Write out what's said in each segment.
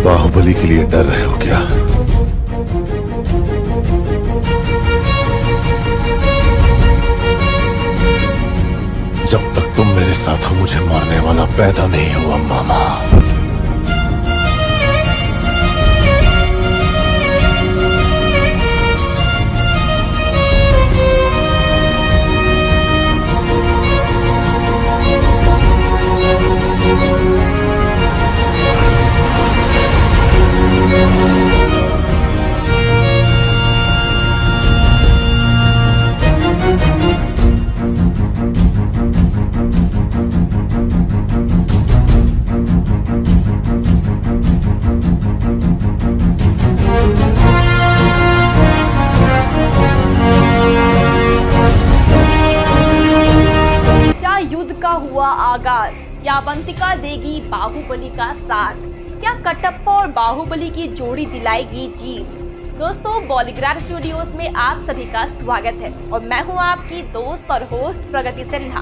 बाहुबली के लिए डर रहे हो क्या? जब तक तुम मेरे साथ हो मुझे मारने वाला पैदा नहीं हुआ मामा। युद्ध का हुआ आगाज, क्या अवंतिका देगी बाहुबली का साथ? क्या कटप्पा और बाहुबली की जोड़ी दिलाएगी जीत? दोस्तों, बॉलीग्राड स्टूडियोज में आप सभी का स्वागत है और मैं हूं आपकी दोस्त और होस्ट प्रगति सिन्हा।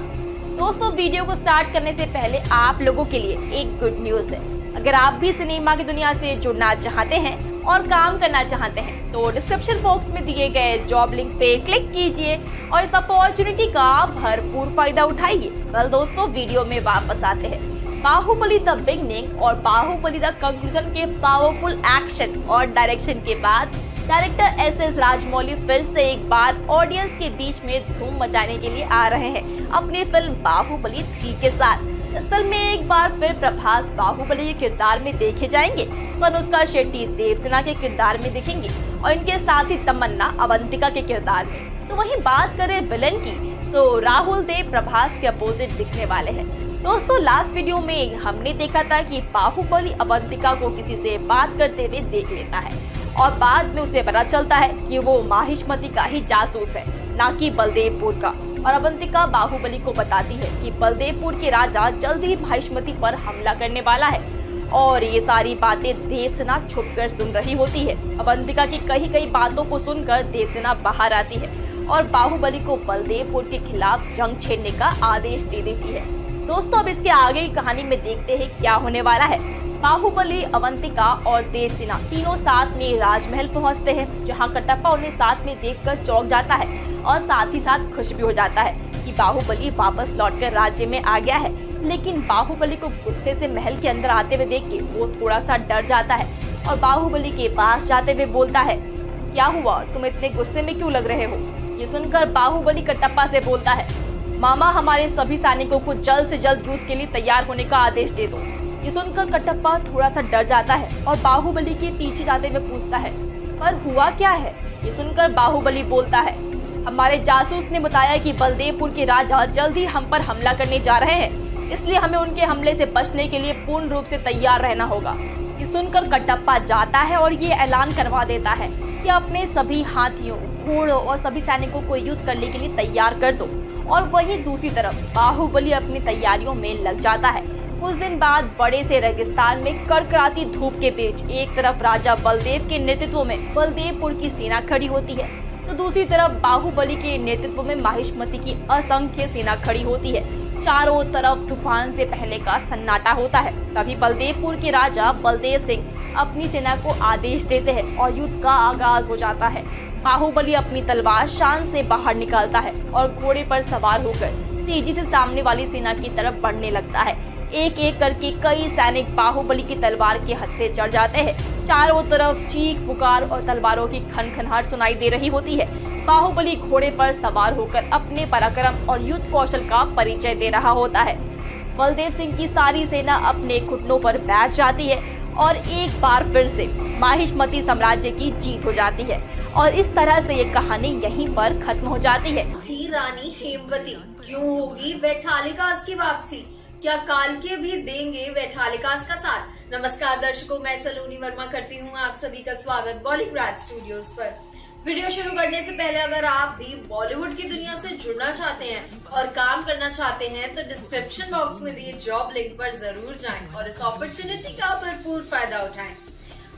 दोस्तों, वीडियो को स्टार्ट करने से पहले आप लोगों के लिए एक गुड न्यूज है। अगर आप भी सिनेमा की दुनिया से जुड़ना चाहते हैं और काम करना चाहते हैं तो डिस्क्रिप्शन बॉक्स में दिए गए जॉब लिंक पे क्लिक कीजिए और इस अपॉर्चुनिटी का भरपूर फायदा उठाइए। वेल दोस्तों, वीडियो में वापस आते हैं। बाहुबली द बिगनिंग और बाहुबली द कंक्लूजन के पावरफुल एक्शन और डायरेक्शन के बाद डायरेक्टर एस राजमौली फिर से एक बार ऑडियंस के बीच में धूम मचाने के लिए आ रहे हैं अपनी फिल्म बाहुबली 3 के साथ। इस फिल्म में एक बार फिर प्रभास बाहुबली के किरदार में देखे जाएंगे, अनुष्का शेट्टी देवसेना के किरदार में दिखेंगे और इनके साथ ही तमन्ना अवंतिका के किरदार में। तो वहीं बात करें विलन की तो राहुल देव प्रभास के अपोजिट दिखने वाले हैं। दोस्तों, लास्ट वीडियो में हमने देखा था कि बाहुबली अवंतिका को किसी से बात करते हुए देख लेता है और बाद में उसे पता चलता है कि वो माहिष्मती का ही जासूस है, ना कि बलदेवपुर का। और अवंतिका बाहुबली को बताती है कि बलदेवपुर के राजा जल्द ही माहिष्मती पर हमला करने वाला है और ये सारी बातें देवसेना छुपकर सुन रही होती है। अवंतिका की कई बातों को सुनकर देवसेना बाहर आती है और बाहुबली को बलदेवपुर के खिलाफ जंग छेड़ने का आदेश दे देती है। दोस्तों, अब इसके आगे की कहानी में देखते हैं क्या होने वाला है। बाहुबली, अवंतिका और देवसेना तीनों साथ में राजमहल पहुंचते हैं, जहां कटप्पा उन्हें साथ में देखकर चौंक जाता है और साथ ही साथ खुश भी हो जाता है कि बाहुबली वापस लौटकर राज्य में आ गया है। लेकिन बाहुबली को गुस्से से महल के अंदर आते हुए देख के वो थोड़ा सा डर जाता है और बाहुबली के पास जाते हुए बोलता है, क्या हुआ, तुम इतने गुस्से में क्यों लग रहे हो? ये सुनकर बाहुबली कटप्पा से बोलता है, मामा, हमारे सभी सैनिकों को जल्द से जल्द युद्ध के लिए तैयार होने का आदेश दे दो। ये सुनकर कटप्पा थोड़ा सा डर जाता है और बाहुबली के पीछे जाते हुए पूछता है, पर हुआ क्या है? ये सुनकर बाहुबली बोलता है, हमारे जासूस ने बताया कि बलदेवपुर के राजा जल्द ही हम पर हमला करने जा रहे हैं, इसलिए हमें उनके हमले से बचने के लिए पूर्ण रूप से तैयार रहना होगा। ये सुनकर कटप्पा जाता है और ये ऐलान करवा देता है कि अपने सभी हाथियों, घोड़ों और सभी सैनिकों को युद्ध करने के लिए तैयार कर दो। और वहीं दूसरी तरफ बाहुबली अपनी तैयारियों में लग जाता है। कुछ दिन बाद बड़े से रेगिस्तान में कड़कड़ाती धूप के बीच एक तरफ राजा बलदेव के नेतृत्व में बलदेवपुर की सेना खड़ी होती है तो दूसरी तरफ बाहुबली के नेतृत्व में माहिष्मती की असंख्य सेना खड़ी होती है। चारों तरफ तूफान से पहले का सन्नाटा होता है। तभी बलदेवपुर के राजा बलदेव सिंह अपनी सेना को आदेश देते हैं और युद्ध का आगाज हो जाता है। बाहुबली अपनी तलवार शान से बाहर निकालता है और घोड़े पर सवार होकर तेजी से सामने वाली सेना की तरफ बढ़ने लगता है। एक एक करके कई सैनिक बाहुबली की तलवार के हत्थे चढ़ जाते हैं। चारों तरफ चीख पुकार और तलवारों की खनखनाहट सुनाई दे रही होती है। बाहुबली घोड़े पर सवार होकर अपने पराक्रम और युद्ध कौशल का परिचय दे रहा होता है। बलदेव सिंह की सारी सेना अपने घुटनों पर बैठ जाती है और एक बार फिर से माहिष्मती साम्राज्य की जीत हो जाती है और इस तरह से ये कहानी यहीं पर खत्म हो जाती है। थी रानी हेमवती, क्यों होगी वैठालिकास की वापसी? क्या कालके भी देंगे वैठालिकास का साथ? नमस्कार दर्शकों, मैं सलोनी वर्मा करती हूँ आप सभी का स्वागत बॉलीग्राड स्टूडियोज पर। वीडियो शुरू करने से पहले अगर आप भी बॉलीवुड की दुनिया से जुड़ना चाहते हैं और काम करना चाहते हैं तो डिस्क्रिप्शन बॉक्स में दिए जॉब लिंक पर जरूर जाएं और इस अपॉर्चुनिटी का भरपूर फायदा उठाएं।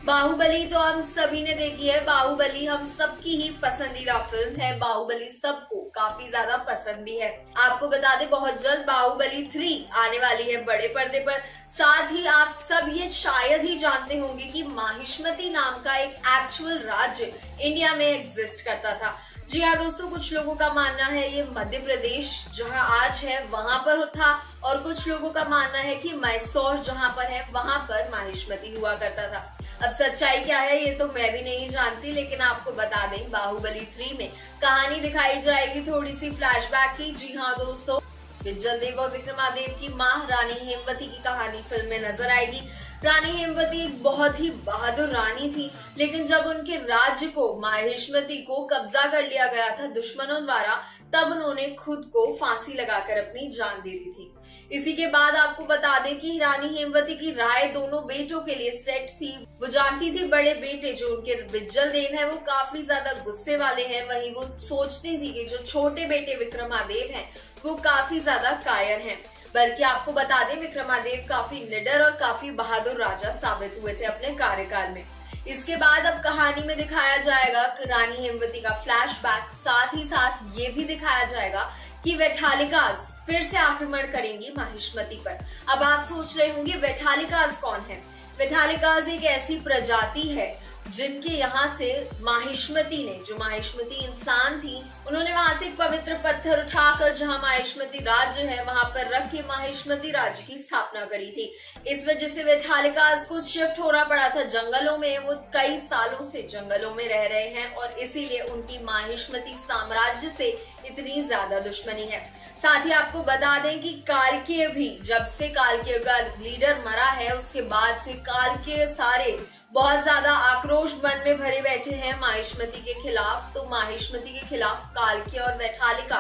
बाहुबली तो हम सभी ने देखी है। बाहुबली हम सबकी ही पसंदीदा फिल्म है। बाहुबली सबको काफी ज्यादा पसंद भी है। आपको बता दें बहुत जल्द बाहुबली 3 आने वाली है बड़े पर्दे पर। साथ ही आप सब ये शायद ही जानते होंगे कि माहिष्मती नाम का एक एक्चुअल राज्य इंडिया में एग्जिस्ट करता था। जी हाँ दोस्तों, कुछ लोगों का मानना है ये मध्य प्रदेश जहां आज है वहां पर था, और कुछ लोगों का मानना है कि मैसूर जहां पर है वहां पर माहिष्मती हुआ करता था। अब सच्चाई क्या है ये तो मैं भी नहीं जानती, लेकिन आपको बता दें बाहुबली 3 में कहानी दिखाई जाएगी थोड़ी सी फ्लैशबैक की। जी हाँ दोस्तों, विजल देव और विक्रमादेव की मां रानी हेमवती की कहानी फिल्म में नजर आएगी। रानी हेमवती एक बहुत ही बहादुर रानी थी, लेकिन जब उनके राज्य को माहिष्मती को कब्जा कर लिया गया था दुश्मनों द्वारा, तब उन्होंने खुद को फांसी लगाकर अपनी जान दे दी थी। इसी के बाद आपको बता दें कि रानी हेमवती की राय दोनों बेटों के लिए सेट थी। वो जानती थी बड़े बेटे जो उनके विजल देव है वो काफी ज्यादा गुस्से वाले हैं, वहीं वो सोचती थी कि जो छोटे बेटे विक्रमादेव हैं वो काफी ज्यादा कायर हैं। बल्कि आपको बता दें विक्रमादेव काफी निडर और काफी बहादुर राजा साबित हुए थे अपने कार्यकाल में। इसके बाद अब कहानी में दिखाया जाएगा रानी हेमवती का फ्लैशबैक। साथ ही साथ ये भी दिखाया जाएगा कि वैठालिकास फिर से आक्रमण करेंगी माहिष्मती पर। अब आप सोच रहे होंगे वैठालिकास कौन है? वैठालिकास एक ऐसी प्रजाति है जिनके यहाँ से माहिष्मती ने, जो माहिष्मती इंसान थी, उन्होंने वहां से एक पवित्र पत्थर उठाकर जहाँ माहिष्मती राज्य है वहां पर रख के माहिष्मती राज्य की स्थापना करी थी। इस वजह से वैठालिकास को शिफ्ट होना पड़ा था जंगलों में। वो कई सालों से जंगलों में रह रहे हैं और इसीलिए उनकी माहिष्मती साम्राज्य से इतनी ज्यादा दुश्मनी है। साथ ही आपको बता दें कि कालकेय भी, जब से कालकेय का लीडर मरा है उसके बाद से कालकेय सारे बहुत ज्यादा आक्रोश मन में भरे बैठे हैं माहिष्मती के खिलाफ। तो माहिष्मती के खिलाफ कालकेय और वैठालिका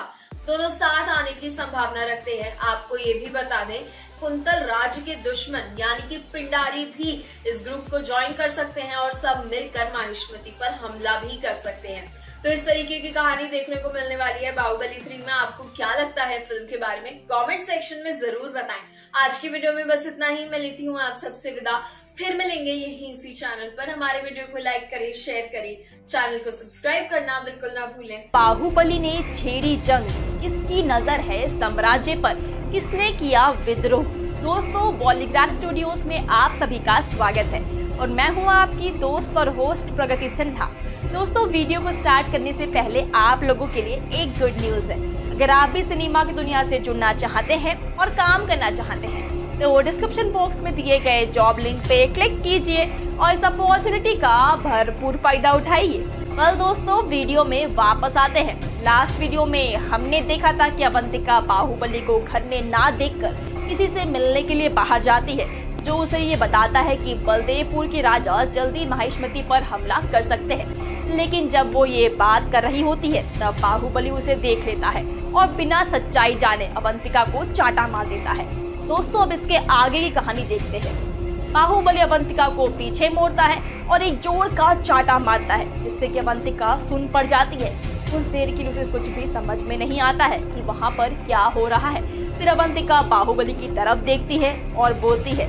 दोनों साथ आने की संभावना रखते हैं। आपको ये भी बता दें कुंतल राज्य के दुश्मन यानी कि पिंडारी भी इस ग्रुप को ज्वाइन कर सकते हैं और सब मिलकर माहिष्मती पर हमला भी कर सकते हैं। तो इस तरीके की कहानी देखने को मिलने वाली है बाहुबली 3 में। आपको क्या लगता है फिल्म के बारे में कमेंट सेक्शन में जरूर बताएं। आज की वीडियो में बस इतना ही। मैं लेती हूँ आप सबसे विदा। फिर मिलेंगे यहीं इसी चैनल पर। हमारे वीडियो को लाइक करें, शेयर करें, चैनल को सब्सक्राइब करना बिल्कुल ना भूलें। बाहुबली ने छेड़ी जंग, इसकी नजर है साम्राज्य पर, किसने किया विद्रोह। दोस्तों, बॉलीग्राड स्टूडियोज में आप सभी का स्वागत है और मैं हूं आपकी दोस्त और होस्ट प्रगति सिन्हा। दोस्तों, वीडियो को स्टार्ट करने से पहले आप लोगों के लिए एक गुड न्यूज है। अगर आप भी सिनेमा की दुनिया से जुड़ना चाहते हैं और काम करना चाहते हैं तो डिस्क्रिप्शन बॉक्स में दिए गए जॉब लिंक पे क्लिक कीजिए और इस अपॉर्चुनिटी का भरपूर फायदा उठाइए। कल दोस्तों वीडियो में वापस आते हैं। लास्ट वीडियो में हमने देखा था कि अवंतिका बाहुबली को घर में ना देखकर किसी से मिलने के लिए बाहर जाती है, जो उसे ये बताता है कि बलदेवपुर के राजा जल्दी माहिष्मती पर हमला कर सकते हैं। लेकिन जब वो ये बात कर रही होती है तब बाहुबली उसे देख लेता है और बिना सच्चाई जाने अवंतिका को चाटा मार देता है। दोस्तों, अब इसके आगे की कहानी देखते हैं। बाहुबली अवंतिका को पीछे मोड़ता है और एक जोर का चाटा मारता है, जिससे कि अवंतिका सुन पड़ जाती है। कुछ देर के लिए उसे कुछ भी समझ में नहीं आता है कि वहाँ पर क्या हो रहा है। फिर अवंतिका बाहुबली की तरफ देखती है और बोलती है,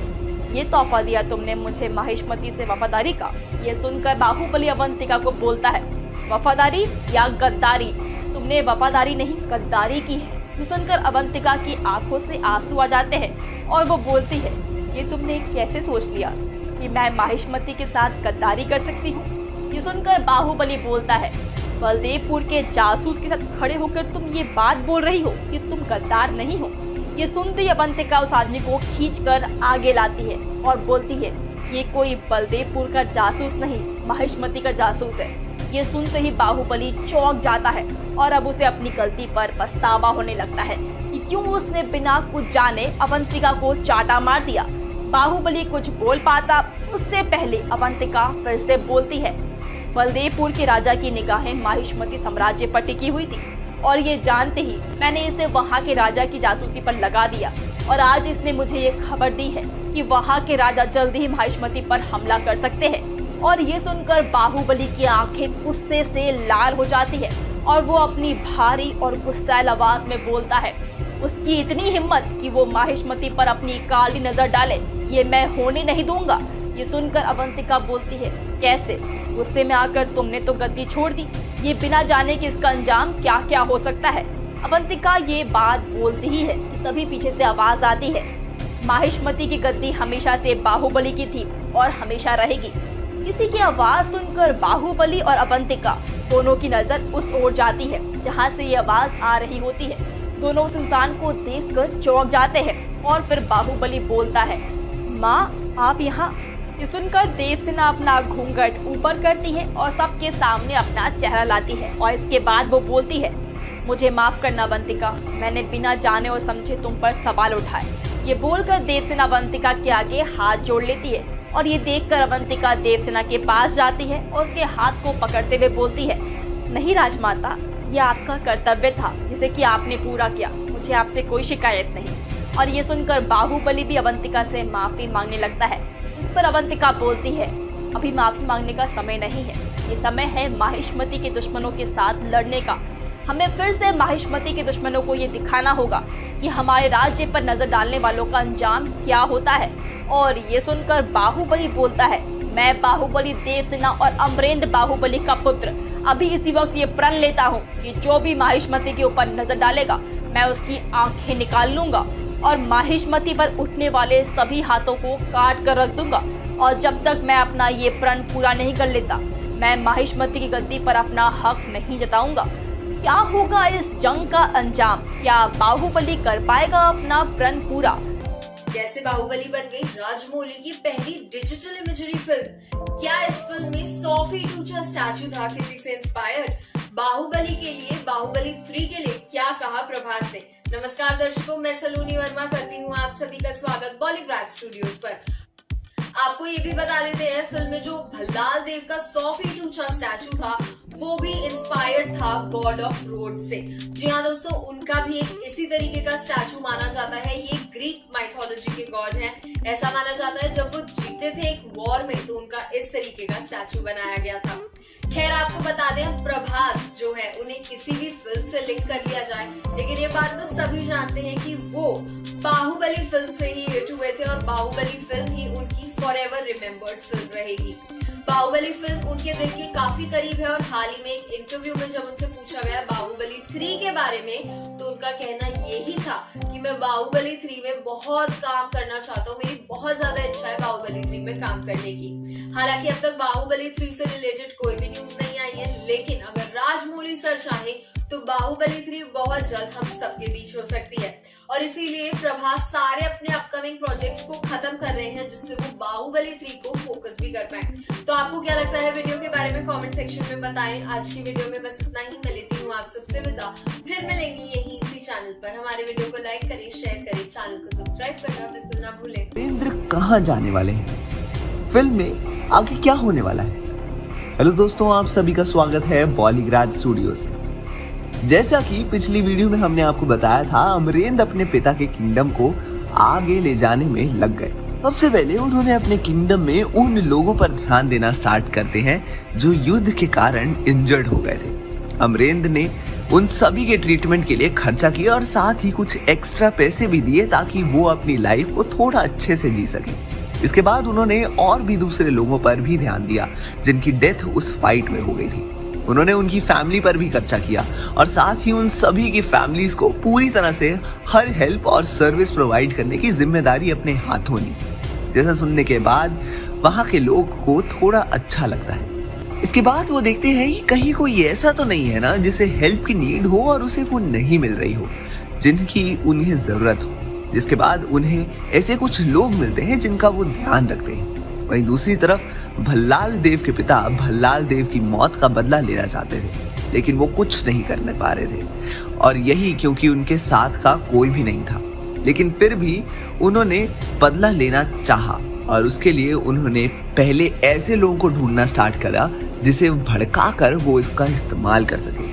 ये तोहफा दिया तुमने मुझे माहिष्मती से वफादारी का। ये सुनकर बाहुबली अवंतिका को बोलता है, वफादारी या गद्दारी? तुमने वफादारी नहीं गद्दारी की है। ये सुनकर अवंतिका की आंखों से आंसू आ जाते हैं और वो बोलती है, ये तुमने कैसे सोच लिया कि मैं माहिष्मती के साथ गद्दारी कर सकती हूँ? ये सुनकर बाहुबली बोलता है, बलदेवपुर के जासूस के साथ खड़े होकर तुम ये बात बोल रही हो कि तुम गद्दार नहीं हो। ये सुनते ही अवंतिका उस आदमी को खींचकर आगे लाती है और बोलती है, ये कोई बलदेवपुर का जासूस नहीं, माहिष्मती का जासूस है। ये सुनते ही बाहुबली चौंक जाता है और अब उसे अपनी गलती पर पछतावा होने लगता है कि क्यों उसने बिना कुछ जाने अवंतिका को चाटा मार दिया। बाहुबली कुछ बोल पाता उससे पहले अवंतिका फिर से बोलती है, बलदेवपुर के राजा की निगाहें माहिष्मती साम्राज्य पर टिकी हुई थी और ये जानते ही मैंने इसे वहाँ के राजा की जासूसी पर लगा दिया और आज इसने मुझे ये खबर दी है कि वहाँ के राजा जल्दी ही माहिष्मती पर हमला कर सकते हैं। और ये सुनकर बाहुबली की आंखें गुस्से से लाल हो जाती है और वो अपनी भारी और गुस्सैल आवाज में बोलता है, उसकी इतनी हिम्मत कि वो माहिष्मती पर अपनी काली नजर डाले, ये मैं होने नहीं दूंगा। ये सुनकर अवंतिका बोलती है, कैसे? गुस्से में आकर तुमने तो गद्दी छोड़ दी, ये बिना जाने कि इसका अंजाम क्या क्या हो सकता है। अवंतिका ये बात बोलती ही है कि तभी पीछे से आवाज आती है, माहिष्मति की गद्दी हमेशा से बाहुबली की थी और हमेशा रहेगी। किसी की आवाज सुनकर बाहुबली और अवंतिका दोनों की नजर उस ओर जाती है जहाँ से ये आवाज आ रही होती है। दोनों उस इंसान को देखकर चौंक जाते हैं और फिर बाहुबली बोलता है, माँ आप यहाँ? ये सुनकर देवसेना अपना घूंघट ऊपर करती है और सबके सामने अपना चेहरा लाती है और इसके बाद वो बोलती है, मुझे माफ करना अवंतिका, मैंने बिना जाने और समझे तुम पर सवाल उठाए। ये बोलकर देवसेना अवंतिका के आगे हाथ जोड़ लेती है और ये देखकर अवंतिका देवसेना के पास जाती है और उसके हाथ को पकड़ते हुए बोलती है, नहीं राजमाता, ये आपका कर्तव्य था जिसे कि आपने पूरा किया, मुझे आपसे कोई शिकायत नहीं। और ये सुनकर बाहुबली भी अवंतिका से माफी मांगने लगता है। इस पर अवंतिका बोलती है, अभी माफी मांगने का समय नहीं है, ये समय है माहिष्मति के दुश्मनों के साथ लड़ने का। हमें फिर से माहिष्मति के दुश्मनों को ये दिखाना होगा कि हमारे राज्य पर नजर डालने वालों का अंजाम क्या होता है। और ये सुनकर बाहुबली बोलता है, मैं बाहुबली देवसेना और अमरेंद्र बाहुबली का पुत्र अभी इसी वक्त ये प्रण लेता हूँ कि जो भी माहिष्मति के ऊपर नजर डालेगा मैं उसकी आंखें निकाल लूंगा और माहिष्मति पर उठने वाले सभी हाथों को काट कर रख दूंगा। और जब तक मैं अपना ये प्रण पूरा नहीं कर लेता मैं माहिष्मति की गद्दी पर अपना हक नहीं जताऊंगा। क्या होगा इस जंग का अंजाम? क्या बाहुबली कर पाएगा अपना प्रण पूरा? कैसे बाहुबली बन गई राजमौली की पहली डिजिटल इमेजरी फिल्म? क्या इस फिल्म में 100 फीट ऊंचा स्टैचू था किसी से इंस्पायर्ड? बाहुबली के लिए, बाहुबली 3 के लिए क्या कहा प्रभास ने? नमस्कार दर्शकों, मैं सलोनी वर्मा करती हूँ आप सभी का स्वागत बॉलीग्राड स्टूडियोज पर। आपको ये भी बता देते हैं, फिल्म में जो भल्लाल देव का 100 फीट ऊंचा स्टैचू था वो भी इंस्पायर्ड था गॉड ऑफ रोड से। जी हाँ दोस्तों, उनका भी एक इसी तरीके का स्टैचू माना जाता है। ये ग्रीक माइथोलॉजी के गॉड हैं। ऐसा माना जाता है जब वो जीते थे एक वॉर में तो उनका इस तरीके का स्टैचू बनाया गया था। खैर आपको बता दें, प्रभास जो है उन्हें किसी भी फिल्म से लिंक कर लिया जाए, लेकिन ये बात तो सभी जानते हैं कि वो बाहुबली फिल्म से ही हिट हुए थे और बाहुबली फिल्म ही उनकी फॉरएवर रिमेम्बर्ड फिल्म रहेगी। बाहुबली फिल्म उनके दिल के काफी करीब है और हाल ही में एक इंटरव्यू में जब उनसे पूछा गया बाहुबली 3 के बारे में तो उनका कहना यही था कि मैं बाहुबली 3 में बहुत काम करना चाहता हूँ, मेरी बहुत ज्यादा इच्छा है बाहुबली 3 में काम करने की। हालांकि अब तक बाहुबली 3 से रिलेटेड कोई भी न्यूज नहीं आई है, लेकिन अगर राजमौली सर चाहे तो बाहुबली 3 बहुत जल्द हम सबके बीच हो सकती है और इसीलिए प्रभास सारे अपने अपकमिंग प्रोजेक्ट्स को खत्म कर रहे हैं जिससे वो बाहुबली 3 को फोकस भी कर पाए। तो आपको क्या लगता है वीडियो के बारे में कमेंट सेक्शन में बताएं। आज की वीडियो में बस इतना ही, मैं लेती हूँ आप सबसे विदा। फिर मिलेंगे यही इसी चैनल पर। हमारे वीडियो को लाइक करें, शेयर करें, चैनल को सब्सक्राइब करना बिल्कुल ना भूलें। अमरेंद्र कहाँ जाने वाले हैं? फिल्म में आगे क्या होने वाला है? हेलो दोस्तों, आप सभी का स्वागत है बॉलीग्राड स्टूडियोज में। जैसा कि पिछली वीडियो में हमने आपको बताया था, अमरेंद्र अपने पिता के किंगडम को आगे ले जाने में लग गए। सबसे पहले उन्होंने अपने किंगडम में उन लोगों पर ध्यान देना स्टार्ट करते हैं जो युद्ध के कारण इंजर्ड हो गए थे। अमरेंद्र ने उन सभी के ट्रीटमेंट के लिए खर्चा किया और साथ ही कुछ एक्स्ट्रा पैसे भी दिए ताकि वो अपनी लाइफ को थोड़ा अच्छे से जी सके। इसके बाद उन्होंने और भी दूसरे लोगों पर भी ध्यान दिया जिनकी डेथ उस फाइट में हो गई थी। उन्होंने उनकी फैमिली पर भी खर्चा किया और साथ ही उन सभी की फैमिलीज को पूरी तरह से हर हेल्प और सर्विस प्रोवाइड करने की जिम्मेदारी अपने हाथों ली। जैसा सुनने के बाद वहाँ के लोग को थोड़ा अच्छा लगता है। इसके बाद वो देखते हैं कि कहीं कोई ऐसा तो नहीं है ना जिसे हेल्प की नीड हो और उसे वो नहीं मिल रही हो, जिनकी उन्हें जरूरत हो। जिसके बाद उन्हें ऐसे कुछ लोग मिलते हैं जिनका वो ध्यान रखते हैं। वहीं दूसरी तरफ भल्लाल देव के पिता भल्लाल देव की मौत का बदला लेना चाहते थे, लेकिन वो कुछ नहीं करने पा रहे थे और यही क्योंकि उनके साथ का कोई भी नहीं था। लेकिन फिर भी उन्होंने बदला लेना चाहा और उसके लिए उन्होंने पहले ऐसे लोगों को ढूंढना स्टार्ट करा जिसे भड़का कर वो इसका इस्तेमाल कर सके।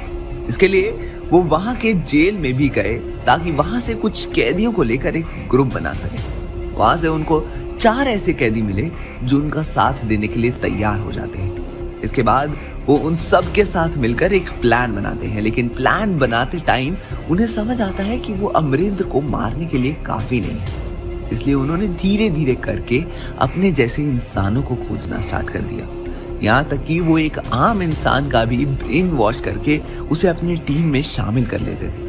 इसके लिए वो वहां के जेल में भी गए ताकि वहां से कुछ कैदियों को लेकर एक ग्रुप बना सके। वहां से उनको 4 ऐसे कैदी मिले जो उनका साथ देने के लिए तैयार हो जाते हैं। इसके बाद वो उन सब के साथ मिलकर एक प्लान बनाते हैं, लेकिन प्लान बनाते टाइम उन्हें समझ आता है कि वो अमरेंद्र को मारने के लिए काफी नहीं है। इसलिए उन्होंने धीरे धीरे करके अपने जैसे इंसानों को खोजना स्टार्ट कर दिया। यहाँ तक कि वो एक आम इंसान का भी ब्रेन वॉश करके उसे अपनी टीम में शामिल कर लेते थे।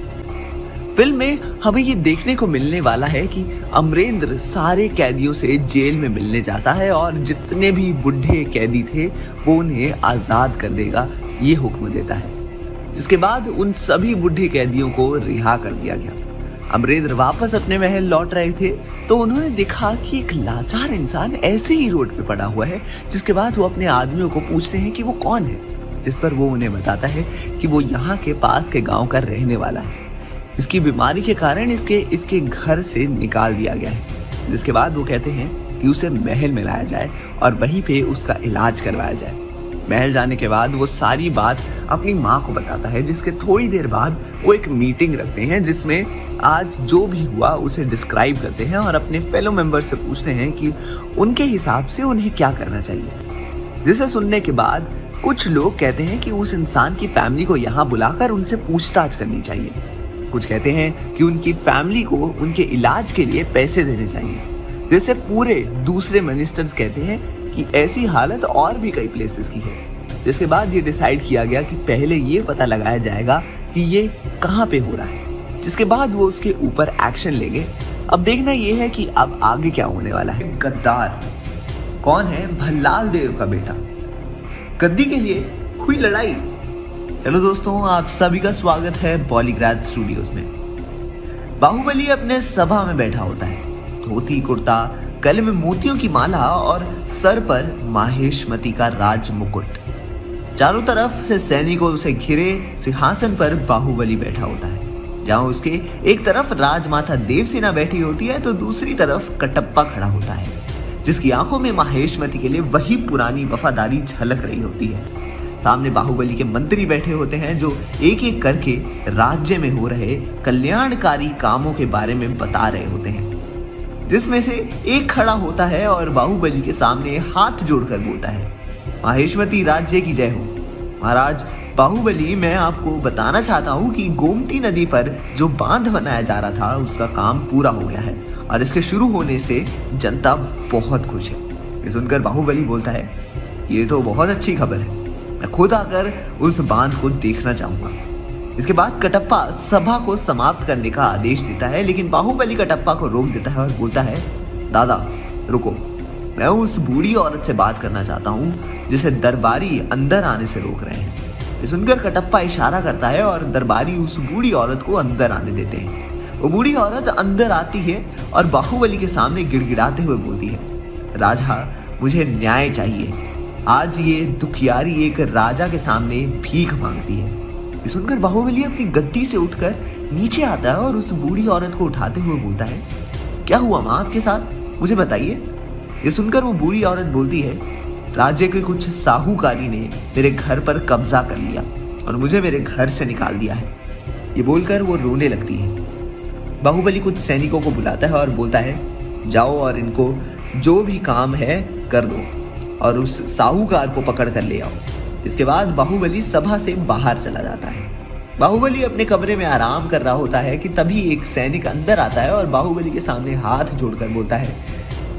फिल्म में हमें ये देखने को मिलने वाला है कि अमरेंद्र सारे कैदियों से जेल में मिलने जाता है और जितने भी बुढ़े कैदी थे वो उन्हें आजाद कर देगा, ये हुक्म देता है। जिसके बाद उन सभी बुढ़े कैदियों को रिहा कर दिया गया। अमरेंद्र वापस अपने महल लौट रहे थे तो उन्होंने देखा कि एक लाचार इंसान ऐसे ही रोड पे पड़ा हुआ है। जिसके बाद वो अपने आदमियों को पूछते हैं कि वो कौन है, जिस पर वो उन्हें बताता है कि वो यहाँ के पास के गांव का रहने वाला है। इसकी बीमारी के कारण इसके घर से निकाल दिया गया है। जिसके बाद वो कहते हैं कि उसे महल में लाया जाए और वहीं पे उसका इलाज करवाया जाए। महल जाने के बाद वो सारी बात अपनी माँ को बताता है, जिसके थोड़ी देर बाद वो एक मीटिंग रखते हैं जिसमें आज जो भी हुआ उसे डिस्क्राइब करते हैं और अपने फेलो मेंबर से पूछते हैं कि उनके हिसाब से उन्हें क्या करना चाहिए। जिसे सुनने के बाद कुछ लोग कहते हैं कि उस इंसान की फैमिली को यहाँ बुलाकर उनसे पूछताछ करनी चाहिए। कुछ कहते हैं कि उनकी फैमिली को उनके इलाज के लिए पैसे देने चाहिए। जैसे पूरे दूसरे मिनिस्टर्स कहते हैं कि ऐसी हालत और भी कई प्लेसेस की है। जिसके बाद ये डिसाइड किया गया कि पहले ये पता लगाया जाएगा कि ये कहाँ पे हो रहा है, जिसके बाद वो उसके ऊपर एक्शन लेंगे। अब देखना ये है कि अब आगे क्या होने वाला है। गद्दार कौन है? भल्लाल देव का बेटा। गद्दी के लिए हुई लड़ाई। हेलो दोस्तों, आप सभी का स्वागत है बॉलीग्राज स्टूडियोज में। बाहुबली अपने सभा में बैठा होता है, धोती कुर्ता, गले में मोतियों की माला और सर पर माहेशमती का राज मुकुट। चारों तरफ से सैनिकों से घिरे सिंहासन पर बाहुबली बैठा होता है, जहां उसके एक तरफ राजमाता देवसेना बैठी होती है तो दूसरी तरफ कटप्पा खड़ा होता है, जिसकी आंखों में माहेशमती के लिए वही पुरानी वफादारी झलक रही होती है। सामने बाहुबली के मंत्री बैठे होते हैं जो एक एक करके राज्य में हो रहे कल्याणकारी कामों के बारे में बता रहे होते हैं, जिसमें से एक खड़ा होता है और बाहुबली के सामने हाथ जोड़कर बोलता है, माहेशमती राज्य की जय हो। महाराज बाहुबली, मैं आपको बताना चाहता हूँ कि गोमती नदी पर जो बांध बनाया जा रहा था उसका काम पूरा हो गया है और इसके शुरू होने से जनता बहुत खुश है। ये सुनकर बाहुबली बोलता है, ये तो बहुत अच्छी खबर है, मैं खुद आकर उस बांध को देखना चाहूंगा। इसके बाद कटप्पा सभा को समाप्त करने का आदेश देता है, लेकिन बाहुबली कटप्पा को रोक देता है और बोलता है, दादा रुको, मैं उस बूढ़ी औरत से बात करना चाहता हूँ जिसे दरबारी अंदर आने से रोक रहे हैं। ये सुनकर कटप्पा इशारा करता है और दरबारी उस बूढ़ी औरत को अंदर आने देते हैं। वो बूढ़ी औरत अंदर आती है और बाहुबली के सामने गिड़गिड़ाते हुए बोलती है, राजा मुझे न्याय चाहिए। आज ये दुखियारी एक राजा के सामने भीख मांगती है। ये सुनकर बाहुबली अपनी गद्दी से उठकर नीचे आता है और उस बूढ़ी औरत को उठाते हुए बोलता है, क्या हुआ माँ आपके साथ, मुझे बताइए। ये सुनकर वो बूढ़ी औरत बोलती है, राज्य के कुछ साहूकारी ने मेरे घर पर कब्जा कर लिया और मुझे मेरे घर से निकाल दिया है। ये बोलकर वो रोने लगती है। बाहुबली कुछ सैनिकों को बुलाता है और बोलता है, जाओ और इनको जो भी काम है कर दो और उस साहूकार को पकड़ कर ले आओ। इसके बाद बाहुबली सभा से बाहर चला जाता है। बाहुबली अपने कमरे में आराम कर रहा होता है कि तभी एक सैनिक अंदर आता है और बाहुबली के सामने हाथ जोड़कर बोलता है,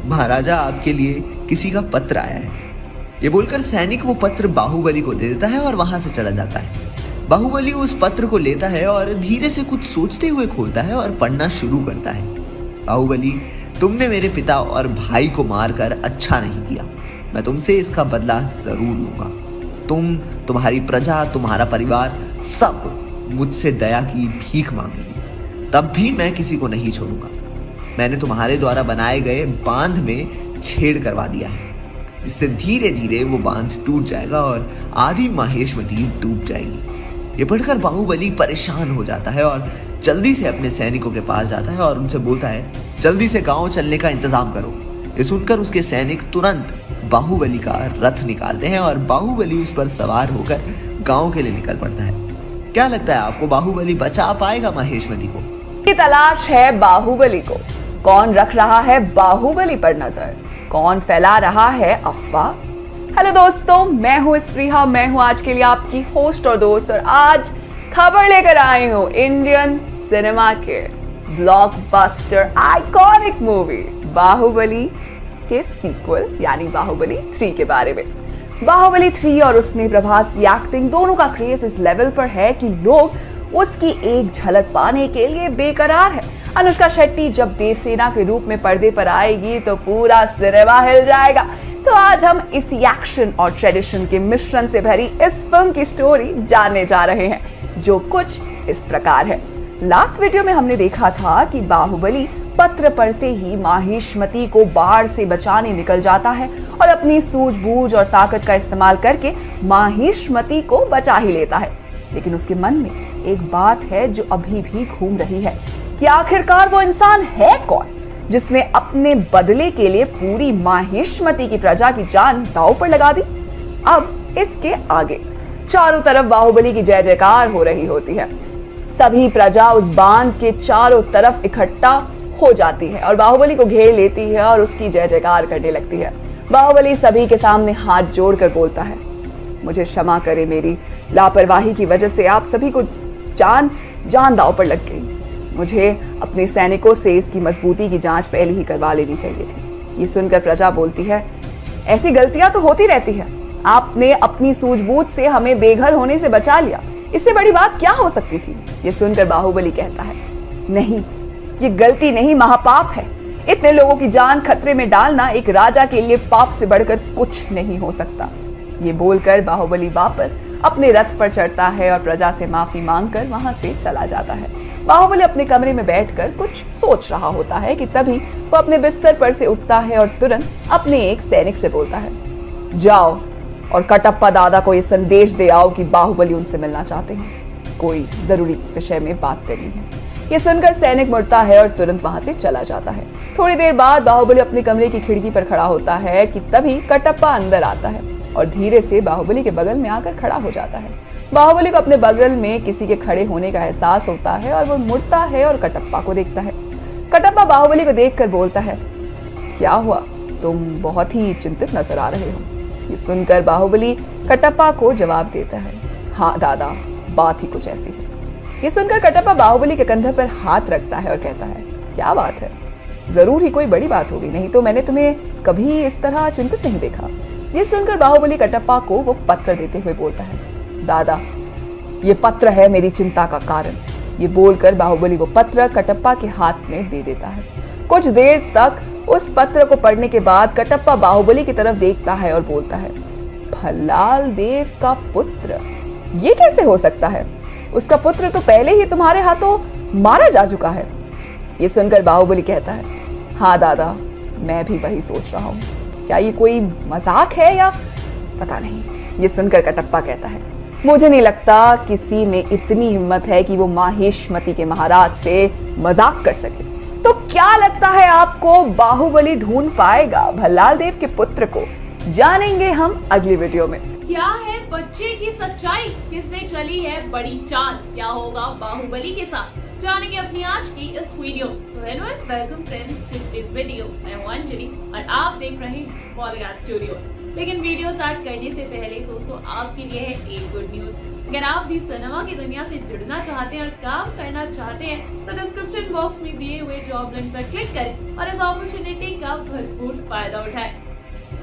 महाराजा आपके लिए किसी का पत्र आया है। ये बोलकर सैनिक वो पत्र बाहुबली को दे देता है और वहां से चला जाता है। बाहुबली उस पत्र को लेता है और धीरे से कुछ सोचते हुए खोलता है और पढ़ना शुरू करता है। बाहुबली, तुमने मेरे पिता और भाई को मारकर अच्छा नहीं किया, मैं तुमसे इसका बदला जरूर लूंगा। तुम्हारी प्रजा, तुम्हारा परिवार सब मुझसे दया की भीख मांगेगी, तब भी मैं किसी को नहीं छोड़ूंगा। मैंने तुम्हारे द्वारा बनाए गए बांध में छेड़ करवा दिया है, जिससे धीरे धीरे वो बांध टूट जाएगा और आधी माहेशमती डूब जाएगी। ये पढ़कर बाहुबली परेशान हो जाता है और जल्दी से अपने सैनिकों के पास जाता है और उनसे बोलता है, जल्दी से गांव चलने का इंतजाम करो। ये सुनकर उसके सैनिक तुरंत बाहुबली का रथ निकालते हैं और बाहुबली उस पर सवार होकर गांव के लिए निकल पड़ता है। क्या लगता है आपको, बाहुबली बचा पाएगा माहेशमती को? की तलाश है बाहुबली को। कौन रख रहा है बाहुबली पर नजर, कौन फैला रहा है अफवाह? हेलो दोस्तों, मैं हूँ स्प्रिया, मैं हूँ आज के लिए आपकी होस्ट और दोस्त, और आज खबर लेकर आई हूँ इंडियन सिनेमा के ब्लॉकबस्टर आइकॉनिक मूवी बाहुबली के सीक्वल यानी बाहुबली 3 के बारे में। बाहुबली 3 और उसमें प्रभास की एक्टिंग दोनों का क्रेज इस लेवल पर है कि लोग उसकी एक झलक पाने के लिए बेकरार है। अनुष्का शेट्टी जब देवसेना के रूप में पर्दे पर आएगी तो पूरा सिनेमा हिल जाएगा। तो आज हम इसी एक्शन और ट्रेडिशन के मिश्रण से भरी इस फिल्म की स्टोरी जानने जा रहे हैं, जो कुछ इस प्रकार है। लास्ट वीडियो में हमने देखा था कि बाहुबली पत्र पढ़ते ही माहिष्मती को बाढ़ से बचाने निकल जाता है और अपनी सूझबूझ और ताकत का इस्तेमाल करके माहिष्मती को बचा ही लेता है। लेकिन उसके मन में एक बात है जो अभी भी घूम रही है कि आखिरकार वो इंसान है कौन जिसने अपने बदले के लिए पूरी माहिष्मती की प्रजा की जान दांव पर लगा दी। अब इसके आगे चारों तरफ बाहुबली की जय जयकार हो रही होती है। सभी प्रजा उस बांध के चारों तरफ इकट्ठा हो जाती है और बाहुबली को घेर लेती है और उसकी जय जयकार करने लगती है। बाहुबली सभी के सामने हाथ जोड़कर बोलता है, मुझे क्षमा करें, मेरी लापरवाही की वजह से आप सभी को जान दांव पर लग गई। मुझे अपने सैनिकों से इसकी मजबूती की जांच पहले ही करवा लेनी चाहिए थी। ये सुनकर प्रजा बोलती है, ऐसी गलतियां तो होती रहती है, आपने अपनी सूझबूझ से हमें बेघर होने से बचा लिया, इससे बड़ी बात क्या हो सकती थी। ये सुनकर बाहुबली कहता है, नहीं, ये गलती नहीं, महापाप है। इतने लोगों की जान खतरे में डालना एक राजा के लिए पाप से बढ़कर कुछ नहीं हो सकता। ये बोलकर बाहुबली वापस अपने रथ पर चढ़ता है और प्रजा से माफी मांगकर वहां से चला जाता है। बाहुबली अपने कमरे में बैठकर कुछ सोच रहा होता है कि तभी वो अपने बिस्तर पर से उठता है और तुरंत अपने एक सैनिक से बोलता है, जाओ और कटप्पा दादा को ये संदेश दे आओ कि बाहुबली उनसे मिलना चाहते हैं, कोई जरूरी विषय में बात करनी है। ये सुनकर सैनिक मुड़ता है और तुरंत वहां से चला जाता है। थोड़ी देर बाद बाहुबली अपने कमरे की खिड़की पर खड़ा होता है कि तभी कटप्पा अंदर आता है और धीरे से बाहुबली के बगल में आकर खड़ा हो जाता है। बाहुबली को अपने बगल में किसी के खड़े होने का एहसास होता है और वो मुड़ता है और कटप्पा को देखता है। कटप्पा बाहुबली को देखकर बोलता है, क्या हुआ, तुम बहुत ही चिंतित नजर आ रहे हो। ये सुनकर बाहुबली कटप्पा को जवाब देता है, हाँ दादा, बात ही कुछ ऐसी है। ये सुनकर कटप्पा बाहुबली के कंधे पर हाथ रखता है और कहता है, क्या बात है, जरूर ही कोई बड़ी बात होगी, नहीं तो मैंने तुम्हें कभी इस तरह चिंतित नहीं देखा। ये सुनकर बाहुबली कटप्पा को वो पत्र देते हुए बोलता है, दादा, ये पत्र है मेरी चिंता का कारण। ये बोलकर बाहुबली वो पत्र कटप्पा के हाथ में दे देता है। कुछ देर तक उस पत्र को पढ़ने के बाद कटप्पा बाहुबली की तरफ देखता है और बोलता है, भल्लाल देव का पुत्र, ये कैसे हो सकता है? उसका पुत्र तो पहले ही तुम्हारे हाथों मारा जा चुका है। ये सुनकर बाहुबली कहता है, हाँ दादा, मैं भी वही सोच रहा हूँ, क्या ये कोई मजाक है या पता नहीं। ये सुनकर कटप्पा कहता है, मुझे नहीं लगता किसी में इतनी हिम्मत है कि वो माहिष्मती के महाराज से मजाक कर सके। तो क्या लगता है आपको बाहुबली ढूंढ पाएगा भल्लाल देव के पुत्र को? जानेंगे हम अगली वीडियो में। क्या है बच्चे की सच्चाई, किसने चली है बड़ी चाल, क्या होगा बाहुबली के साथ, जानेंगे अपनी आज की इस video. So hello and welcome friends to इस वीडियो। मैं हूं अंजलि और आप देख रहे हैं बॉलीग्राड स्टूडियोज। लेकिन वीडियो स्टार्ट करने से पहले दोस्तों आपके लिए है एक गुड न्यूज। अगर आप भी सिनेमा की दुनिया से जुड़ना चाहते हैं और काम करना चाहते हैं तो डिस्क्रिप्शन बॉक्स में दिए हुए जॉब लिंक पर क्लिक करें और इस अपॉर्चुनिटी का भरपूर फायदा उठाएं।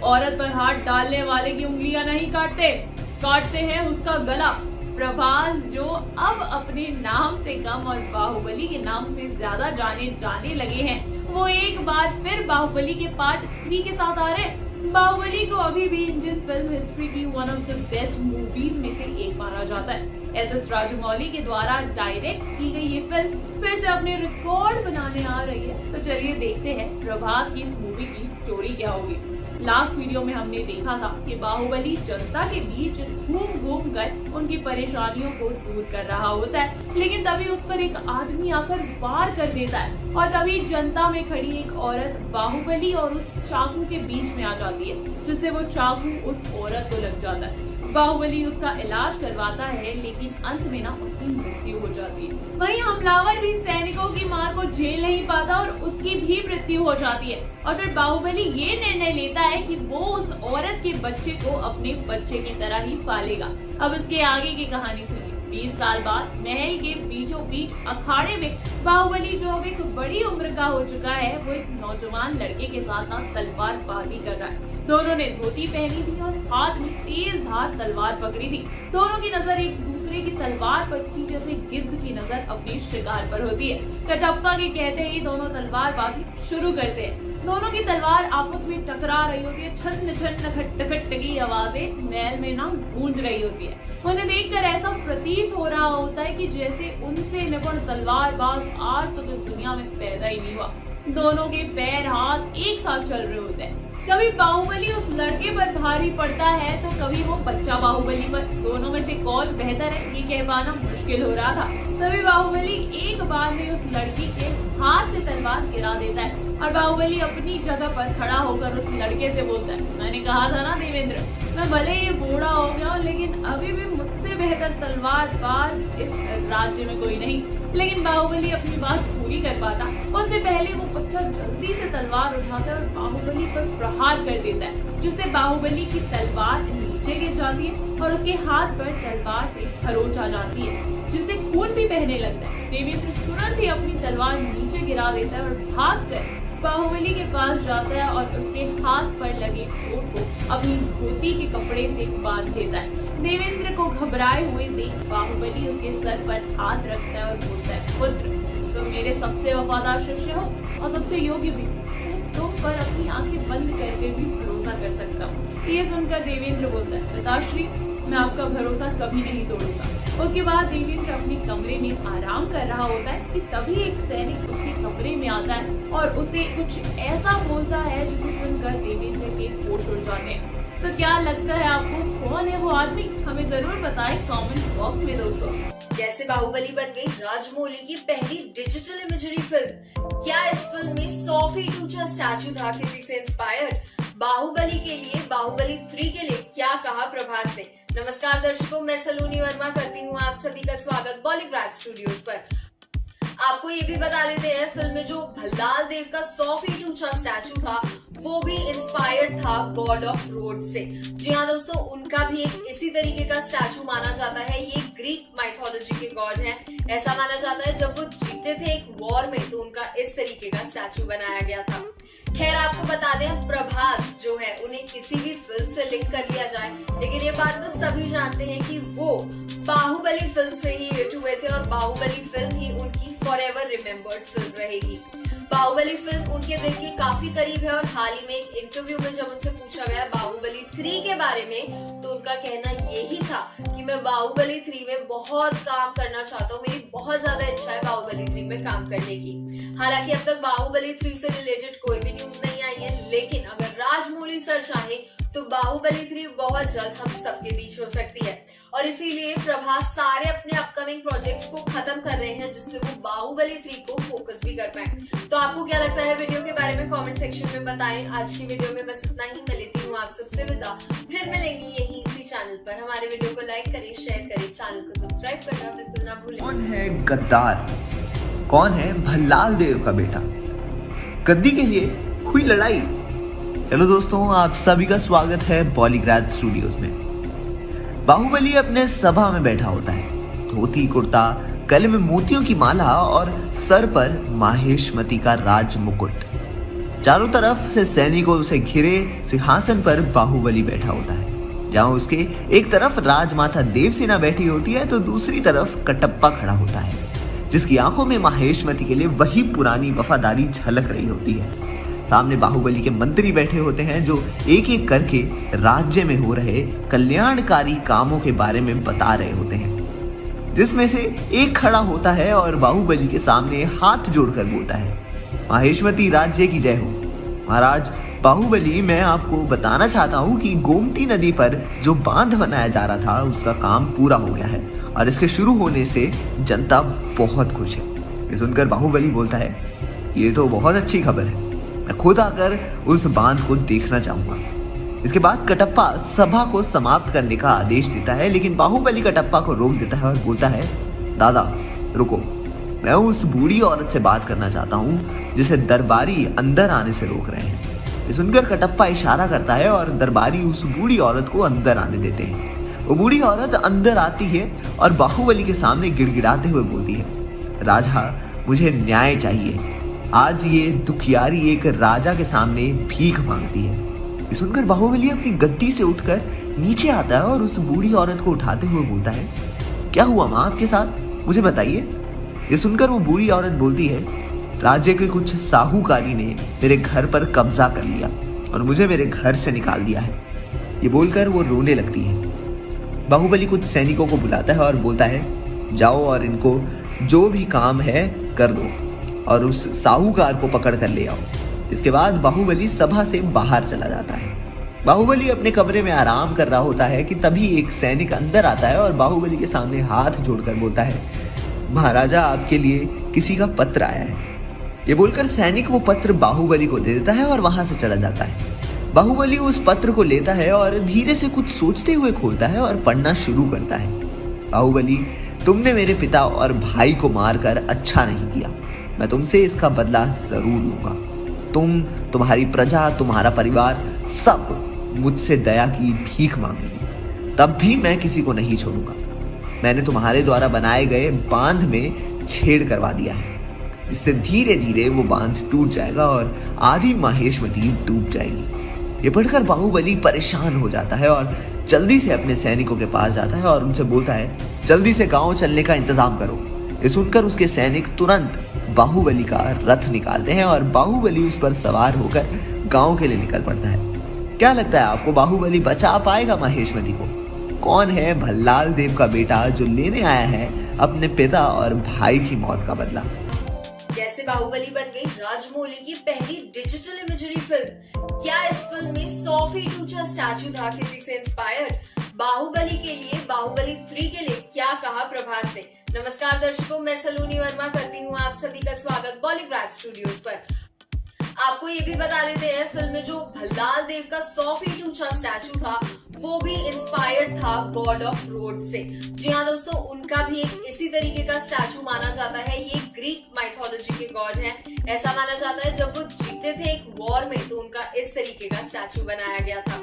औरत पर हाथ डालने वाले की उंगलियां नहीं काटते हैं उसका गला। प्रभास जो अब अपने नाम से कम और बाहुबली के नाम से ज्यादा जाने लगे हैं, वो एक बार फिर बाहुबली के पार्ट 3 के साथ आ रहे हैं। बाहुबली को अभी भी इंडियन फिल्म हिस्ट्री की one of the best movies में से एक माना जाता है। एस राजमौली के द्वारा डायरेक्ट की गई ये फिल्म फिर से अपने रिकॉर्ड बनाने आ रही है। तो चलिए देखते हैं प्रभास की इस मूवी की स्टोरी क्या होगी। लास्ट वीडियो में हमने देखा था कि बाहुबली जनता के बीच घूम कर उनकी परेशानियों को दूर कर रहा होता है, लेकिन तभी उस पर एक आदमी आकर वार कर देता है और तभी जनता में खड़ी एक औरत बाहुबली और उस चाकू के बीच में आ जाती है, जिससे वो चाकू उस औरत को लग जाता है। बाहुबली उसका इलाज करवाता है, लेकिन अंत में ना उसकी मृत्यु हो जाती है। वहीं हमलावर भी सैनिकों की मार को झेल नहीं पाता और उसकी भी मृत्यु हो जाती है। और फिर बाहुबली ये निर्णय लेता है कि वो उस औरत के बच्चे को अपने बच्चे की तरह ही पालेगा। अब इसके आगे की कहानी सुनिए। 20 साल बाद महल के बीचों बीच अखाड़े में बाहुबली जो अब एक बड़ी उम्र का हो चुका है, वो एक नौजवान लड़के के साथ तलवारबाजी कर रहा है। दोनों ने धोती पहनी थी और हाथ में तेज धार तलवार पकड़ी थी। दोनों की नजर एक दूसरे की तलवार पर थी, जैसे गिद्ध की नजर अपने शिकार पर होती है। कटप्पा के कहते ही दोनों तलवारबाजी शुरू करते हैं। दोनों की तलवार आपस में टकरा रही होती है। छन्न छन्न खट खट की आवाजें महल में गूंज रही होती है। उन्हें देखकर ऐसा प्रतीत हो रहा होता है कि जैसे उनसे निपुण तलवारबाज आज तो इस दुनिया में पैदा ही नहीं हुआ। दोनों के पैर हाथ एक साथ चल रहे होते हैं। कभी बाहुबली उस लड़के पर भारी पड़ता है तो कभी वो बच्चा बाहुबली पर। दोनों में से कौन बेहतर है ये कह पाना मुश्किल हो रहा था। तभी बाहुबली एक बार में उस लड़की के हाथ से तलवार गिरा देता है और बाहुबली अपनी जगह पर खड़ा होकर उस लड़के से बोलता है, मैंने कहा था ना देवेंद्र, मैं भले ही बूढ़ा हो गया लेकिन अभी भी मुझसे बेहतर तलवारबाज इस राज्य में कोई नहीं। लेकिन बाहुबली अपनी बात पूरी कर पाता उससे पहले वो बच्चा जल्दी से तलवार उठाकर बाहुबली पर प्रहार कर देता है, जिससे बाहुबली की तलवार नीचे गिर जाती है और उसके हाथ पर तलवार से खरोंच आ जाती है, जिससे खून भी बहने लगता है। देवेंद्र तुरंत ही अपनी तलवार नीचे गिरा देता है और भागकर बाहुबली के पास जाता है और उसके हाथ पर लगे चोट को अपनी धोती के कपड़े से बांध देता है। देवेंद्र को घबराए हुए देख बाहुबली उसके सर पर हाथ रखता है और बोलता है, पुत्र, तुम मेरे सबसे वफादार शिष्य हो और सबसे योग्य भी। तुम पर अपनी आंखें बंद करके भी भरोसा कर सकता हूँ। ये सुनकर देवेंद्र बोलता है, पिताश्री, मैं आपका भरोसा कभी नहीं तोड़ूंगा। उसके बाद देवेंद्र अपने कमरे में आराम कर रहा होता है कि तभी एक सैनिक उसके कमरे में आता है और उसे कुछ ऐसा बोलता है जिसे सुनकर देवेंद्र के होश उड़ जाते हैं। तो क्या लगता है आपको, कौन है वो आदमी? हमें जरूर बताएं कमेंट बॉक्स में दोस्तों। कैसे बाहुबली बन गई राजमौली की पहली डिजिटल इमेजरी फिल्म? क्या इस फिल्म में 100 फीट ऊंचा स्टैचू था किसी से इंस्पायर्ड? बाहुबली के लिए, बाहुबली 3 के लिए क्या कहा प्रभास ने? नमस्कार दर्शकों, मैं सलोनी वर्मा करती हूँ आप सभी का स्वागत बॉलीवुड स्टूडियोज पर। आपको ये भी बता देते हैं, फिल्म में जो भल्लाल देव का 100 फीट ऊंचा स्टैचू था वो भी इंस्पायर्ड था गॉड ऑफ रोड से। जी हाँ दोस्तों, उनका भी एक इसी तरीके का स्टैचू माना जाता है। ये ग्रीक माइथोलॉजी के गॉड हैं। ऐसा माना जाता है जब वो जीते थे एक वॉर में तो उनका इस तरीके का स्टैचू बनाया गया था। खैर आपको बता दें, प्रभास जो है उन्हें किसी भी फिल्म से लिंक कर लिया जाए, लेकिन ये बात तो सभी जानते हैं कि वो बाहुबली फिल्म से ही हिट हुए थे और बाहुबली फिल्म ही उनकी फॉरएवर रिमेम्बर्ड फिल्म रहेगी। बाहुबली फिल्म उनके दिल के काफी करीब है और हाल ही में एक इंटरव्यू में जब उनसे पूछा गया बाहुबली 3 के बारे में तो उनका कहना यही था कि मैं बाहुबली 3 में बहुत काम करना चाहता हूँ, मेरी बहुत ज्यादा इच्छा है बाहुबली 3 में काम करने की। हालांकि अब तक बाहुबली 3 से रिलेटेड कोई भी न्यूज नहीं आई है, लेकिन अगर राजमौली सर चाहे तो बाहुबली 3 बहुत जल्द हम सबके बीच हो सकती है और इसीलिए प्रभास सारे अपने अपकमिंग प्रोजेक्ट्स को खत्म कर रहे हैं जिससे वो बाहुबली 3 को फोकस भी कर पाए। तो आपको क्या लगता है वीडियो के बारे में कमेंट सेक्शन में बताएं। आज की वीडियो में बस इतना ही, मैं लेती हूँ आप सबसे विदा। फिर मिलेंगे यही इसी चैनल पर। हमारे वीडियो को लाइक करें, शेयर करें, चैनल को सब्सक्राइब करना बिल्कुल ना भूलें। कौन है गद्दार? कौन है भल्लाल देव का बेटा? गद्दी के लिए हुई लड़ाई। हेलो दोस्तों, आप सभी का स्वागत है बॉलीवुड स्टूडियोज में। बाहुबली अपने सभा में बैठा होता है, धोती कुर्ता, गले में मोतियों की माला और सर पर माहेशमती का राज मुकुट। चारों तरफ से सैनिकों से घिरे सिंहासन पर बाहुबली बैठा होता है, जहां उसके एक तरफ राजमाता देवसेना बैठी होती है तो दूसरी तरफ कटप्पा खड़ा होता है, जिसकी आंखों में माहेशमती के लिए वही पुरानी वफादारी झलक रही होती है। सामने बाहुबली के मंत्री बैठे होते हैं जो एक एक करके राज्य में हो रहे कल्याणकारी कामों के बारे में बता रहे होते हैं, जिसमें से एक खड़ा होता है और बाहुबली के सामने हाथ जोड़कर बोलता है, माहेशमती राज्य की जय हो। महाराज बाहुबली, मैं आपको बताना चाहता हूँ कि गोमती नदी पर जो बांध बनाया जा रहा था उसका काम पूरा हो गया है और इसके शुरू होने से जनता बहुत खुश है। ये सुनकर बाहुबली बोलता है, ये तो बहुत अच्छी खबर है, मैं खुद आकर उस बांध को देखना चाहूंगा। इसके बाद कटप्पा सभा को समाप्त करने का आदेश देता है, लेकिन बाहुबली कटप्पा को रोक देता है और बोलता है, दादा रुको, मैं उस बूढ़ी औरत से बात करना चाहता हूँ जिसे दरबारी अंदर आने से रोक रहे हैं। ये सुनकर कटप्पा इशारा करता है और दरबारी उस बूढ़ी औरत को अंदर आने देते हैं। वो बूढ़ी औरत अंदर आती है और बाहुबली के सामने गिड़गिड़ाते हुए बोलती है, राजा मुझे न्याय चाहिए। आज ये दुखियारी एक राजा के सामने भीख मांगती है। ये सुनकर बाहुबली अपनी गद्दी से उठकर नीचे आता है और उस बूढ़ी औरत को उठाते हुए बोलता है, क्या हुआ माँ आपके साथ, मुझे बताइए। ये सुनकर वो बूढ़ी औरत बोलती है, राज्य के कुछ साहूकारी ने मेरे घर पर कब्जा कर लिया और मुझे मेरे घर से निकाल दिया है। ये बोलकर वो रोने लगती है। बाहुबली कुछ सैनिकों को बुलाता है और बोलता है, जाओ और इनको जो भी काम है कर दो और उस साहूकार को पकड़ कर ले आओ। इसके बाद बाहुबली सभा से बाहर चला जाता है। बाहुबली अपने कमरे में आराम कर रहा होता है कि तभी एक सैनिक अंदर आता है और बाहुबली के सामने हाथ जोड़कर बोलता है, महाराजा आपके लिए किसी का पत्र आया है। ये बोलकर सैनिक वो पत्र बाहुबली को दे देता है और वहां से चला जाता है। बाहुबली उस पत्र को लेता है और धीरे से कुछ सोचते हुए खोलता है और पढ़ना शुरू करता है। बाहुबली, तुमने मेरे पिता और भाई को मारकर अच्छा नहीं किया। मैं तुमसे इसका बदला जरूर लूंगा। तुम्हारी प्रजा, तुम्हारा परिवार सब मुझसे दया की भीख मांगेगी, तब भी मैं किसी को नहीं छोड़ूंगा। मैंने तुम्हारे द्वारा बनाए गए बांध में छेद करवा दिया है, जिससे धीरे धीरे वो बांध टूट जाएगा और आधी माहेश्वती डूब जाएगी। ये पढ़कर बाहुबली परेशान हो जाता है और जल्दी से अपने सैनिकों के पास जाता है और उनसे बोलता है, जल्दी से गांव चलने का इंतजाम करो। ये सुनकर उसके सैनिक तुरंत बाहुबली का रथ निकालते हैं और बाहुबली उस पर सवार होकर गांव के लिए निकल पड़ता है। क्या लगता है आपको, बाहुबली बचा पाएगा माहेश्वती को? कौन है भल्लाल देव का बेटा जो लेने आया है अपने पिता और भाई की मौत का बदला? कैसे बाहुबली बन गई राजमौली की पहली डिजिटल इमेजरी फिल्म? क्या इस फिल्म में 100 फीट ऊंचा स्टैचू था किसी से इंस्पायर्ड? बाहुबली के लिए, बाहुबली 3 के लिए क्या कहा प्रभास ने? नमस्कार दर्शकों, मैं सलोनी वर्मा करती हूँ आप सभी का स्वागत बॉलीवुड स्टूडियोज पर। आपको ये भी बता देते हैं, फिल्म में जो भल्लाल देव का 100 फीट ऊंचा स्टैचू था वो भी इंस्पायर्ड था गॉड ऑफ रोड से। जी हाँ दोस्तों, उनका भी एक इसी तरीके का स्टैचू माना जाता है। ये ग्रीक माइथोलॉजी के गॉड हैं। ऐसा माना जाता है जब वो जीते थे एक वॉर में तो उनका इस तरीके का स्टैचू बनाया गया था।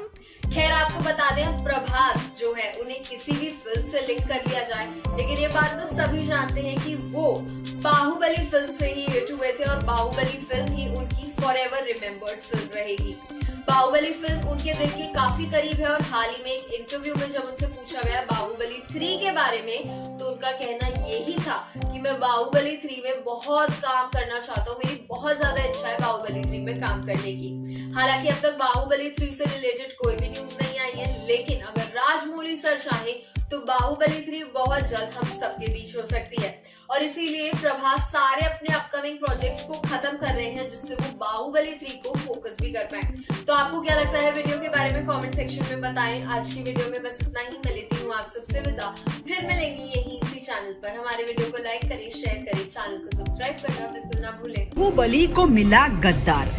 खैर आपको बता दें, प्रभास जो है उन्हें किसी भी फिल्म से लिंक कर लिया जाए, लेकिन ये बात तो सभी जानते हैं कि वो बाहुबली फिल्म से ही हिट हुए थे और बाहुबली फिल्म ही उनकी फॉरएवर रिमेम्बर्ड फिल्म रहेगी। बाहुबली फिल्म उनके दिल के काफी करीब है और हाल ही में एक इंटरव्यू में जब उनसे पूछा गया बाहुबली 3 के बारे में, तो उनका कहना यही था कि मैं बाहुबली 3 में बहुत काम करना चाहता हूँ, मेरी बहुत ज्यादा इच्छा है बाहुबली 3 में काम करने की। हालांकि अब तक बाहुबली 3 से रिलेटेड कोई भी न्यूज नहीं आई है, लेकिन अगर राजमौली सर चाहे तो बाहुबली 3 बहुत जल्द हम सबके बीच हो सकती है और इसीलिए प्रभास सारे अपने अपकमिंग प्रोजेक्ट्स को खत्म कर रहे हैं जिससे वो बाहुबली 3 को फोकस भी कर पाए। तो आपको क्या लगता है वीडियो के बारे में कमेंट सेक्शन में बताएं। आज की वीडियो में बस इतना ही, मैं लेती हूँ आप सबसे विदा। फिर मिलेंगे यही इसी चैनल पर। हमारे वीडियो को लाइक करें, शेयर करें, चैनल को सब्सक्राइब करना बिल्कुल ना भूलें। बाहुबली को मिला गद्दार।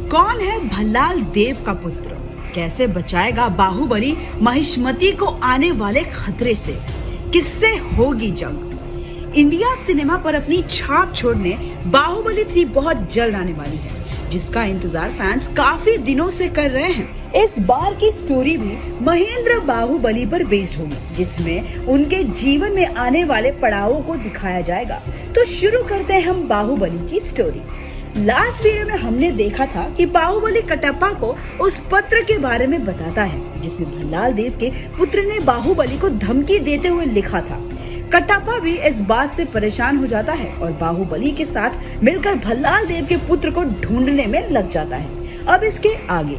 कौन है भल्लाल देव का पुत्र? कैसे बचाएगा बाहुबली महिष्मती को आने वाले खतरे से? किससे होगी जंग? इंडिया सिनेमा पर अपनी छाप छोड़ने बाहुबली 3 बहुत जल्द आने वाली है, जिसका इंतजार फैंस काफी दिनों से कर रहे हैं। इस बार की स्टोरी भी महेंद्र बाहुबली पर बेस्ड होगी, जिसमें उनके जीवन में आने वाले पड़ावों को दिखाया जाएगा। तो शुरू करते हैं हम बाहुबली की स्टोरी। लास्ट वीडियो में हमने देखा था कि बाहुबली कटप्पा को उस पत्र के बारे में बताता है जिसमें भल्लाल देव के पुत्र ने बाहुबली को धमकी देते हुए लिखा था। कटप्पा भी इस बात से परेशान हो जाता है और बाहुबली के साथ मिलकर भल्लाल देव के पुत्र को ढूंढने में लग जाता है। अब इसके आगे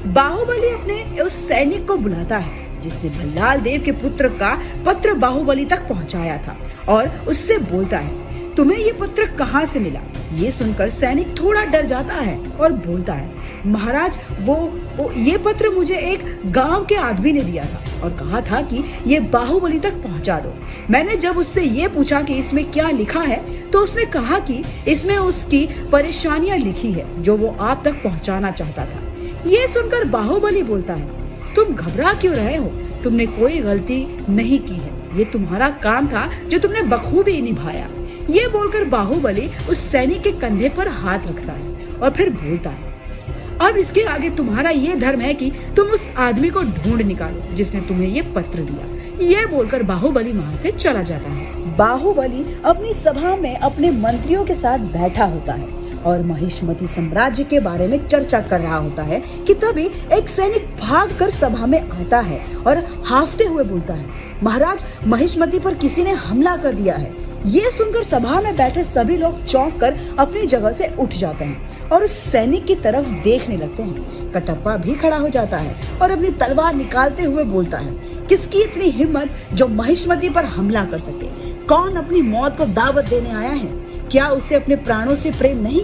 बाहुबली अपने उस सैनिक को बुलाता है जिसने भल्लाल देव के पुत्र का पत्र बाहुबली तक पहुंचाया था और उससे बोलता है, तुम्हें ये पत्र कहाँ से मिला? ये सुनकर सैनिक थोड़ा डर जाता है और बोलता है, महाराज वो ये पत्र मुझे एक गांव के आदमी ने दिया था और कहा था कि ये बाहुबली तक पहुंचा दो। मैंने जब उससे ये पूछा कि इसमें क्या लिखा है तो उसने कहा कि इसमें उसकी परेशानियां लिखी है जो वो आप तक पहुंचाना चाहता था। ये सुनकर बाहुबली बोलता है, तुम घबरा क्यों रहे हो? तुमने कोई गलती नहीं की है, ये तुम्हारा काम था जो तुमने बखूबी निभाया। ये बोलकर बाहुबली उस सैनिक के कंधे पर हाथ रखता है और फिर बोलता है, अब इसके आगे तुम्हारा ये धर्म है कि तुम उस आदमी को ढूंढ निकालो जिसने तुम्हें ये पत्र दिया। ये बोलकर बाहुबली वहाँ से चला जाता है। बाहुबली अपनी सभा में अपने मंत्रियों के साथ बैठा होता है और महिष्मती साम्राज्य के बारे में चर्चा कर रहा होता है कि तभी एक सैनिक भागकर सभा में आता है और हाफते हुए बोलता है, महाराज, महिष्मती पर किसी ने हमला कर दिया है। ये सुनकर सभा में बैठे सभी लोग चौंक कर अपनी जगह से उठ जाते हैं और उस सैनिक की तरफ देखने लगते हैं। कटप्पा भी खड़ा हो जाता है और अपनी तलवार निकालते हुए बोलता है, किसकी इतनी हिम्मत जो महिष्मती पर हमला कर सके? कौन अपनी मौत को दावत देने आया है? क्या उसे अपने प्राणों से प्रेम नहीं?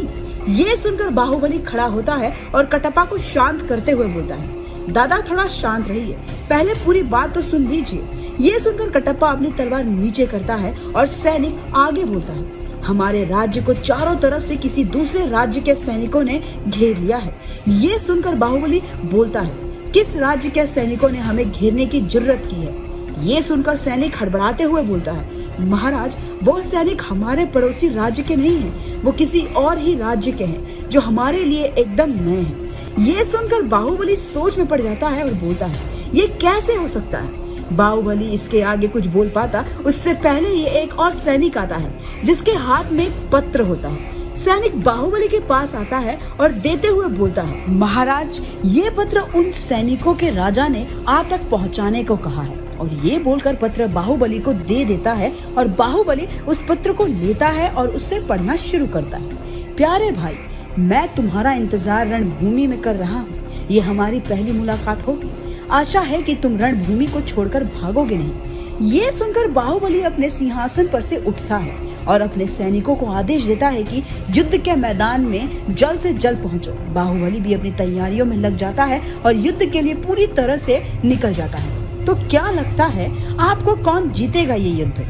ये सुनकर बाहुबली खड़ा होता है और कटप्पा को शांत करते हुए बोलता है, दादा थोड़ा शांत रहिए, पहले पूरी बात तो सुन लीजिए। ये सुनकर कटप्पा अपनी तलवार नीचे करता है और सैनिक आगे बोलता है, हमारे राज्य को चारों तरफ से किसी दूसरे राज्य के सैनिकों ने घेर लिया है। ये सुनकर बाहुबली बोलता है, किस राज्य के सैनिकों ने हमें घेरने की जुर्रत की है? ये सुनकर सैनिक हड़बड़ाते हुए बोलता है, महाराज, वो सैनिक हमारे पड़ोसी राज्य के नहीं हैं, वो किसी और ही राज्य के हैं जो हमारे लिए एकदम नए हैं। ये सुनकर बाहुबली सोच में पड़ जाता है और बोलता है, ये कैसे हो सकता है? बाहुबली इसके आगे कुछ बोल पाता उससे पहले ही एक और सैनिक आता है जिसके हाथ में एक पत्र होता है। सैनिक बाहुबली के पास आता है और देते हुए बोलता है, महाराज, ये पत्र उन सैनिकों के राजा ने आप तक पहुंचाने को कहा है। और ये बोलकर पत्र बाहुबली को दे देता है और बाहुबली उस पत्र को लेता है और उससे पढ़ना शुरू करता है। प्यारे भाई, मैं तुम्हारा इंतजार रणभूमि में कर रहा हूँ। ये हमारी पहली मुलाकात होगी। आशा है कि तुम रणभूमि को छोड़कर भागोगे नहीं। ये सुनकर बाहुबली अपने सिंहासन पर से उठता है और अपने सैनिकों को आदेश देता है कि युद्ध के मैदान में जल्द से जल्द पहुंचो। बाहुबली भी अपनी तैयारियों में लग जाता है और युद्ध के लिए पूरी तरह से निकल जाता है। तो क्या लगता है आपको, कौन जीतेगा ये युद्ध?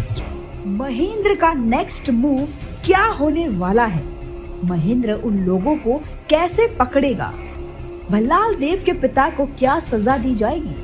महेंद्र का नेक्स्ट मूव क्या होने वाला है? महेंद्र उन लोगों को कैसे पकड़ेगा? भल्लाल देव के पिता को क्या सजा दी जाएगी?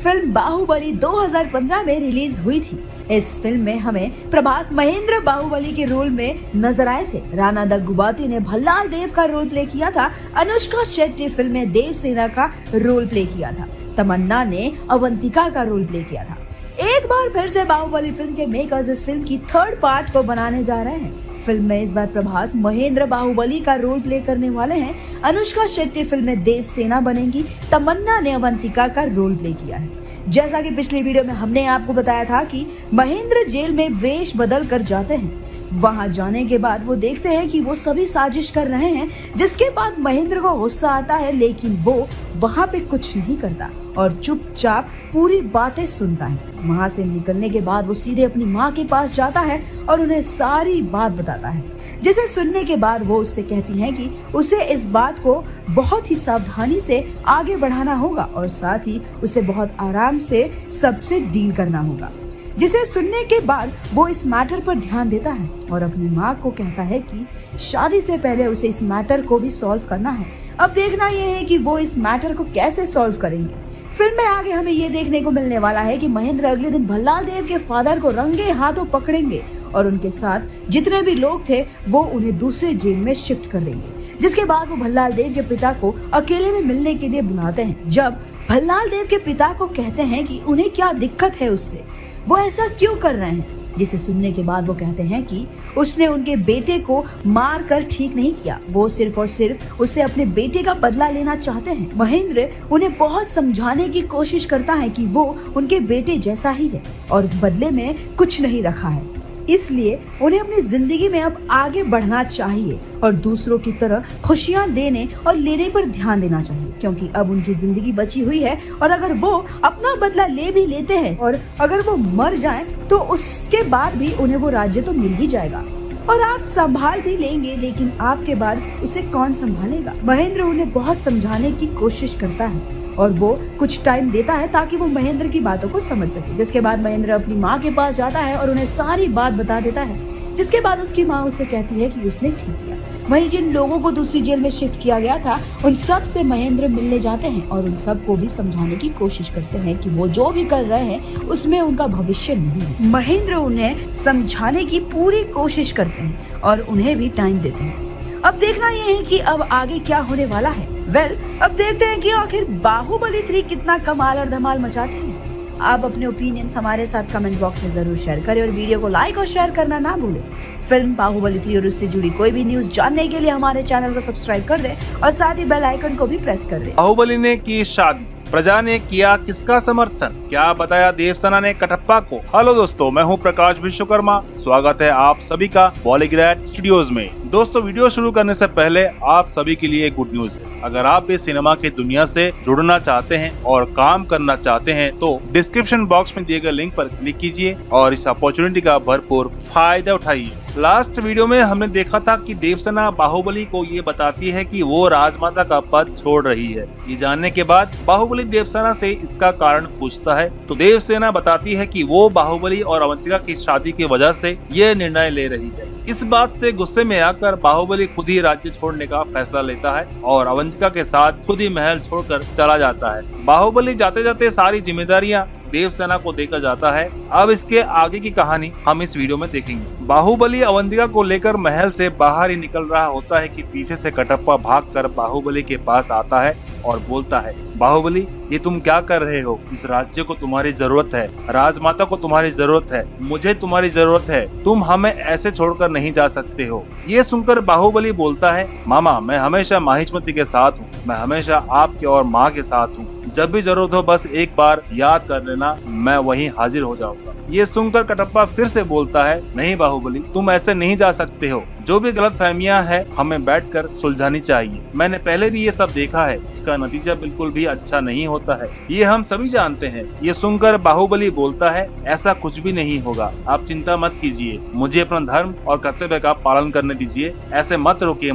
फिल्म बाहुबली 2015 में रिलीज हुई थी। इस फिल्म में हमें प्रभास महेंद्र बाहुबली के रोल में नजर आए थे। राणा दग्गुबाती ने भल्लाल देव का रोल प्ले किया था। अनुष्का शेट्टी फिल्म में देवसेना का रोल प्ले किया था। तमन्ना ने अवंतिका का रोल प्ले किया था। एक बार फिर से बाहुबली फिल्म के मेकर्स इस फिल्म की थर्ड पार्ट को बनाने जा रहे हैं। फिल्म में इस बार प्रभास महेंद्र बाहुबली का रोल प्ले करने वाले हैं। अनुष्का शेट्टी फिल्म में देवसेना बनेंगी। तमन्ना ने अवंतिका का रोल प्ले किया है। जैसा कि पिछली वीडियो में हमने आपको बताया था कि महेंद्र जेल में वेश बदल कर जाते हैं। वहां जाने के बाद वो देखते हैं कि वो सभी साजिश कर रहे हैं, जिसके बाद महेंद्र को गुस्सा आता है, लेकिन वो वहां पे कुछ नहीं करता और चुपचाप पूरी बातें सुनता है। वहां से निकलने के बाद वो सीधे अपनी माँ के पास जाता है और उन्हें सारी बात बताता है, जिसे सुनने के बाद वो उससे कहती हैं कि उसे इस बात को बहुत ही सावधानी से आगे बढ़ाना होगा और साथ ही उसे बहुत आराम से सबसे डील करना होगा। जिसे सुनने के बाद वो इस मैटर पर ध्यान देता है और अपनी माँ को कहता है कि शादी से पहले उसे इस मैटर को भी सॉल्व करना है। अब देखना ये है कि वो इस मैटर को कैसे सॉल्व करेंगे। फिल्म में आगे हमें ये देखने को मिलने वाला है कि महेंद्र अगले दिन भल्लाल देव के फादर को रंगे हाथों पकड़ेंगे और उनके साथ जितने भी लोग थे वो उन्हें दूसरे जेल में शिफ्ट कर देंगे। जिसके बाद वो भल्लाल देव के पिता को अकेले में मिलने के लिए बुलाते हैं। जब भल्लाल देव के पिता को कहते हैं कि उन्हें क्या दिक्कत है उससे, वो ऐसा क्यों कर रहे हैं, जिसे सुनने के बाद वो कहते हैं कि उसने उनके बेटे को मार कर ठीक नहीं किया, वो सिर्फ और सिर्फ उससे अपने बेटे का बदला लेना चाहते हैं। महेंद्र उन्हें बहुत समझाने की कोशिश करता है कि वो उनके बेटे जैसा ही है और बदले में कुछ नहीं रखा है, इसलिए उन्हें अपनी जिंदगी में अब आगे बढ़ना चाहिए और दूसरों की तरह खुशियां देने और लेने पर ध्यान देना चाहिए, क्योंकि अब उनकी जिंदगी बची हुई है और अगर वो अपना बदला ले भी लेते हैं और अगर वो मर जाएं तो उसके बाद भी उन्हें वो राज्य तो मिल ही जाएगा और आप संभाल भी लेंगे, लेकिन आपके बाद उसे कौन संभालेगा। महेंद्र उन्हें बहुत समझाने की कोशिश करता है और वो कुछ टाइम देता है ताकि वो महेंद्र की बातों को समझ सके। जिसके बाद महेंद्र अपनी माँ के पास जाता है और उन्हें सारी बात बता देता है, जिसके बाद उसकी माँ उससे कहती है कि उसने ठीक किया। वहीं जिन लोगों को दूसरी जेल में शिफ्ट किया गया था उन सब से महेंद्र मिलने जाते हैं और उन सब को भी समझाने की कोशिश करते हैं कि वो जो भी कर रहे हैं उसमें उनका भविष्य नहीं है। महेंद्र उन्हें समझाने की पूरी कोशिश करते हैं और उन्हें भी टाइम देते हैं। अब देखना ये है कि अब आगे क्या होने वाला है। अब देखते हैं कि आखिर बाहुबली 3 कितना कमाल और धमाल मचाते हैं। आप अपने ओपिनियंस हमारे साथ कमेंट बॉक्स में जरूर शेयर करें और वीडियो को लाइक और शेयर करना ना भूलें। फिल्म बाहुबली 3 और उससे जुड़ी कोई भी न्यूज जानने के लिए हमारे चैनल को सब्सक्राइब कर दें और साथ ही बेल आइकन को भी प्रेस कर दें। बाहुबली ने की शादी, प्रजा ने किया किसका समर्थन, क्या बताया देवसेना ने कटप्पा को। हेलो दोस्तों, मैं हूं प्रकाश विश्वकर्मा। स्वागत है आप सभी का बॉलीग्रैड स्टूडियोज में। दोस्तों, वीडियो शुरू करने से पहले आप सभी के लिए गुड न्यूज है। अगर आप भी सिनेमा की दुनिया से जुड़ना चाहते हैं और काम करना चाहते हैं तो डिस्क्रिप्शन बॉक्स में दिए गए लिंक पर क्लिक कीजिए और इस अपॉर्चुनिटी का भरपूर फायदा उठाइए। लास्ट वीडियो में हमने देखा था कि देवसेना बाहुबली को ये बताती है कि वो राजमाता का पद छोड़ रही है। ये जानने के बाद बाहुबली देवसेना से इसका कारण पूछता है तो देवसेना बताती है कि वो बाहुबली और अवंतिका की शादी की वजह से ये निर्णय ले रही है। इस बात से गुस्से में आकर बाहुबली खुद ही राज्य छोड़ने का फैसला लेता है और अवंतिका के साथ खुद ही महल छोड़कर चला जाता है। बाहुबली जाते जाते सारी जिम्मेदारियां देवसेना को देकर जाता है। अब इसके आगे की कहानी हम इस वीडियो में देखेंगे। बाहुबली अवंतिका को लेकर महल से बाहर ही निकल रहा होता है कि पीछे से कटप्पा भागकर बाहुबली के पास आता है और बोलता है, बाहुबली ये तुम क्या कर रहे हो? इस राज्य को तुम्हारी जरूरत है, राजमाता को तुम्हारी जरूरत है, मुझे तुम्हारी जरूरत है, तुम हमें ऐसे छोड़कर नहीं जा सकते हो। ये सुनकर बाहुबली बोलता है, मामा मैं हमेशा माहिष्मती के साथ हूँ, मैं हमेशा आपके और माँ के साथ हूँ, जब भी जरूरत हो बस एक बार याद कर लेना, मैं वहीं हाजिर हो जाऊंगा। ये सुनकर कटप्पा फिर से बोलता है, नहीं बाहुबली तुम ऐसे नहीं जा सकते हो, जो भी गलतफहमियां हैं हमें बैठकर सुलझानी चाहिए। मैंने पहले भी ये सब देखा है, इसका नतीजा बिल्कुल भी अच्छा नहीं होता है, ये हम सभी जानते हैं। ये सुनकर बाहुबली बोलता है, ऐसा कुछ भी नहीं होगा, आप चिंता मत कीजिए, मुझे अपना धर्म और कर्तव्य का पालन करने दीजिए, ऐसे मत रोकिए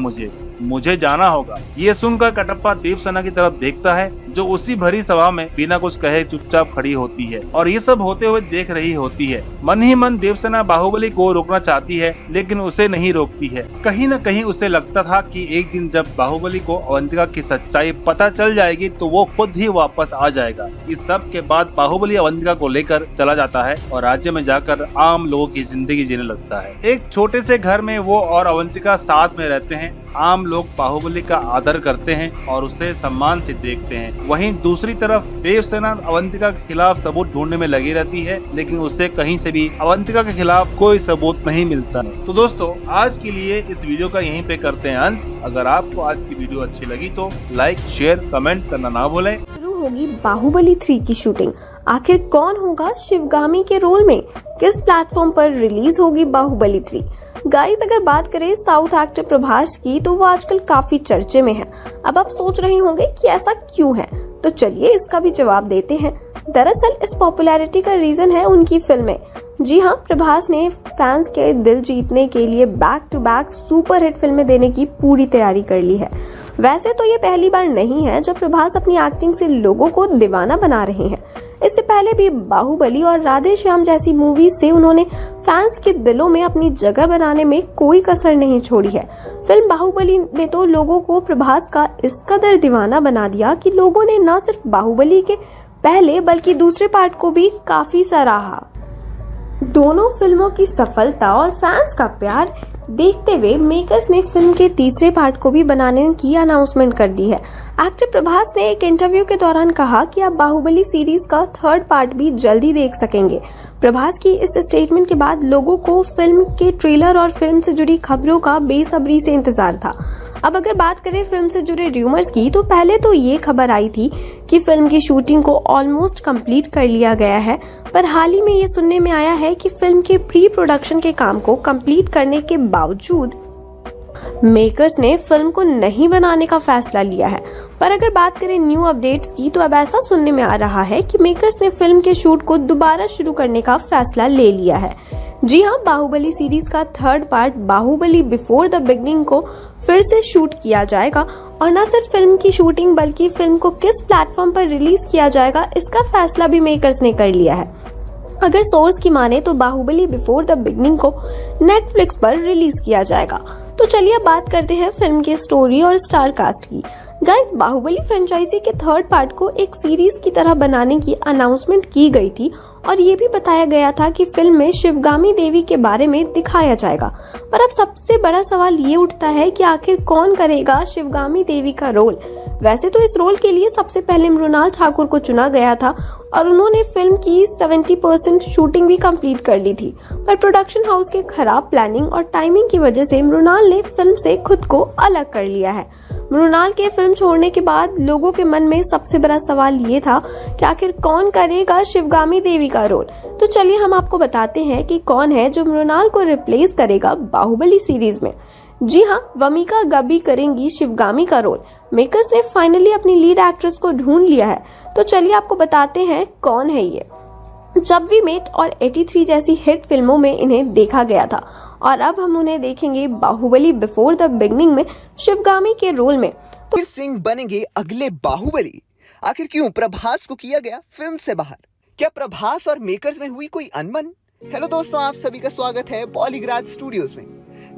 मुझे जाना होगा। ये सुनकर कटप्पा देवसेना की तरफ देखता है जो उसी भरी सभा में बिना कुछ कहे चुपचाप खड़ी होती है और ये सब होते हुए देख रही होती है। मन ही मन देवसेना बाहुबली को रोकना चाहती है लेकिन उसे नहीं रोकती है। कहीं न कहीं उसे लगता था कि एक दिन जब बाहुबली को अवंतिका की सच्चाई पता चल जाएगी तो वो खुद ही वापस आ जाएगा। इस सब के बाद बाहुबली अवंतिका को लेकर चला जाता है और राज्य में जाकर आम लोगों की जिंदगी जीने लगता है। एक छोटे से घर में वो और अवंतिका साथ में रहते हैं। आम लोग बाहुबली का आदर करते हैं और उसे सम्मान से देखते हैं। वहीं दूसरी तरफ देवसेना अवंतिका के खिलाफ सबूत ढूंढने में लगी रहती है लेकिन उससे कहीं से भी अवंतिका के खिलाफ कोई सबूत नहीं मिलता है। तो दोस्तों, आज के लिए इस वीडियो का यहीं पे करते हैं अंत। अगर आपको आज की वीडियो अच्छी लगी तो लाइक शेयर कमेंट करना ना भूलें। शुरू होगी बाहुबली 3 की शूटिंग। आखिर कौन होगा शिवगामी के रोल में? किस प्लेटफॉर्म पर रिलीज होगी बाहुबली 3? गाइस, अगर बात करें साउथ एक्टर प्रभास की तो वो आजकल काफी चर्चे में है। अब आप सोच रहे होंगे कि ऐसा क्यों है, तो चलिए इसका भी जवाब देते हैं। दरअसल इस पॉपुलैरिटी का रीजन है उनकी फिल्में। जी हाँ, प्रभास ने फैंस के दिल जीतने के लिए back to back super hit फिल्में देने की पूरी तैयारी कर ली है। वैसे तो ये पहली बार नहीं है जब प्रभास अपनी एक्टिंग से लोगों को दीवाना बना रहे हैं। इससे पहले भी बाहुबली और राधे श्याम जैसी मूवी से उन्होंने फैंस के दिलों में अपनी जगह बनाने में कोई कसर नहीं छोड़ी है। फिल्म बाहुबली ने तो लोगों को प्रभास का इस कदर दीवाना बना दिया कि लोगों ने न सिर्फ बाहुबली के पहले बल्कि दूसरे पार्ट को भी काफी सराहा। दोनों फिल्मों की सफलता और फैंस का प्यार देखते हुए मेकर्स ने फिल्म के तीसरे पार्ट को भी बनाने की अनाउंसमेंट कर दी है। एक्टर प्रभास ने एक इंटरव्यू के दौरान कहा कि आप बाहुबली सीरीज का थर्ड पार्ट भी जल्दी देख सकेंगे। प्रभास की इस स्टेटमेंट के बाद लोगों को फिल्म के ट्रेलर और फिल्म से जुड़ी खबरों का बेसब्री से इंतजार था। अब अगर बात करें फिल्म से जुड़े र्यूमर्स की, तो पहले तो ये खबर आई थी कि फिल्म की शूटिंग को ऑलमोस्ट कंप्लीट कर लिया गया है, पर हाल ही में ये सुनने में आया है कि फिल्म के प्री प्रोडक्शन के काम को कंप्लीट करने के बावजूद मेकर्स ने फिल्म को नहीं बनाने का फैसला लिया है। पर अगर बात करें न्यू अपडेट्स की, तो अब ऐसा सुनने में आ रहा है कि मेकर्स ने फिल्म के शूट को दोबारा शुरू करने का फैसला ले लिया है। जी हाँ, बाहुबली सीरीज का third part Baahubali before the beginning को फिर से शूट किया जाएगा और न सिर्फ फिल्म की शूटिंग बल्कि फिल्म को किस प्लेटफॉर्म पर रिलीज किया जाएगा इसका फैसला भी मेकर्स ने कर लिया है। अगर सोर्स की माने तो बाहुबली बिफोर द बिगनिंग को नेटफ्लिक्स पर रिलीज किया जाएगा। तो चलिए अब बात करते हैं फिल्म की स्टोरी और स्टार कास्ट की। गाइस, बाहुबली फ्रेंचाइजी के थर्ड पार्ट को एक सीरीज की तरह बनाने की अनाउंसमेंट की गई थी और ये भी बताया गया था कि फिल्म में शिवगामी देवी के बारे में दिखाया जाएगा। पर अब सबसे बड़ा सवाल ये उठता है कि आखिर कौन करेगा शिवगामी देवी का रोल। वैसे तो इस रोल के लिए सबसे पहले मृणाल ठाकुर को चुना गया था और उन्होंने फिल्म की 70% शूटिंग भी कंप्लीट कर ली थी, पर प्रोडक्शन हाउस के खराब प्लानिंग और टाइमिंग की वजह से मृणाल ने फिल्म से खुद को अलग कर लिया है। मृणाल के फिल्म छोड़ने के बाद लोगों के मन में सबसे बड़ा सवाल ये था कि आखिर कौन करेगा शिवगामी देवी का रोल। तो चलिए हम आपको बताते हैं कि कौन है जो मृणाल को रिप्लेस करेगा बाहुबली सीरीज में। जी हाँ, वमिका गबी करेंगी शिवगामी का रोल। मेकर्स ने फाइनली अपनी लीड एक्ट्रेस को ढूंढ लिया है, तो चलिए आपको बताते हैं कौन है ये। जब वी मेट और 83 जैसी हिट फिल्मों में इन्हें देखा गया था और अब हम उन्हें देखेंगे बाहुबली बिफोर द बिगनिंग में शिवगामी के रोल में। तो सिंह बनेंगे अगले बाहुबली। आखिर क्यों प्रभास को किया गया फिल्म से बाहर? क्या प्रभास और मेकर्स में हुई कोई अनबन? हेलो दोस्तों, आप सभी का स्वागत है बॉलीग्राज स्टूडियोज में।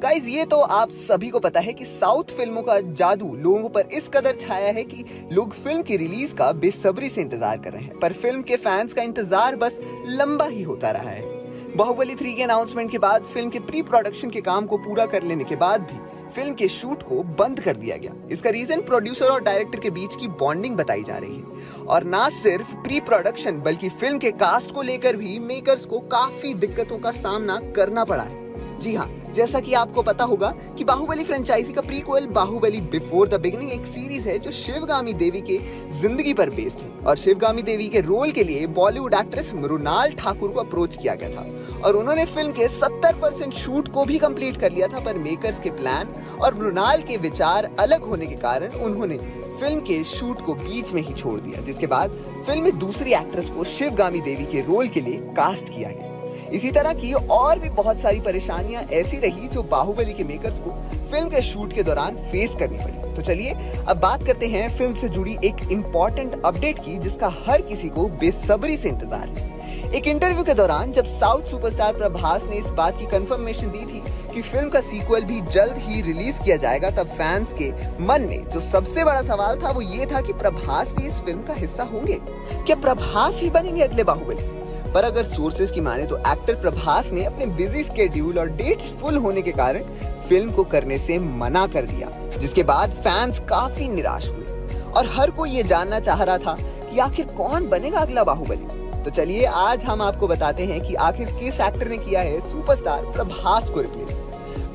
गाइज, ये तो आप सभी को पता है कि साउथ फिल्मों का जादू लोगों पर इस कदर छाया है कि लोग फिल्म की रिलीज का बेसब्री से इंतजार कर रहे हैं, पर फिल्म के फैंस का इंतजार बस लंबा ही होता रहा है। बाहुबली 3 के अनाउंसमेंट के बाद फिल्म के प्री प्रोडक्शन के काम को पूरा कर लेने के बाद भी फिल्म के शूट को बंद कर दिया गया। इसका रीजन प्रोड्यूसर और डायरेक्टर के बीच की बॉन्डिंग बताई जा रही है और ना सिर्फ प्री प्रोडक्शन बल्कि फिल्म के कास्ट को लेकर भी मेकर्स को काफी दिक्कतों का सामना करना पड़ा है। जी हाँ, जैसा कि आपको पता होगा कि बाहुबली फ्रेंचाइजी का prequel Baahubali before the beginning एक सीरीज है जो शिवगामी देवी के जिंदगी पर बेस्ड है और शिवगामी देवी के रोल के लिए बॉलीवुड एक्ट्रेस मृणाल ठाकुर को अप्रोच किया गया था और उन्होंने फिल्म के 70% शूट को भी कंप्लीट कर लिया था, पर मेकर्स के प्लान और मृणाल के विचार अलग होने के कारण उन्होंने फिल्म के शूट को बीच में ही छोड़ दिया, जिसके बाद फिल्म में दूसरी एक्ट्रेस को शिवगामी देवी के रोल के लिए कास्ट किया गया। इसी तरह की और भी बहुत सारी परेशानियां ऐसी रही जो बाहुबली के मेकर्स को फिल्म के शूट के दौरान फेस करनी पड़ी। तो चलिए अब बात करते हैं फिल्म से जुड़ी एक इम्पॉर्टेंट अपडेट की जिसका हर किसी को बेसब्री से इंतजार है। एक इंटरव्यू के दौरान जब साउथ सुपरस्टार प्रभास ने इस बात की कंफर्मेशन दी थी कि फिल्म का सीक्वल भी जल्द ही रिलीज किया जाएगा, तब फैंस के मन में जो सबसे बड़ा सवाल था वो ये था कि प्रभास भी इस फिल्म का हिस्सा होंगे। क्या प्रभास ही बनेंगे अगले बाहुबली? पर अगर सोर्सेज की माने तो एक्टर प्रभास ने अपने बिजी स्केड्यूल और डेट्स फुल होने के कारण फिल्म को करने से मना कर दिया, जिसके बाद फैंस काफी निराश हुए और हर कोई ये जानना चाह रहा था कि आखिर कौन बनेगा अगला बाहुबली। तो चलिए आज हम आपको बताते हैं कि आखिर किस एक्टर ने किया है सुपरस्टार प्रभास को रिप्लेस।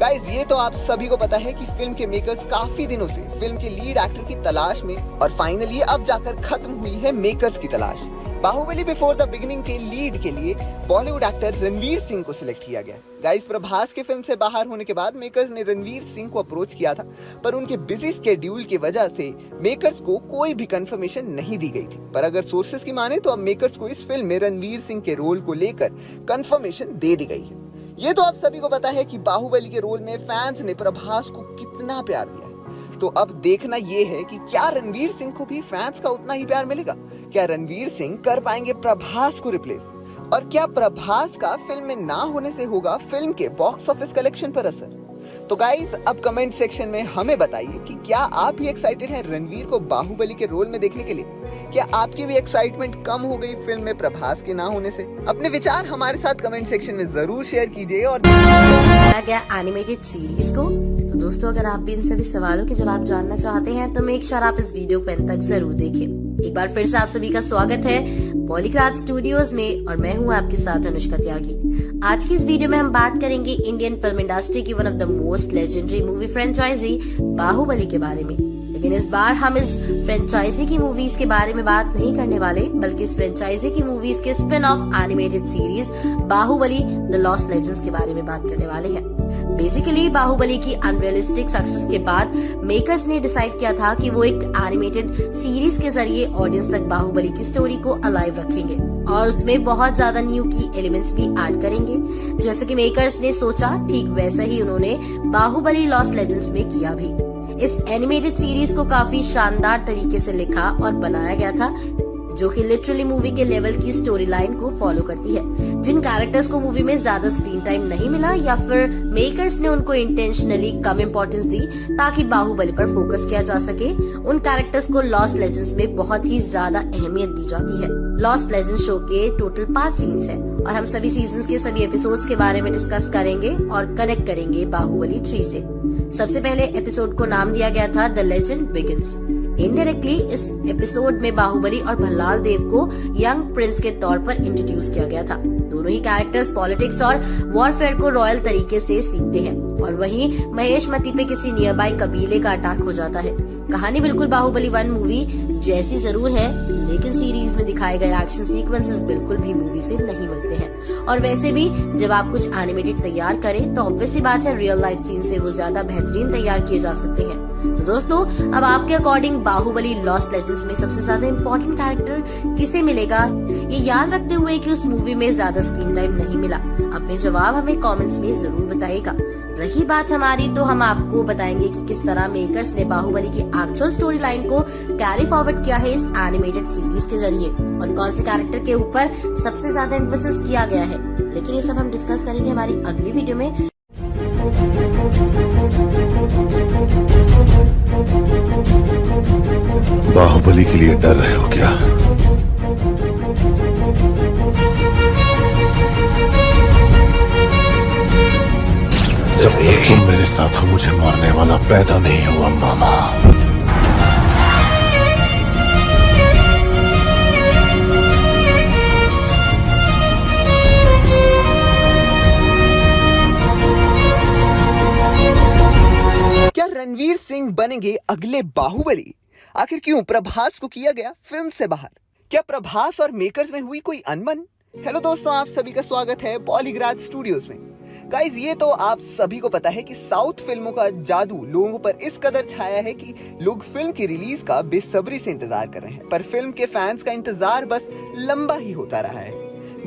गाइस, ये तो आप सभी को पता है कि फिल्म के मेकर्स काफी दिनों से फिल्म के लीड एक्टर की तलाश में और फाइनली अब जाकर खत्म हुई है मेकर्स की तलाश। बाहुबली बिफोर द बिगिनिंग के लीड के लिए बॉलीवुड एक्टर रणवीर सिंह को सिलेक्ट किया गया। गाइस, प्रभास के फिल्म से बाहर होने के बाद मेकर्स ने रणवीर सिंह को अप्रोच किया था, पर उनके बिजी स्केड्यूल की वजह से मेकर्स को कोई भी कंफर्मेशन नहीं दी गई थी। पर अगर सोर्सेज की माने तो अब मेकर्स को इस फिल्म में रणवीर सिंह के रोल को लेकर कंफर्मेशन दे दी गई है। ये तो आप सभी को पता है कि बाहुबली के रोल में फैंस ने प्रभास को कितना प्यार दिया है। तो अब देखना ये है कि क्या रणवीर सिंह को भी फैंस का उतना ही प्यार मिलेगा? क्या रणवीर सिंह कर पाएंगे प्रभास को रिप्लेस? और क्या प्रभास का फिल्म में ना होने से होगा फिल्म के बॉक्स ऑफिस कलेक्शन पर असर? तो गाइज, अब कमेंट सेक्शन में हमें बताइए कि क्या आप भी एक्साइटेड हैं रणवीर को बाहुबली के रोल में देखने के लिए? क्या आपकी भी एक्साइटमेंट कम हो गई फिल्म में प्रभास के ना होने से? अपने विचार हमारे साथ कमेंट सेक्शन में जरूर शेयर कीजिए। और क्या एनिमेटेड सीरीज को तो दोस्तों, अगर आप भी इन सभी सवालों के जवाब जानना चाहते हैं तो मेक श्योर आप इस वीडियो को अंत तक जरूर देखें। एक बार फिर से आप सभी का स्वागत है बॉलीग्राज स्टूडियोज में और मैं हूं आपके साथ अनुष्का त्यागी। आज की इस वीडियो में हम बात करेंगे इंडियन फिल्म इंडस्ट्री की one of the most legendary movie franchise Baahubali के बारे में। लेकिन इस बार हम इस फ्रेंचाइजी की मूवीज के बारे में बात नहीं करने वाले, बल्कि इस फ्रेंचाइजी की मूवीज के spin off animated series Baahubali the lost legends के बारे में बात करने वाले हैं। बेसिकली बाहुबली की अनरियलिस्टिक सक्सेस के बाद मेकर्स ने डिसाइड किया था कि वो एक एनिमेटेड सीरीज के जरिए ऑडियंस तक बाहुबली की स्टोरी को अलाइव रखेंगे और उसमें बहुत ज्यादा न्यू की एलिमेंट्स भी ऐड करेंगे। जैसे कि मेकर्स ने सोचा, ठीक वैसा ही उन्होंने बाहुबली लॉस्ट लेजेंड्स में किया भी। इस एनिमेटेड सीरीज को काफी शानदार तरीके से लिखा और बनाया गया था, जो कि लिटरली मूवी के लेवल की स्टोरी लाइन को फॉलो करती है। जिन कैरेक्टर्स को मूवी में ज्यादा स्क्रीन टाइम नहीं मिला या फिर मेकर्स ने उनको इंटेंशनली कम इंपॉर्टेंस दी ताकि बाहुबली पर फोकस किया जा सके, उन कैरेक्टर्स को लॉस्ट लेजेंड्स में बहुत ही ज्यादा अहमियत दी जाती है। लॉस्ट लेजेंड शो के टोटल 5 सीन्स है और हम सभी सीजन्स के सभी एपिसोड्स के बारे में डिस्कस करेंगे और कनेक्ट करेंगे बाहुबली 3 से। सबसे पहले एपिसोड को नाम दिया गया था द लेजेंड बिगिंस। इनडायरेक्टली इस एपिसोड में बाहुबली और भल्लाल देव को यंग प्रिंस के तौर पर इंट्रोड्यूस किया गया था। दोनों ही कैरेक्टर्स पॉलिटिक्स और वॉरफेयर को रॉयल तरीके से सीखते हैं और वहीं महेश मती पे किसी नियर बाय कबीले का अटैक हो जाता है। कहानी बिल्कुल बाहुबली 1 मूवी जैसी जरूर है, लेकिन सीरीज में दिखाए गए एक्शन सीक्वेंसेस बिल्कुल भी मूवी से नहीं मिलते हैं। और वैसे भी जब आप कुछ एनिमेटेड तैयार करें तो ऑब्वियस सी बात है रियल लाइफ सीन से वो ज्यादा बेहतरीन तैयार किए जा सकते हैं। तो दोस्तों, अब आपके अकॉर्डिंग बाहुबली लॉस्ट लेजेंड्स में सबसे ज्यादा इम्पोर्टेंट कैरेक्टर किसे मिलेगा? ये याद रखते हुए कि उस मूवी में ज्यादा स्क्रीन टाइम नहीं मिला। अपने जवाब हमें कमेंट्स में जरूर बताइएगा। रही बात हमारी, तो हम आपको बताएंगे कि किस तरह मेकर्स ने बाहुबली की एक्चुअल स्टोरी लाइन को कैरी फॉरवर्ड किया है इस एनिमेटेड सीरीज के जरिए और कौन से कैरेक्टर के ऊपर सबसे ज्यादा एम्फेसिस किया गया है। लेकिन ये सब हम डिस्कस करेंगे हमारी अगली वीडियो में। बाहुबली के लिए डर रहे हो क्या? जब तक तुम मेरे साथ हो मुझे मारने वाला पैदा नहीं हुआ मामा। क्या रणवीर सिंह बनेंगे अगले बाहुबली? आखिर क्यों प्रभास को किया गया फिल्म से बाहर? क्या प्रभास और मेकर्स में हुई कोई अनबन? हेलो दोस्तों, आप सभी का स्वागत है बॉलीग्राज स्टूडियोज में। गाइज, ये तो आप सभी को पता है कि साउथ फिल्मों का जादू लोगों पर इस कदर छाया है कि लोग फिल्म की रिलीज का बेसब्री से इंतजार कर रहे हैं। पर फिल्म के फैंस का इंतजार बस लंबा ही होता रहा है।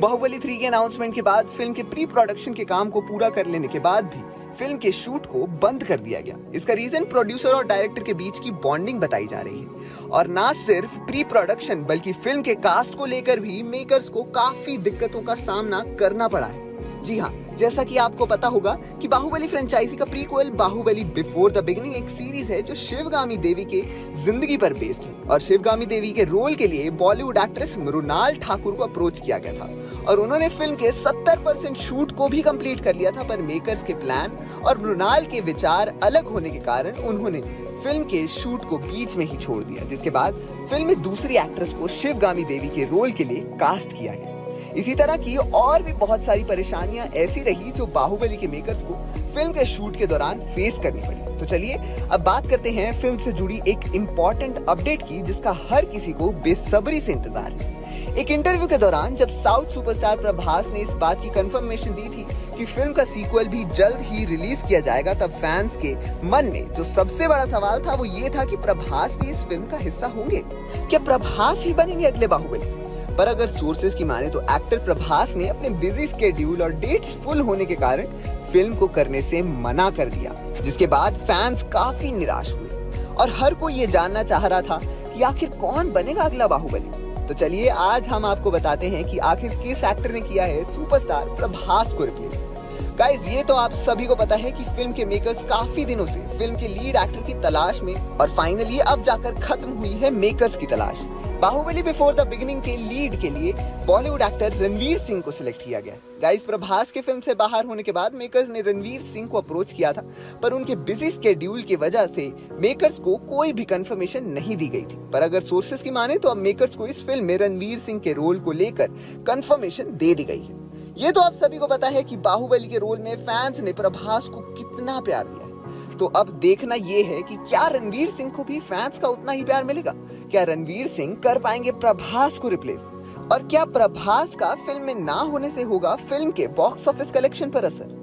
बाहुबली 3 के अनाउंसमेंट के बाद फिल्म के प्री प्रोडक्शन के काम को पूरा कर लेने के बाद भी फिल्म के शूट को बंद कर दिया गया। इसका रीजन प्रोड्यूसर और डायरेक्टर के बीच की बॉन्डिंग बताई जा रही है। और ना सिर्फ प्री प्रोडक्शन बल्कि फिल्म के कास्ट को लेकर भी मेकर्स को काफी दिक्कतों का सामना करना पड़ा है। जी हाँ, जैसा कि आपको पता होगा कि बाहुबली फ्रेंचाइजी का prequel Baahubali before the beginning एक सीरीज है जो शिवगामी देवी के जिंदगी पर बेस्ड है। और शिवगामी देवी के रोल के लिए बॉलीवुड एक्ट्रेस मृणाल ठाकुर को अप्रोच किया गया था और उन्होंने फिल्म के 70% शूट को भी कंप्लीट कर लिया था। पर मेकर्स के प्लान और मृणाल के विचार अलग होने के कारण उन्होंने फिल्म के शूट को बीच में ही छोड़ दिया, जिसके बाद फिल्म में दूसरी एक्ट्रेस को शिवगामी देवी के रोल के लिए कास्ट किया गया। इसी तरह की और भी बहुत सारी परेशानियां ऐसी रही जो बाहुबली के मेकर्स को फिल्म के शूट के दौरान फेस करनी पड़ी। तो चलिए अब बात करते हैं फिल्म से जुड़ी एक इम्पॉर्टेंट अपडेट की, जिसका हर किसी को बेसब्री से इंतजार है। एक इंटरव्यू के दौरान जब साउथ सुपरस्टार प्रभास ने इस बात की कंफर्मेशन दी थी कि फिल्म का सीक्वल भी जल्द ही रिलीज किया जाएगा, तब फैंस के मन में जो सबसे बड़ा सवाल था वो ये था कि प्रभास भी इस फिल्म का हिस्सा होंगे। क्या प्रभास ही बनेंगे अगले बाहुबली? पर अगर सोर्सेज की माने तो एक्टर प्रभास ने अपने बिजी स्केड्यूल और डेट्स फुल होने के कारण फिल्म को करने से मना कर दिया, जिसके बाद फैंस काफी निराश हुए और हर कोई ये जानना चाह रहा था कि आखिर कौन बनेगा अगला बाहुबली। तो चलिए आज हम आपको बताते हैं कि आखिर किस एक्टर ने किया है सुपरस्टार प्रभास को रिप्लेस। गाइस, ये तो आप सभी को पता है कि फिल्म के मेकर्स काफी दिनों से फिल्म के लीड एक्टर की तलाश में और फाइनली अब जाकर खत्म हुई है मेकर्स की तलाश। बाहुबली बिफोर द बिगिनिंग के लीड के लिए बॉलीवुड एक्टर रणवीर सिंह को सिलेक्ट किया गया। गाइस, प्रभास के फिल्म से बाहर होने के बाद मेकर्स ने रणवीर सिंह को अप्रोच किया था, पर उनके बिजी स्केड्यूल की वजह से मेकर्स को कोई भी कंफर्मेशन नहीं दी गई थी। पर अगर सोर्सेज की माने तो अब मेकर्स को इस फिल्म में रणवीर सिंह के रोल को लेकर कंफर्मेशन दे दी गई है। ये तो आप सभी को पता है कि बाहुबली के रोल में फैंस ने प्रभास को कितना प्यार दिया है। तो अब देखना ये है कि क्या रणवीर सिंह को भी फैंस का उतना ही प्यार मिलेगा? क्या रणवीर सिंह कर पाएंगे प्रभास को रिप्लेस? और क्या प्रभास का फिल्म में ना होने से होगा फिल्म के बॉक्स ऑफिस कलेक्शन पर असर?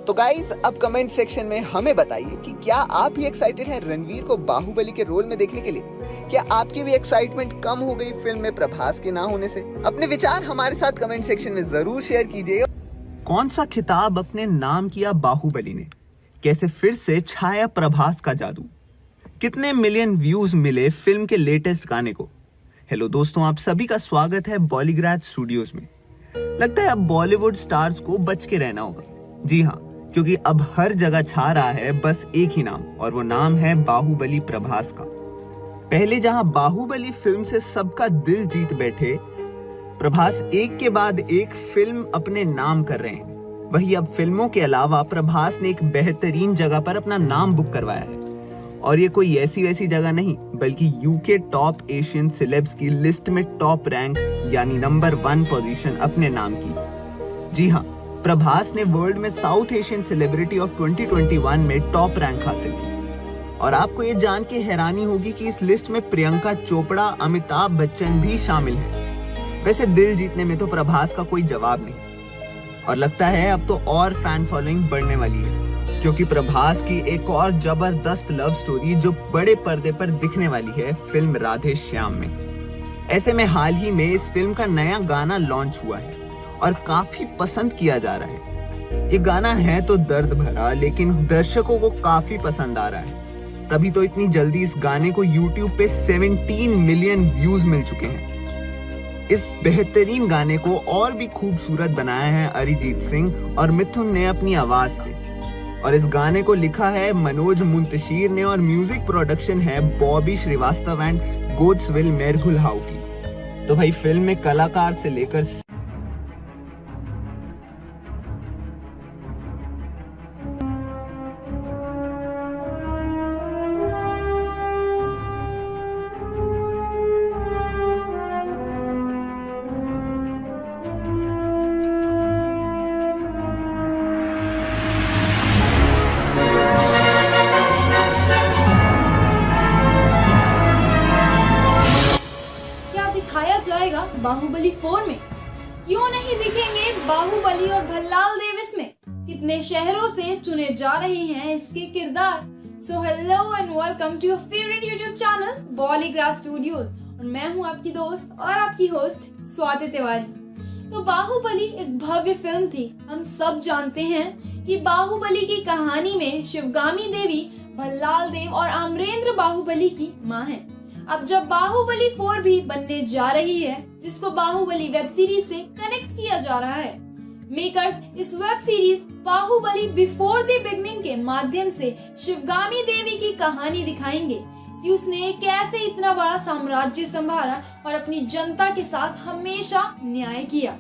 तो गाइज, अब कमेंट सेक्शन में हमें बताइए कि क्या आप भी एक्साइटेड हैं रणवीर को बाहुबली के रोल में देखने के लिए? क्या आपकी भी एक्साइटमेंट कम हो गई फिल्म में प्रभास के ना होने से? अपने विचार हमारे साथ कमेंट सेक्शन में जरूर शेयर कीजिए। कौन सा खिताब अपने नाम किया बाहुबली ने? कैसे फिर से छाया प्रभास का जादू? कितने मिलियन व्यूज मिले फिल्म के लेटेस्ट गाने को? हेलो दोस्तों, आप सभी का स्वागत है बॉलीग्राज स्टूडियोज में। लगता है अब बॉलीवुड स्टार्स को बच के रहना होगा। जी हाँ, क्योंकि अब हर जगह छा रहा है बस एक ही नाम, और वो नाम है बाहुबली प्रभास का। पहले जहां बाहुबली फिल्म से सबका दिल जीत बैठे, प्रभास एक के बाद एक फिल्म अपने नाम कर रहे हैं। वही अब फिल्मों के अलावा प्रभास ने एक बेहतरीन जगह पर अपना नाम बुक करवाया है। और ये कोई ऐसी वैसी जगह नहीं, बल्कि यूके टॉप एशियन सेलेब्स की लिस्ट में टॉप रैंक यानी नंबर 1 पोजीशन अपने नाम की। जी हाँ, प्रभास ने वर्ल्ड में साउथ एशियन सेलिब्रिटी ऑफ 2021 में टॉप रैंक हासिल की। और आपको ये जान के हैरानी होगी कि इस लिस्ट में प्रियंका चोपड़ा, अमिताभ बच्चन भी शामिल हैं। वैसे दिल जीतने में तो प्रभास का कोई जवाब नहीं, और लगता है अब तो और फैन फॉलोइंग बढ़ने वाली है, क्योंकि प्रभास की एक और जबरदस्त लव स्टोरी जो बड़े पर्दे पर दिखने वाली है फिल्म राधे श्याम में। ऐसे में हाल ही में इस फिल्म का नया गाना लॉन्च हुआ है और काफी पसंद किया जा रहा है। ये गाना है तो दर्द भरा, लेकिन दर्शकों को काफी पसंद आ रहा है। तभी तो इतनी जल्दी इस गाने को YouTube पे 17 मिलियन व्यूज मिल चुके हैं। इस बेहतरीन गाने को और भी खूबसूरत बनाया है अरिजीत सिंह और मिथुन ने अपनी आवाज से, और इस गाने को लिखा है मनोज मुंतशीर ने और म्यूजिक प्रोडक्शन है बॉबी श्रीवास्तव एंड गोड्सविल मेरगुलहाउ की। तो भाई फिल्म में कलाकार से लेकर दिखाया जाएगा बाहुबली 4 में? क्यों नहीं दिखेंगे बाहुबली और भल्लाल देव इसमें? कितने शहरों से चुने जा रहे हैं इसके किरदार? So hello and welcome to your favourite YouTube channel Bollygraj studios, और मैं हूं आपकी दोस्त और आपकी होस्ट स्वाति तिवारी। तो बाहुबली एक भव्य फिल्म थी। हम सब जानते हैं कि बाहुबली की कहानी में शिवगामी देवी भल्लाल देव और अमरेंद्र बाहुबली की मां है। अब जब बाहुबली 4 भी बनने जा रही है, जिसको बाहुबली वेब सीरीज से कनेक्ट किया जा रहा है, मेकर्स इस web series Baahubali before the beginning के माध्यम से शिवगामी देवी की कहानी दिखाएंगे कि उसने कैसे इतना बड़ा साम्राज्य संभाला और अपनी जनता के साथ हमेशा न्याय किया।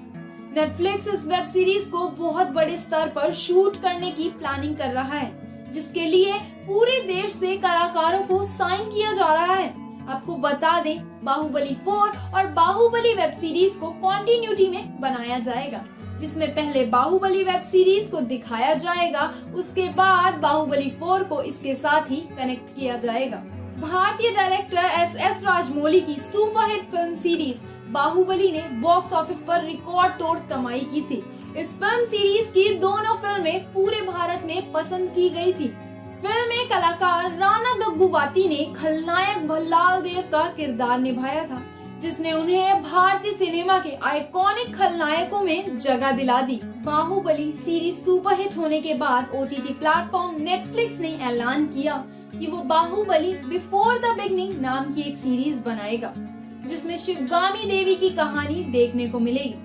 नेटफ्लिक्स इस वेब सीरीज को बहुत बड़े स्तर पर शूट करने की प्लानिंग कर रहा है, जिसके लिए पूरे देश से कलाकारों को साइन किया जा रहा है। आपको बता दें, बाहुबली 4 और बाहुबली वेब सीरीज को कॉन्टिन्यूटी में बनाया जाएगा, जिसमें पहले बाहुबली वेब सीरीज को दिखाया जाएगा, उसके बाद बाहुबली 4 को इसके साथ ही कनेक्ट किया जाएगा। भारतीय डायरेक्टर एस राजमौली की सुपरहिट फिल्म सीरीज बाहुबली ने बॉक्स ऑफिस पर रिकॉर्ड तोड़ कमाई की थी। इस फिल्म सीरीज की दोनों फिल्में पूरे भारत में पसंद की गई थी। फिल्म में कलाकार राणा दग्गुबाती ने खलनायक भल्लाल देव का किरदार निभाया था, जिसने उन्हें भारतीय सिनेमा के आइकॉनिक खलनायकों में जगह दिला दी। बाहुबली सीरीज सुपरहिट होने के बाद OTT प्लेटफॉर्म नेटफ्लिक्स ने ऐलान किया कि वो बाहुबली बिफोर द बिगनिंग नाम की एक सीरीज बनाएगा, जिसमें शिवगामी देवी की कहानी देखने को मिलेगी।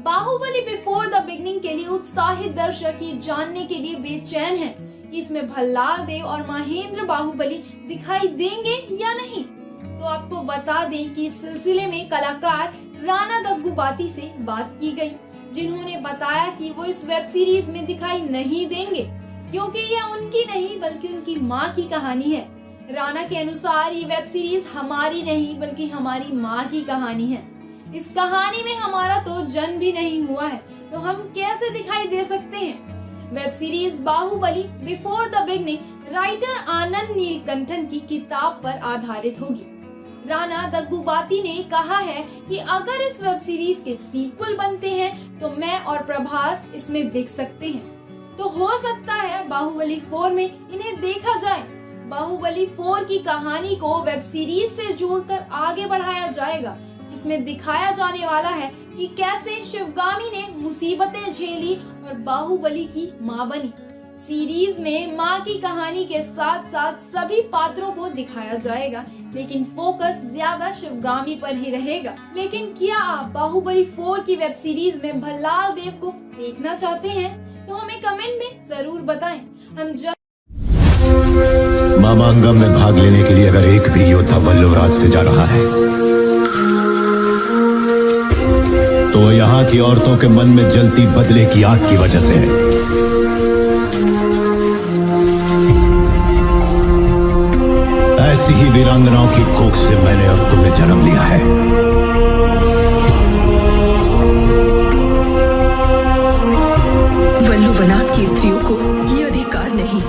बाहुबली बिफोर द बिगनिंग के लिए उत्साहित दर्शक ये जानने के लिए बेचैन हैं कि इसमें भल्लाल देव और महेंद्र बाहुबली दिखाई देंगे या नहीं। तो आपको बता दें कि इस सिलसिले में कलाकार राणा दग्गुबाती से बात की गई, जिन्होंने बताया कि वो इस वेब सीरीज में दिखाई नहीं देंगे, क्योंकि यह उनकी नहीं बल्कि उनकी मां की कहानी है। राणा के अनुसार ये वेब सीरीज हमारी नहीं बल्कि हमारी मां की कहानी है। इस कहानी में हमारा तो जन्म भी नहीं हुआ है, तो हम कैसे दिखाई दे सकते हैं। Web series Baahubali before the beginning writer Anand Neelakantan की किताब पर आधारित होगी। राणा दग्गुबाती ने कहा है कि अगर इस वेब सीरीज के सीक्वल बनते हैं तो मैं और प्रभास इसमें दिख सकते हैं। तो हो सकता है बाहुबली 4 में इन्हें देखा जाए। बाहुबली 4 की कहानी को वेब सीरीज से जोड़कर आगे बढ़ाया जाएगा, जिसमें दिखाया जाने वाला है कि कैसे शिवगामी ने मुसीबतें झेली और बाहुबली की मां बनी। सीरीज में मां की कहानी के साथ साथ सभी पात्रों को दिखाया जाएगा, लेकिन फोकस ज्यादा शिवगामी पर ही रहेगा। लेकिन क्या आप बाहुबली 4 की वेब सीरीज में भल्लाल देव को देखना चाहते हैं? तो हमें कमेंट में जरूर बताएं। हम मामांगम में भाग लेने के लिए अगर एक भी योद्धा वल्लवराज से जा रहा है तो यहाँ की औरतों के मन में जलती बदले की आग की वजह से है। ऐसी ही वीरांगनाओं की कोख से मैंने और तुमने जन्म लिया है। वल्लुवनाथ की स्त्रियों को ये अधिकार नहीं।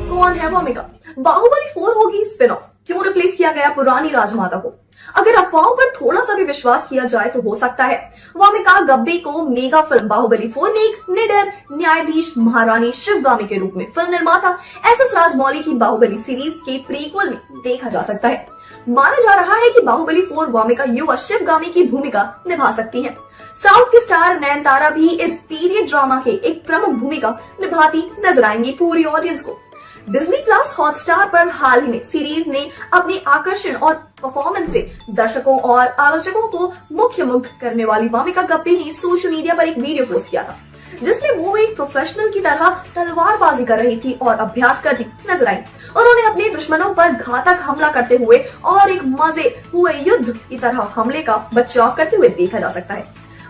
कौन है वामिका? बाहुबली 4 होगी स्पिन ऑफ। क्यों रिप्लेस किया गया पुरानी राजमाता को? अगर अफवाहों पर थोड़ा सा भी विश्वास किया जाए तो हो सकता है वामिका गब्बे को मेगा फिल्म बाहुबली 4 में एक निडर न्यायाधीश महारानी शिवगामी के रूप में फिल्म निर्माता एस.एस. राजमौली की बाहुबली सीरीज के प्रीक्वल में देखा जा सकता है। माना जा रहा है कि बाहुबली 4 वामिका युवा शिवगामी की भूमिका निभा सकती है। साउथ की स्टार नयनतारा भी इस पीरियड ड्रामा के एक प्रमुख भूमिका निभाती नजर आएंगी पूरी ऑडियंस को। डिज्नी प्लस हॉटस्टार पर हाल ही में सीरीज ने अपने आकर्षण और परफॉर्मेंस से दर्शकों और आलोचकों को मुग्ध करने वाली वामिका गब्बे ने सोशल मीडिया पर एक वीडियो पोस्ट किया था, जिसमें वो एक प्रोफेशनल की तरह तलवारबाजी कर रही थी और अभ्यास करती नजर आई। उन्होंने अपने दुश्मनों पर घातक हमला करते हुए और एक मजे हुए युद्ध की तरह हमले का बचाव करते हुए देखा जा सकता है।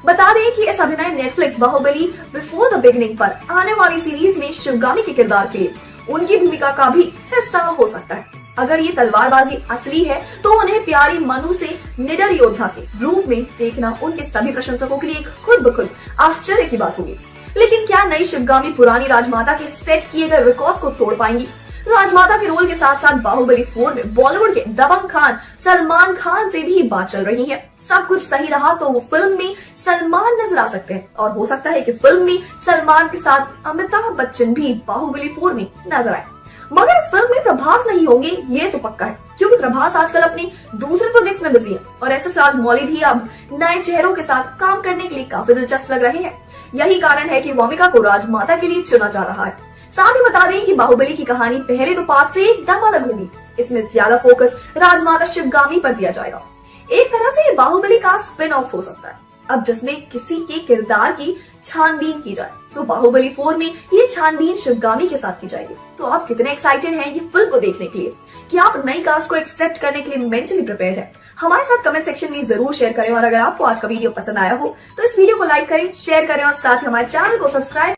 बता दें कि इस अभिनय Netflix Baahubali before the beginning पर आने वाली सीरीज में शिवगामी के किरदार के लिए उनकी भूमिका का भी हिस्सा हो सकता है। अगर ये तलवारबाजी असली है तो उन्हें प्यारी मनु से निडर योद्धा के रूप में देखना उनके सभी प्रशंसकों के लिए खुद ब खुद आश्चर्य की बात होगी। लेकिन क्या नई शिवगामी पुरानी राजमाता के सेट किए गए रिकॉर्ड्स को तोड़ पाएंगी? राजमाता के रोल के साथ साथ बाहुबली 4 में बॉलीवुड के दबंग खान सलमान खान से भी बात चल रही है। सब कुछ सही रहा तो वो फिल्म में सलमान नजर आ सकते हैं और हो सकता है कि फिल्म में सलमान के साथ अमिताभ बच्चन भी बाहुबली 4 में नजर आए। मगर इस फिल्म में प्रभास नहीं होंगे ये तो पक्का है, क्योंकि प्रभास आजकल अपने दूसरे प्रोजेक्ट्स में बिजी है और एस.एस. राजमौली भी अब नए चेहरों के साथ काम करने के लिए काफी दिलचस्प लग रहे हैं। यही कारण है कि वामिका को राजमाता के लिए चुना जा रहा है। साथ ही बता दें कि बाहुबली की कहानी पहले तो पार्ट से एकदम अलग होगी। इसमें ज्यादा फोकस राजमाता शिवगामी पर दिया जाएगा। एक तरह से बाहुबली का स्पिन ऑफ हो सकता है। अब जिसमें किसी के किरदार की छानबीन की जाए तो बाहुबली 4 में ये छानबीन शिवगामी के साथ की जाएगी। तो आप कितने एक्साइटेड हैं ये फिल्म को देखने के लिए? कि आप नई कास्ट को एक्सेप्ट करने के लिए मेंटली प्रिपेयर्ड हैं? हमारे साथ कमेंट सेक्शन में जरूर शेयर करें और अगर आपको आज का वीडियो पसंद आया हो तो इस वीडियो को लाइक करें, शेयर करें और साथ ही हमारे चैनल को सब्सक्राइब।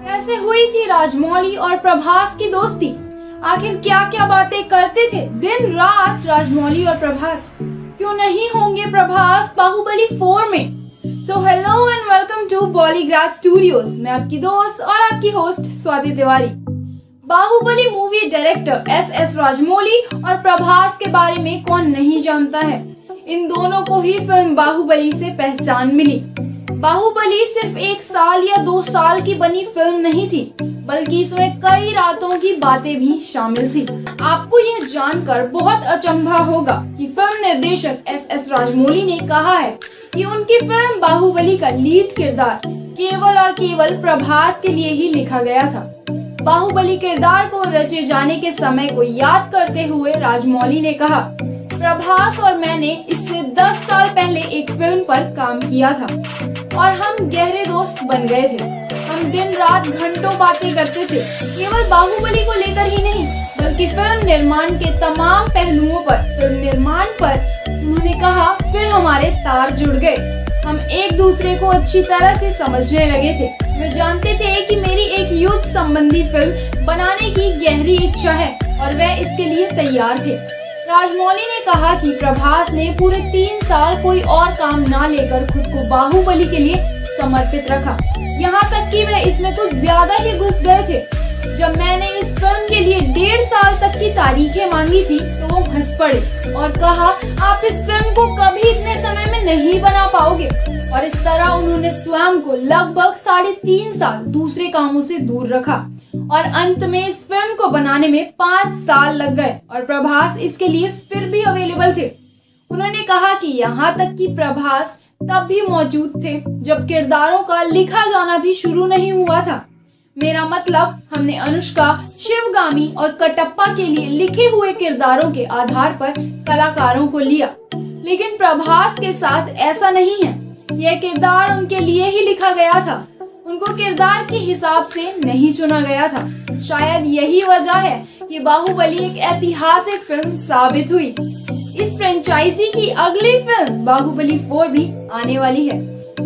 कैसे हुई थी राजमौली और प्रभास की दोस्ती? आखिर क्या क्या बातें करते थे दिन रात राजमौली और प्रभास? क्यों नहीं होंगे प्रभास बाहुबली 4 में? So hello and welcome to Bollygraj studios. मैं आपकी दोस्त और आपकी host Swati Tiwari. Baahubali movie director S S. Rajamouli और प्रभास के बारे में कौन नहीं जानता है। इन दोनों को ही फिल्म बाहुबली से पहचान मिली। बाहुबली सिर्फ 1 साल या 2 साल की बनी फिल्म नहीं थी, बल्कि इसमें कई रातों की बातें भी शामिल थी। आपको ये जानकर बहुत अचंभा होगा कि फिल्म निर्देशक एस.एस. राजमौली ने कहा है कि उनकी फिल्म बाहुबली का लीड किरदार केवल और केवल प्रभास के लिए ही लिखा गया था। बाहुबली किरदार को रचे जाने के समय को याद करते हुए राजमौली ने कहा, प्रभास और मैंने इससे 10 साल पहले एक फिल्म पर काम किया था और हम गहरे दोस्त बन गए थे। हम दिन रात घंटों बातें करते थे, केवल बाहुबली को लेकर ही नहीं बल्कि फिल्म निर्माण के तमाम पहलुओं पर। फिल्म निर्माण पर उन्होंने कहा, फिर हमारे तार जुड़ गए। हम एक दूसरे को अच्छी तरह से समझने लगे थे। वे जानते थे कि मेरी एक युद्ध संबंधी फिल्म बनाने की गहरी इच्छा है और वह इसके लिए तैयार थे। राजमौली ने कहा कि प्रभास ने पूरे 3 साल कोई और काम ना लेकर खुद को बाहुबली के लिए समर्पित रखा। यहाँ तक कि वह इसमें कुछ ज्यादा ही घुस गए थे। जब मैंने इस फिल्म के लिए 1.5 साल तक की तारीखें मांगी थी तो वो हंस पड़े और कहा, आप इस फिल्म को कभी इतने समय में नहीं बना पाओगे। और इस तरह उन्होंने स्वयं को लगभग 3.5 साल दूसरे कामों से दूर रखा और अंत में इस फिल्म को बनाने में 5 साल लग गए और प्रभास इसके लिए फिर भी अवेलेबल थे। उन्होंने कहा कि यहाँ तक कि प्रभास तब भी मौजूद थे जब किरदारों का लिखा जाना भी शुरू नहीं हुआ था। मेरा मतलब, हमने अनुष्का, शिवगामी और कटप्पा के लिए लिखे हुए किरदारों के आधार पर कलाकारों को लिया, लेकिन प्रभास के साथ ऐसा नहीं है। यह किरदार उनके लिए ही लिखा गया था, उनको किरदार के हिसाब से नहीं चुना गया था। शायद यही वजह है कि बाहुबली एक ऐतिहासिक फिल्म साबित हुई। इस फ्रेंचाइजी की अगली फिल्म बाहुबली 4 भी आने वाली है,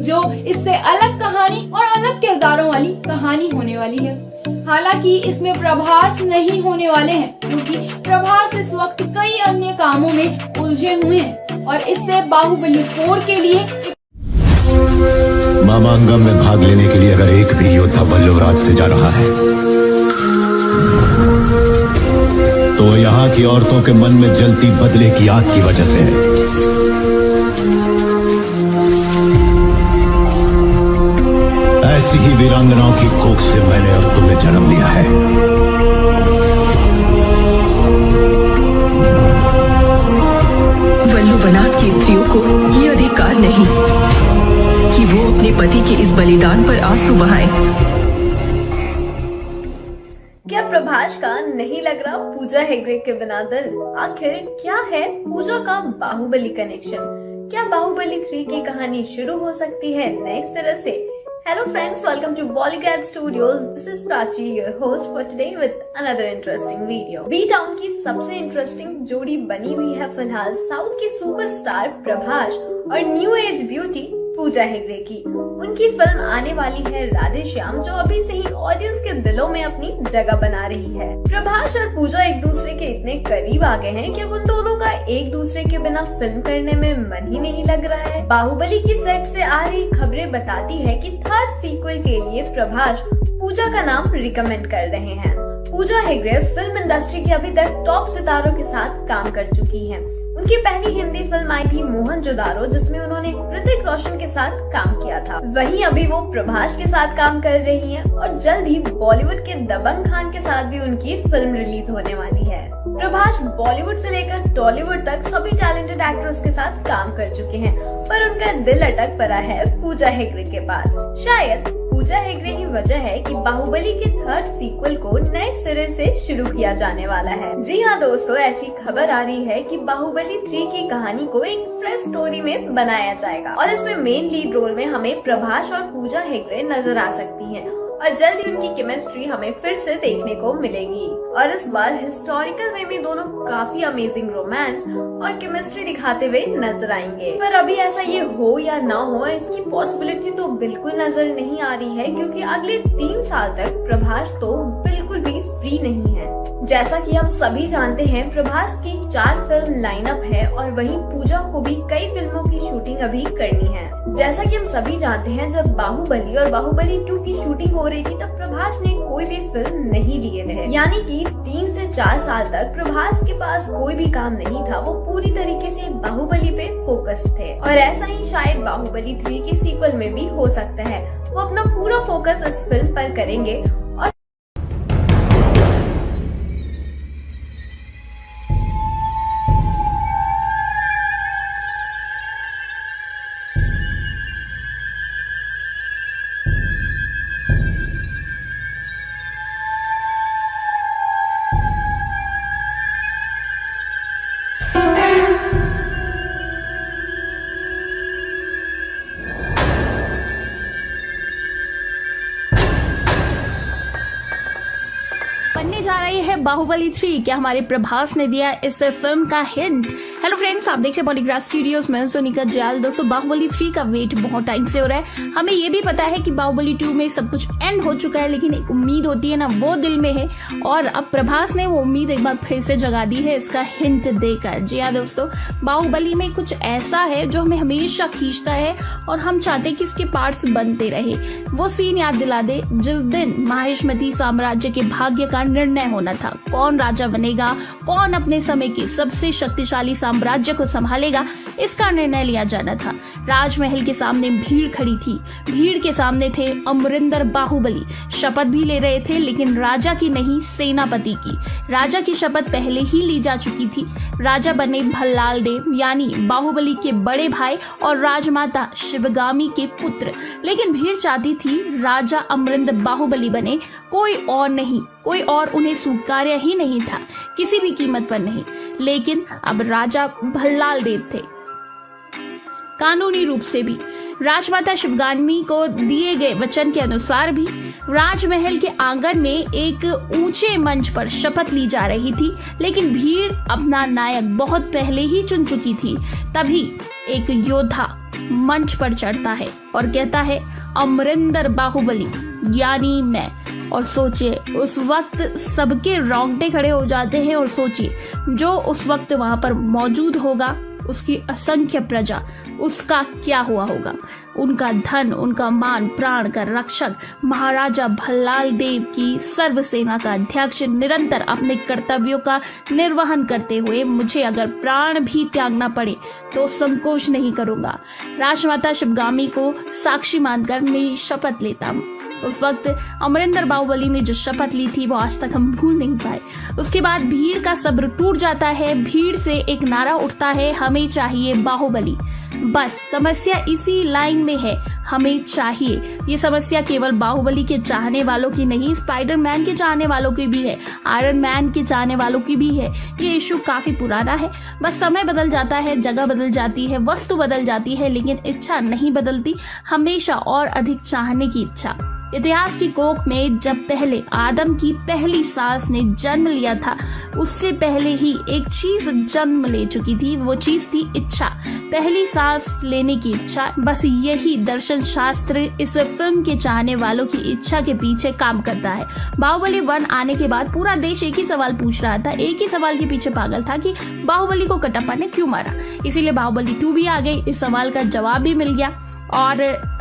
जो इससे अलग कहानी और अलग किरदारों वाली कहानी होने वाली है। हालांकि इसमें प्रभास नहीं होने वाले हैं, क्योंकि प्रभास इस वक्त कई अन्य कामों में उलझे हुए हैं और इससे बाहुबली 4 के लिए मामांगम में भाग लेने के लिए अगर एक भी योद्धा वल्लभराज से जा रहा है तो यहाँ की औरतों के मन में जलती बदले की आग की वजह से है। ऐसी ही वीरांगनाओं की कोख से मैंने और तुमने जन्म लिया है। वल्लभनाथ की स्त्रियों को ये अधिकार नहीं कि वो अपने पति के इस बलिदान पर आंसू बहाएं। क्या प्रभास का नहीं लग रहा पूजा हेगड़े के बिना दिल? आखिर क्या है पूजा का बाहुबली कनेक्शन? क्या बाहुबली 3 की कहानी शुरू हो सकती है नए सिरे से? Hello friends, welcome to Bollygrad Studios. This is Prachi, your host for today with another interesting video. B-Town की सबसे इंटरेस्टिंग जोड़ी बनी हुई है फिलहाल साउथ के सुपरस्टार प्रभास और new age beauty Pooja Hegde की। उनकी फिल्म आने वाली है राधे श्याम, जो अभी से ही ऑडियंस के दिलों में अपनी जगह बना रही है। प्रभास और पूजा एक दूसरे के इतने करीब आ गए हैं कि अब उन दोनों का एक दूसरे के बिना फिल्म करने में मन ही नहीं लग रहा है। बाहुबली की सेट से आ रही खबरें बताती है कि थर्ड सीक्वल के लिए प्रभास पूजा का नाम रिकमेंड कर रहे हैं। पूजा हेगड़े फिल्म इंडस्ट्री के अभी तक टॉप सितारों के साथ काम कर चुकी हैं। उनकी पहली हिंदी फिल्म आई थी मोहनजोदारो, जिसमें उन्होंने ऋतिक रोशन के साथ काम किया था। वहीं अभी वो प्रभास के साथ काम कर रही हैं और जल्द ही बॉलीवुड के दबंग खान के साथ भी उनकी फिल्म रिलीज होने वाली है। प्रभास बॉलीवुड से लेकर टॉलीवुड तक सभी टैलेंटेड एक्टर्स के साथ काम कर चुके हैं, पर उनका दिल अटक पड़ा है पूजा हेगड़े के पास। शायद पूजा हेगड़े ही वजह है कि बाहुबली के थर्ड सीक्वल को नए सिरे से शुरू किया जाने वाला है। जी हाँ दोस्तों, ऐसी खबर आ रही है कि बाहुबली 3 की कहानी को एक फ्रेश स्टोरी में बनाया जाएगा और इसमें मेन लीड रोल में हमें प्रभास और पूजा हेगड़े नजर आ सकती हैं और जल्द ही उनकी केमिस्ट्री हमें फिर से देखने को मिलेगी। और इस बार हिस्टोरिकल वे में दोनों काफी अमेजिंग रोमांस और केमिस्ट्री दिखाते हुए नजर आएंगे। पर अभी ऐसा ये हो या ना हो, इसकी पॉसिबिलिटी तो बिल्कुल नजर नहीं आ रही है, क्योंकि अगले 3 साल तक प्रभास तो बिल्कुल भी फ्री नहीं है। जैसा कि हम सभी जानते हैं, प्रभास की 4 फिल्म लाइनअप है और वहीं पूजा को भी कई फिल्मों की शूटिंग अभी करनी है। जैसा कि हम सभी जानते हैं, जब बाहुबली और बाहुबली 2 की शूटिंग हो रही थी तब प्रभास ने कोई भी फिल्म नहीं लिए थे, यानी कि 3 से 4 साल तक प्रभास के पास कोई भी काम नहीं था। वो पूरी तरीके से बाहुबली पे फोकस थे और ऐसा ही शायद बाहुबली 3 के सीक्वल में भी हो सकता है। वो अपना पूरा फोकस इस फिल्म पर करेंगे और बनने जा रही है बाहुबली 3। क्या हमारे प्रभास ने दिया इस फिल्म का हिंट? हेलो फ्रेंड्स, आप देख रहे हैं बॉलीग्राड स्टूडियोज में सोनिका जयाल। दोस्तों, बाहुबली 3 का वेट बहुत टाइम से हो रहा है। हमें ये भी पता है कि बाहुबली 2 में सब कुछ एंड हो चुका है, लेकिन एक उम्मीद होती है ना, वो दिल में है और अब प्रभास ने वो उम्मीद एक बार फिर से जगा दी है इसका हिंट देकर। जी हाँ दोस्तों, बाहुबली में कुछ ऐसा है जो हमें हमेशा खींचता है और हम चाहते हैं कि इसके पार्ट्स बनते रहे। वो सीन याद दिला दे जिस दिन माहिष्मती साम्राज्य के भाग्य का निर्णय होना था। कौन राजा बनेगा, कौन अपने समय के सबसे शक्तिशाली साम्राज्य को संभालेगा, इसका निर्णय लिया जाना था। राजमहल के सामने भीड़ खड़ी थी। भीड़ के सामने थे अमरिंदर बाहुबली। शपथ भी ले रहे थे, लेकिन राजा की नहीं, सेनापति की। राजा की शपथ पहले ही ली जा चुकी थी। राजा बने भल्लाल देव, यानी बाहुबली के बड़े भाई और राजमाता शिवगामी के पुत्र। लेकिन भीड़ चाहती थी राजा अमरिंदर बाहुबली बने, कोई और नहीं। कोई और उन्हें स्वीकार्य ही नहीं था, किसी भी कीमत पर नहीं। लेकिन अब राजा भल्लाल देव थे, कानूनी रूप से भी। राजमाता शिवगामी को दिए गए वचन के अनुसार भी राजमहल के आंगन में एक ऊंचे मंच पर शपथ ली जा रही थी, लेकिन भीड़ अपना नायक बहुत पहले ही चुन चुकी थी। तभी एक योद्धा मंच पर चढ़ता है और कहता है, अमरिंदर बाहुबली यानी मैं। और सोचिए, उस वक्त सबके रोंगटे खड़े हो जाते हैं। और सोचिए, जो उस वक्त वहां पर मौजूद होगा, उसकी असंख्य प्रजा, उसका क्या हुआ होगा। उनका धन, उनका मान, प्राण का रक्षक महाराजा भल्लाल देव की सर्व सेना का अध्यक्ष निरंतर अपने कर्तव्यों का निर्वहन करते हुए मुझे अगर प्राण भी त्यागना पड़े तो संकोच नहीं करूंगा। राजमाता शिवगामी को साक्षी मानकर मैं शपथ लेता हूँ। उस वक्त अमरिंदर बाहुबली ने जो शपथ ली थी वो आज तक हम भूल नहीं पाए। उसके बाद भीड़ का सब्र टूट जाता है। भीड़ से एक नारा उठता है, हमें चाहिए बाहुबली। बस समस्या इसी लाइन में है, हमें चाहिए। ये समस्या केवल बाहुबली के चाहने वालों की नहीं, स्पाइडरमैन के चाहने वालों की भी है, आयरन मैन के चाहने वालों की भी है। ये इशू काफी पुराना है। बस समय बदल जाता है, जगह बदल जाती है, वस्तु बदल जाती है, लेकिन इच्छा नहीं बदलती, हमेशा और अधिक चाहने की इच्छा। इतिहास की कोख में जब पहले आदम की पहली सांस ने जन्म लिया था, उससे पहले ही एक चीज जन्म ले चुकी थी। वो चीज थी इच्छा, पहली सांस लेने की इच्छा। बस यही दर्शन शास्त्र इस फिल्म के चाहने वालों की इच्छा के पीछे काम करता है। बाहुबली 1 आने के बाद पूरा देश एक ही सवाल पूछ रहा था, एक ही सवाल के पीछे पागल था कि बाहुबली को कटप्पा ने क्यों मारा। इसीलिए बाहुबली 2 भी आ गई, इस सवाल का जवाब भी मिल गया। और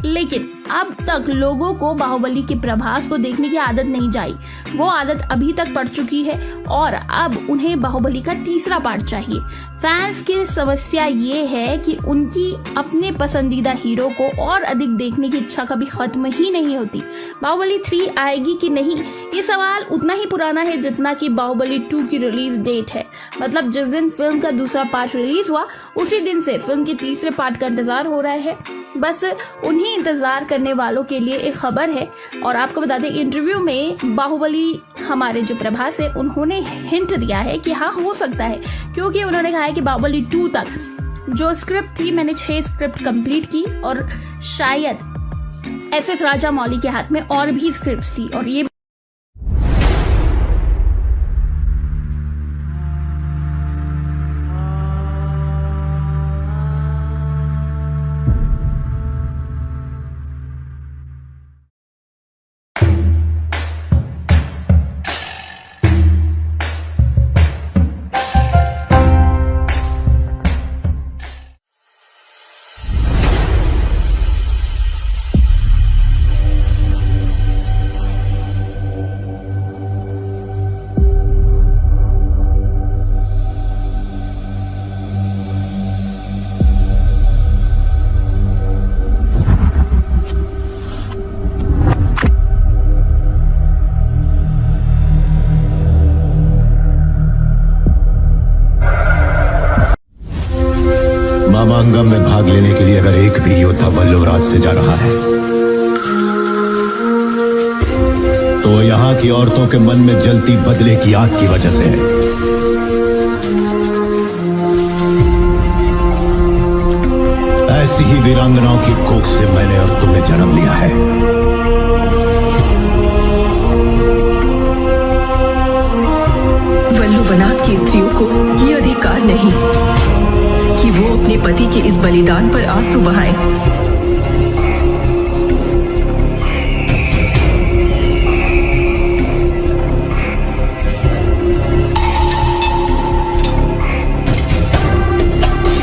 लेकिन अब तक लोगों को बाहुबली के प्रभास को देखने की आदत नहीं जाई। वो आदत अभी तक पड़ चुकी है और अब उन्हें बाहुबली का तीसरा पार्ट चाहिए। फैंस की समस्या ये है कि उनकी अपने पसंदीदा हीरो को और अधिक देखने की इच्छा कभी खत्म ही नहीं होती। बाहुबली 3 आएगी कि नहीं, ये सवाल उतना ही पुराना है जितना कि बाहुबली 2 की रिलीज डेट है। मतलब जिस दिन फिल्म का दूसरा पार्ट रिलीज हुआ, उसी दिन से फिल्म के तीसरे पार्ट का इंतजार हो रहा है। बस उन्हीं इंतजार करने वालों के लिए एक खबर है। और आपको बता दें, इंटरव्यू में बाहुबली हमारे जो प्रभास है, उन्होंने हिंट दिया है कि हाँ हो सकता है, क्योंकि उन्होंने कहा है कि बाहुबली 2 तक जो स्क्रिप्ट थी, मैंने 6 स्क्रिप्ट कंप्लीट की और शायद एस राजा मौली के हाथ में और भी स्क्रिप्ट थी। और ये मामांगम में भाग लेने के लिए अगर एक भी योद्धा वल्लवराज से जा रहा है तो यहाँ की औरतों के मन में जलती बदले की आग की वजह से है। ऐसी ही वीरांगनाओं की कोख से मैंने और तुमने जन्म लिया है। वल्लुवनाथ की स्त्रियों को ये अधिकार नहीं कि वो अपने पति के इस बलिदान पर आंसू बहाएं।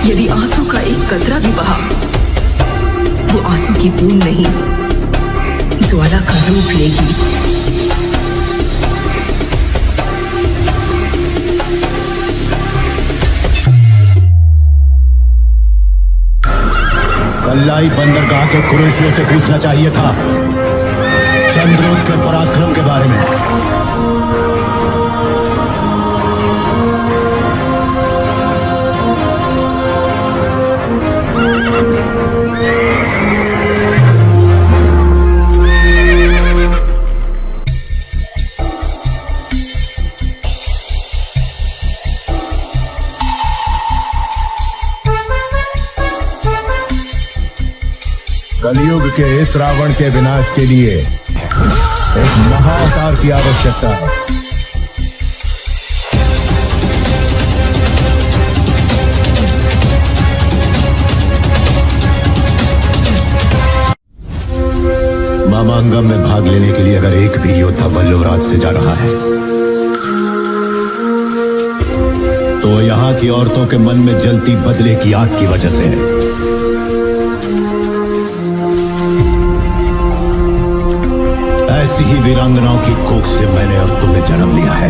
यदि आंसू का एक कतरा भी बहा, वो आंसू की बूंद नहीं, ज्वाला का रूप लेगी। कल्लाई बंदरगाह के कुरैशियों से पूछना चाहिए था चंद्रोत के पराक्रम के बारे में। के इस रावण के विनाश के लिए एक महाअवतार की आवश्यकता है। मामांगम में भाग लेने के लिए अगर एक भी योद्धा वल्लवराज से जा रहा है तो यहाँ की औरतों के मन में जलती बदले की आग की वजह से है। ऐसी ही वीरांगनाओं की कोख से मैंने और तुमने जन्म लिया है।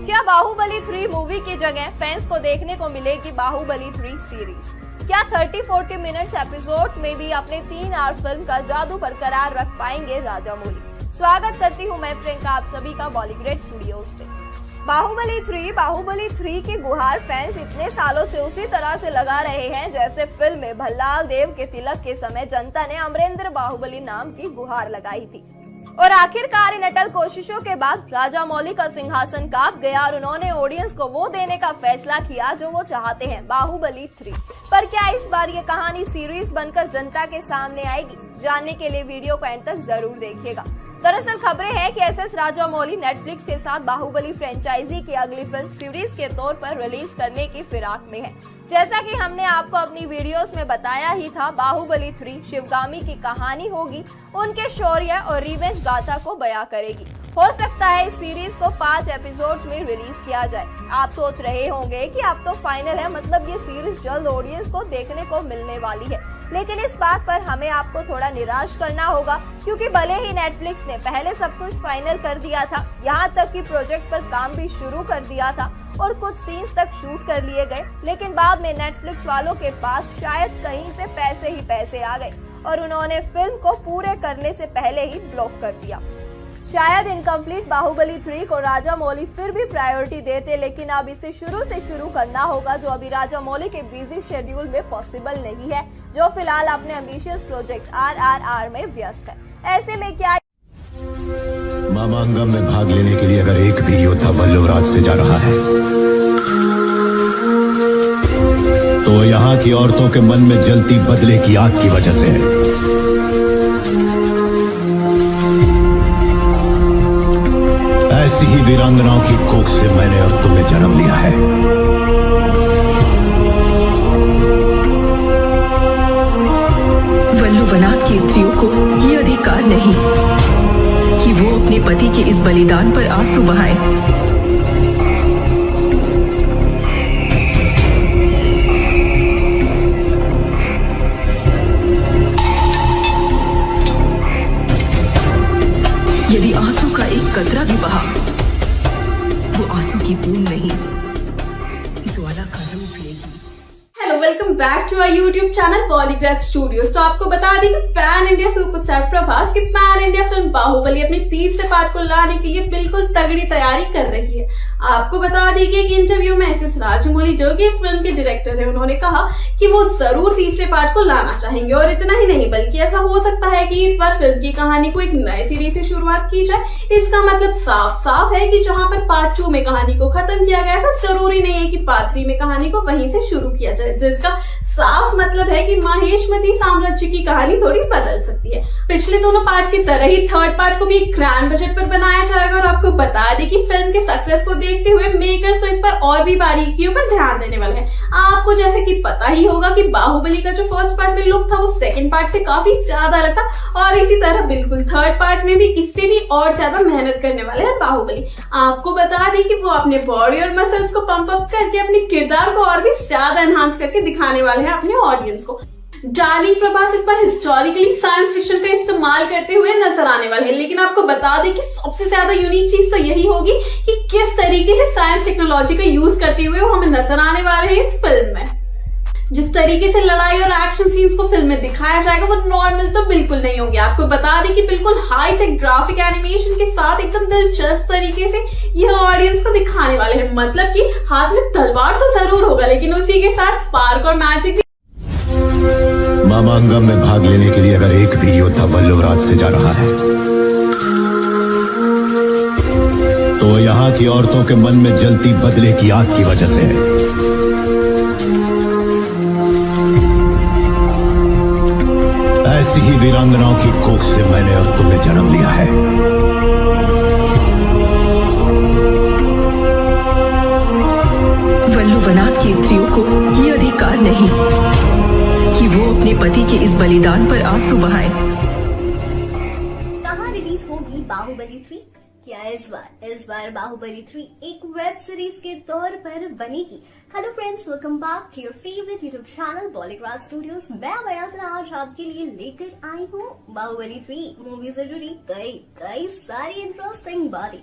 क्या बाहुबली 3 मूवी की जगह फैंस को देखने को मिलेगी बाहुबली 3 सीरीज? क्या 30-40 मिनट्स एपिसोड्स में भी अपने 3 आवर फिल्म का जादू बरकरार रख पाएंगे राजामौली? स्वागत करती हूँ मैं प्रियंका आप सभी का बॉलीग्रेड स्टूडियोज पे। बाहुबली 3 की गुहार फैंस इतने सालों से उसी तरह से लगा रहे हैं जैसे फिल्म में भल्लाल देव के तिलक के समय जनता ने अमरेंद्र बाहुबली नाम की गुहार लगाई थी। और आखिरकार इन अटल कोशिशों के बाद राजामौली का सिंहासन कांप गया और उन्होंने ऑडियंस को वो देने का फैसला किया जो वो चाहते हैं, बाहुबली 3। पर क्या इस बार ये कहानी सीरीज बनकर जनता के सामने आएगी? जानने के लिए वीडियो को एंड तक जरूर देखिएगा। दरअसल खबरें हैं कि एसएस राजामौली नेटफ्लिक्स के साथ बाहुबली फ्रेंचाइजी की अगली फिल्म सीरीज के तौर पर रिलीज करने की फिराक में है। जैसा कि हमने आपको अपनी वीडियोस में बताया ही था, बाहुबली 3 शिवगामी की कहानी होगी, उनके शौर्य और रिवेंज गाथा को बयां करेगी। हो सकता है इस सीरीज को 5 एपिसोड्स में रिलीज किया जाए। आप सोच रहे होंगे कि अब तो फाइनल है, मतलब ये सीरीज जल्द ऑडियंस को देखने को मिलने वाली है। लेकिन इस बात पर हमें आपको थोड़ा निराश करना होगा, क्योंकि भले ही नेटफ्लिक्स ने पहले सब कुछ फाइनल कर दिया था, यहाँ तक कि प्रोजेक्ट पर काम भी शुरू कर दिया था और कुछ सीन्स तक शूट कर लिए गए, लेकिन बाद में नेटफ्लिक्स वालों के पास शायद कहीं से पैसे आ गए और उन्होंने फिल्म को पूरे करने से पहले ही ब्लॉक कर दिया। शायद इनकम्प्लीट बाहुबली 3 को राजामौली फिर भी प्रायोरिटी देते, लेकिन अब इसे शुरू करना होगा, जो अभी राजामौली के बिजी शेड्यूल में पॉसिबल नहीं है, जो फिलहाल अपने एम्बिशियस प्रोजेक्ट RRR में व्यस्त है। ऐसे में क्या मामांगम में भाग लेने के लिए अगर एक भी योद्धा वल्लवराज से जा रहा है तो यहाँ की औरतों के मन में जलती बदले की आग की वजह से है। ऐसी ही वीरांगनाओं की कोख से मैंने और तुमने जन्म लिया है। वल्लुवनाथ की स्त्रियों को ये अधिकार नहीं कि वो अपने पति के इस बलिदान पर आंसू बहाए। यदि आंसू का एक कतरा भी बहा, वो आंसू की बूंद नहीं, ज्वाला का रूप लेगी। Hello, welcome back to our YouTube channel Bollygrad Studios. तो आपको बता दें कि पैन इंडिया सुपरस्टार प्रभास की पैन इंडिया फिल्म बाहुबली अपने तीसरे पार्ट को लाने के लिए बिल्कुल तगड़ी तैयारी कर रही है। आपको बता दें कि एक इंटरव्यू में एसएस राजामौली, जो कि इस फिल्म के डायरेक्टर है, उन्होंने कहा कि वो जरूर तीसरे पार्ट को लाना चाहेंगे और इतना ही नहीं बल्कि ऐसा हो सकता है कि इस बार फिल्म की कहानी को एक नए सीरीज से शुरुआत की जाए। इसका मतलब साफ है कि जहां पर पार्ट 2 में कहानी को खत्म किया गया था, जरूरी नहीं है कि पार्ट 3 में कहानी को वहीं से शुरू किया जाए, जिसका साफ मतलब है कि माहेशमती साम्राज्य की कहानी थोड़ी बदल सकती है। पिछले दोनों पार्ट की तरह ही थर्ड पार्ट को भी एक ग्रैंड बजट पर बनाया जाएगा और आपको बता दें कि फिल्म के सक्सेस को देखते हुए मेकर्स तो इस पर और भी बारीकियों पर ध्यान देने वाले हैं। आपको जैसे कि पता ही होगा कि बाहुबली का जो फर्स्ट पार्ट में लुक था वो सेकंड पार्ट से काफी ज्यादा अलग था, और इसी तरह बिल्कुल थर्ड पार्ट में भी इससे भी और ज्यादा मेहनत करने वाले हैं बाहुबली। आपको बता दें कि वो अपने बॉडी और मसल्स को पंप अप करके अपने किरदार को और भी ज्यादा एनहांस करके दिखाने वाले हैं अपने ऑडियंस को। डार्लिंग प्रभास इस पर हिस्टोरिकली साइंस फिक्शन का इस्तेमाल करते हुए नजर आने वाले हैं, लेकिन आपको बता दें कि सबसे ज्यादा यूनिक चीज तो यही होगी कि किस तरीके से साइंस टेक्नोलॉजी का यूज करते हुए वो हमें नजर आने वाले हैं इस फिल्म में। जिस तरीके से लड़ाई और एक्शन सीन्स को फिल्म में दिखाया जाएगा वो नॉर्मल तो बिल्कुल नहीं होंगे। आपको बता दें कि बिल्कुल हाई टेक ग्राफिक एनिमेशन के साथ एकदम दिलचस्प तरीके से यह ऑडियंस को दिखाने वाले हैं। मतलब कि हाथ में तलवार तो जरूर होगा, लेकिन उसी के साथ स्पार्क और मैजिक। मामांगम में भाग लेने के लिए अगर एक भी योद्धा वल्लवराज से जा रहा है तो यहाँ की औरतों के मन में जलती बदले की आग की वजह से है। ऐसी ही वीरांगनाओं की कोख से मैंने और तुमने जन्म लिया है। वल्लुवनाथ की स्त्रियों को ये अधिकार नहीं कि वो अपने पति के इस बलिदान पर आंसू बहाए। कहाँ रिलीज होगी बाहुबली 3? क्या इस बार बाहुबली 3 एक वेब सीरीज के तौर पर बनेगी? Hello friends, welcome back to your favourite YouTube channel Bollygraj studios. मैं वयासना आज आपके लिए लेकर आई हूँ बाहुबली 3 मूवी से जुड़ी कई सारी इंटरेस्टिंग बातें।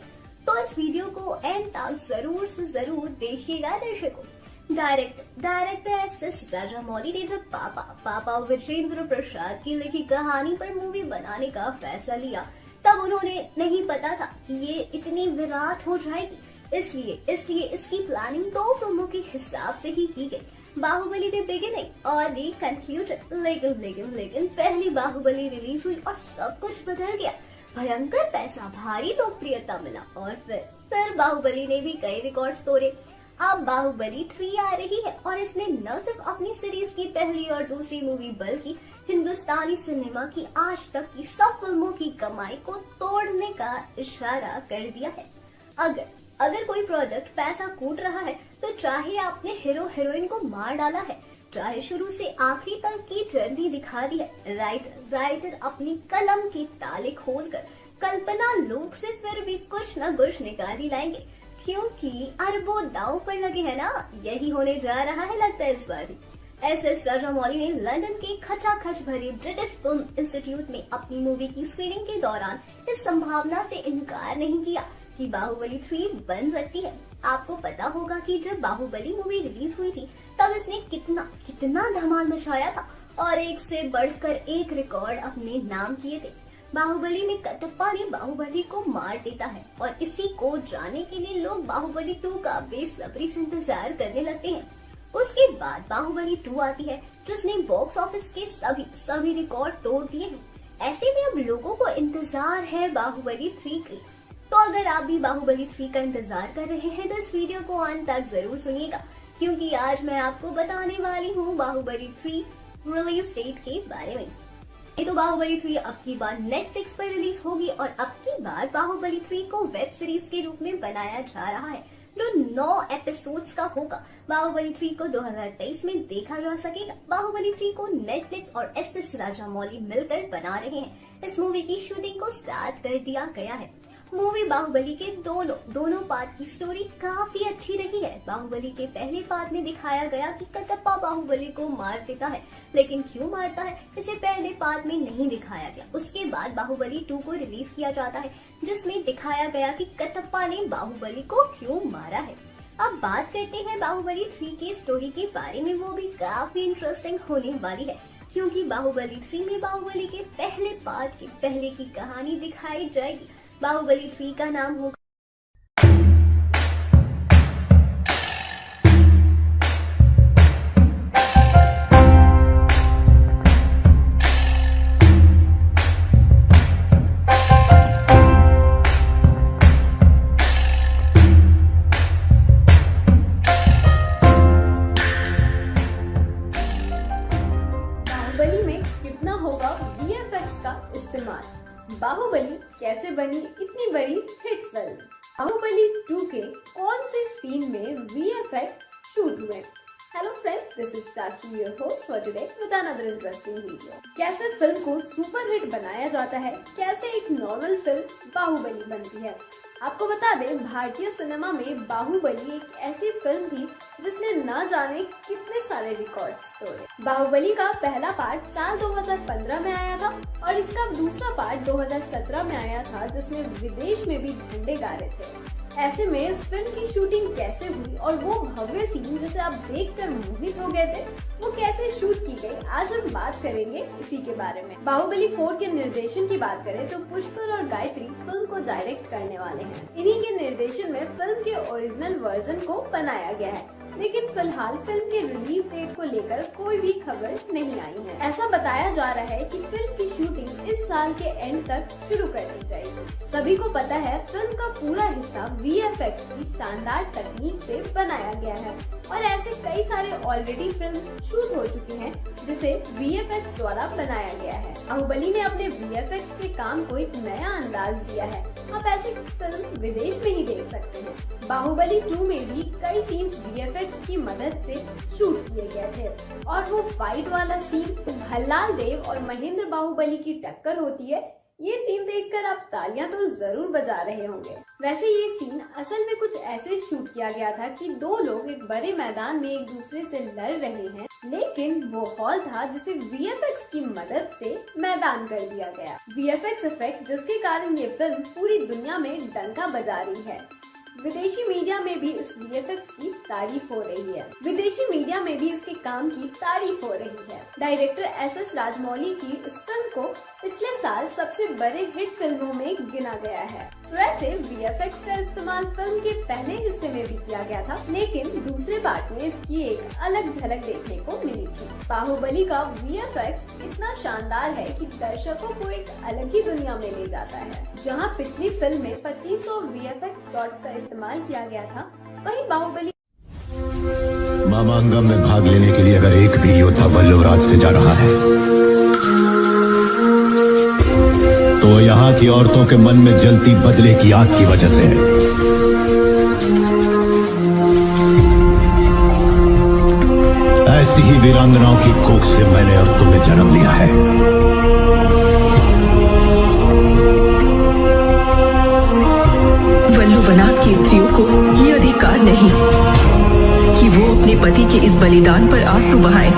तो इस वीडियो को एंड तक जरूर से जरूर देखिएगा दर्शकों। डायरेक्टर एस राजामौली ने जब पापा विजेंद्र प्रसाद की लिखी कहानी पर मूवी बनाने का फैसला लिया, तब उन्होंने नहीं पता था कि ये इतनी विराट हो जाएगी। इसलिए इसकी प्लानिंग 2 फिल्मों के हिसाब से ही की गई। बाहुबली द बिगिनिंग और द कंक्लूजन। लेकिन पहली बाहुबली रिलीज हुई और सब कुछ बदल गया। भयंकर पैसा, भारी लोकप्रियता मिला और फिर बाहुबली ने भी कई रिकॉर्ड्स तोड़े। अब बाहुबली 3 आ रही है और इसने न सिर्फ अपनी सीरीज की पहली और दूसरी मूवी बल्कि हिंदुस्तानी सिनेमा की आज तक की सब फिल्मों की कमाई को तोड़ने का इशारा कर दिया है। अगर कोई प्रोडक्ट पैसा कूट रहा है तो चाहे आपने हीरो हीरोइन को मार डाला है, चाहे शुरू से आखिरी तक की जर्नी दिखा दी है, राइटर अपनी कलम के ताले खोलकर कल्पना लोक से फिर भी कुछ न कुछ निकाल ही लाएंगे, क्योंकि अरबों दांव पर लगे हैं ना। यही होने जा रहा है लगता है इस बार भी। एस राजामौली ने लंदन के खचाखच भरे ब्रिटिश फिल्म इंस्टीट्यूट में अपनी मूवी की स्क्रीनिंग के दौरान इस संभावना से इनकार नहीं किया कि बाहुबली 3 बन सकती है। आपको पता होगा कि जब बाहुबली मूवी रिलीज हुई थी तब इसने कितना धमाल मचाया था और एक से बढ़कर एक रिकॉर्ड अपने नाम किए थे। बाहुबली में कटप्पा ने बाहुबली को मार देता है और इसी को जानने के लिए लोग बाहुबली 2 का बेसब्री से इंतजार करने लगते हैं। उसके बाद बाहुबली 2 आती है जिसने बॉक्स ऑफिस के सभी रिकॉर्ड तोड़ दिए हैं। ऐसे में अब लोगों को इंतजार है बाहुबली 3 की। तो अगर आप भी बाहुबली 3 का इंतजार कर रहे हैं तो इस वीडियो को अंत तक जरूर सुनिएगा, क्योंकि आज मैं आपको बताने वाली हूँ बाहुबली 3 रिलीज डेट के बारे में। ये तो बाहुबली 3 अब की बार नेटफ्लिक्स पर रिलीज होगी और अब की बार बाहुबली 3 को वेब सीरीज के रूप में बनाया जा रहा है जो 9 एपिसोड्स का होगा। बाहुबली 3 को 2023 में देखा जा सकेगा। बाहुबली 3 को नेटफ्लिक्स और एस राजामौली मिलकर बना रहे हैं। इस मूवी की शूटिंग को स्टार्ट कर दिया गया है। मूवी बाहुबली के दोनों पार्ट की स्टोरी काफी अच्छी रही है। बाहुबली के पहले पार्ट में दिखाया गया कि कटप्पा बाहुबली को मार देता है, लेकिन क्यों मारता है इसे पहले पार्ट में नहीं दिखाया गया। उसके बाद बाहुबली 2 को रिलीज किया जाता है जिसमें दिखाया गया कि कटप्पा ने बाहुबली को क्यों मारा है। अब बात करते हैं बाहुबली 3 की स्टोरी के बारे में। वो भी काफी इंटरेस्टिंग होने वाली है, क्योंकि बाहुबली 3 में बाहुबली के पहले पार्ट की पहले की कहानी दिखाई जाएगी। बाहुबली 3 का नाम होगा बाहुबली में कितना होगा VFX का इस्तेमाल? बाहुबली कैसे बनी इतनी बड़ी हिट फिल्म? बाहुबली 2 के कौन से सीन में VFX शूट हुए? Hello friends, this is Prachi, your host for today with another interesting video. कैसे फिल्म को सुपर हिट बनाया जाता है, कैसे एक नॉर्मल फिल्म बाहुबली बनती है। आपको बता दें, भारतीय सिनेमा में बाहुबली एक ऐसी फिल्म थी जिसने न जाने कितने सारे रिकॉर्ड्स तोड़े। बाहुबली का पहला पार्ट साल 2015 में आया था और इसका दूसरा पार्ट 2017 में आया था, जिसमें विदेश में भी झंडे गाड़े थे। ऐसे में इस फिल्म की शूटिंग कैसे हुई और वो भव्य सीन जिसे आप देखकर मोहित हो गए थे, वो कैसे शूट की गई, आज हम बात करेंगे इसी के बारे में। बाहुबली 4 के निर्देशन की बात करें तो पुष्कर और गायत्री फिल्म को डायरेक्ट करने वाले हैं। इन्हीं के निर्देशन में फिल्म के ओरिजिनल वर्जन को बनाया गया है। लेकिन फिलहाल फिल्म के रिलीज डेट को लेकर कोई भी खबर नहीं आई है। ऐसा बताया जा रहा है कि फिल्म की शूटिंग इस साल के एंड तक शुरू कर दी जाएगी। सभी को पता है फिल्म का पूरा हिस्सा VFX की शानदार तकनीक से बनाया गया है और ऐसे कई सारे ऑलरेडी फिल्म शूट हो चुकी हैं जिसे VFX द्वारा बनाया गया है। बाहुबली ने अपने VFX के काम को एक नया अंदाज दिया है। आप ऐसी फिल्म विदेश में ही देख सकते हैं। बाहुबली 2 में भी कई सीन्स VFX की मदद से शूट किए गए थे और वो फाइट वाला सीन भल्लाल देव और महेंद्र बाहुबली की टक्कर होती है, ये सीन देखकर आप तालियां तो जरूर बजा रहे होंगे। वैसे ये सीन असल में कुछ ऐसे शूट किया गया था कि दो लोग एक बड़े मैदान में एक दूसरे से लड़ रहे हैं, लेकिन वो हॉल था जिसे VFX की मदद से मैदान कर दिया गया। VFX इफेक्ट जिसके कारण ये फिल्म पूरी दुनिया में डंका बजा रही है। विदेशी मीडिया में भी इस VFX की तारीफ हो रही है। विदेशी मीडिया में भी इसके काम की तारीफ हो रही है। डायरेक्टर SS राजमौली की इस फिल्म को पिछले साल सबसे बड़े हिट फिल्मों में गिना गया है। वैसे VFX का इस्तेमाल फिल्म के पहले हिस्से में भी किया गया था, लेकिन दूसरे पार्ट में इसकी एक अलग झलक देखने को मिली थी। बाहुबली का VFX इतना शानदार है कि दर्शकों को एक अलग ही दुनिया में ले जाता है। जहां पिछली फिल्म में 2500 VFX शॉट्स का इस्तेमाल किया गया था, वहीं बाहुबली मामांगम में भाग लेने के लिए अगर एक भी योद्धा वल्लवराज से जा रहा है तो यहाँ की औरतों के मन में जलती बदले की आग की वजह से है। ऐसी ही वीरांगनाओं की कोख से मैंने और तुमने जन्म लिया है। वल्लभनाथ की स्त्रियों को ये अधिकार नहीं कि वो अपने पति के इस बलिदान पर आंसू बहाए।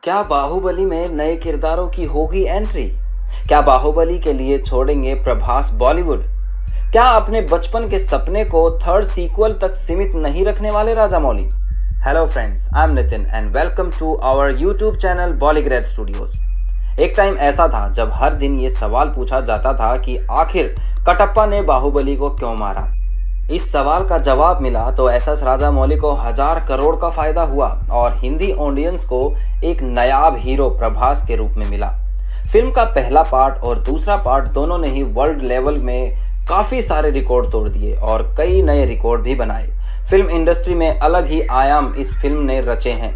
क्या बाहुबली में नए किरदारों की होगी एंट्री? क्या बाहुबली के लिए छोड़ेंगे प्रभास बॉलीवुड? क्या अपने बचपन के सपने को थर्ड सीक्वल तक सीमित नहीं रखने वाले Rajamouli? Hello friends, I am Nitin and welcome to our YouTube channel Bollygrad Studios. एक टाइम ऐसा था जब हर दिन ये सवाल पूछा जाता था कि आखिर कटप्पा ने बाहुबली को क्यों मारा। इस सवाल का जवाब मिला तो SS राजामौली को 1000 करोड़ का फायदा हुआ और हिंदी ऑडियंस को एक नायाब हीरो प्रभास के रूप में मिला। फिल्म का पहला पार्ट और दूसरा पार्ट दोनों ने ही वर्ल्ड लेवल में काफी सारे रिकॉर्ड तोड़ दिए और कई नए रिकॉर्ड भी बनाए। फिल्म इंडस्ट्री में अलग ही आयाम इस फिल्म ने रचे हैं।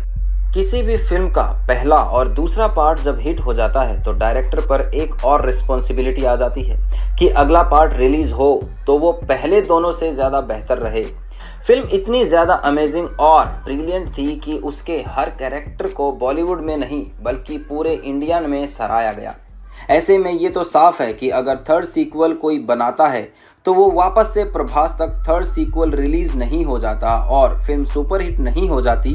किसी भी फिल्म का पहला और दूसरा पार्ट जब हिट हो जाता है तो डायरेक्टर पर एक और रिस्पॉन्सिबिलिटी आ जाती है कि अगला पार्ट रिलीज हो तो वो पहले दोनों से ज्यादा बेहतर रहे। फिल्म इतनी ज्यादा अमेजिंग और ब्रिलियंट थी कि उसके हर कैरेक्टर को बॉलीवुड में नहीं बल्कि पूरे इंडिया में सराहा गया। ऐसे में ये तो साफ है कि अगर थर्ड सीक्वल कोई बनाता है तो वो वापस से प्रभास तक थर्ड सीक्वल रिलीज नहीं हो जाता और फिल्म सुपरहिट नहीं हो जाती,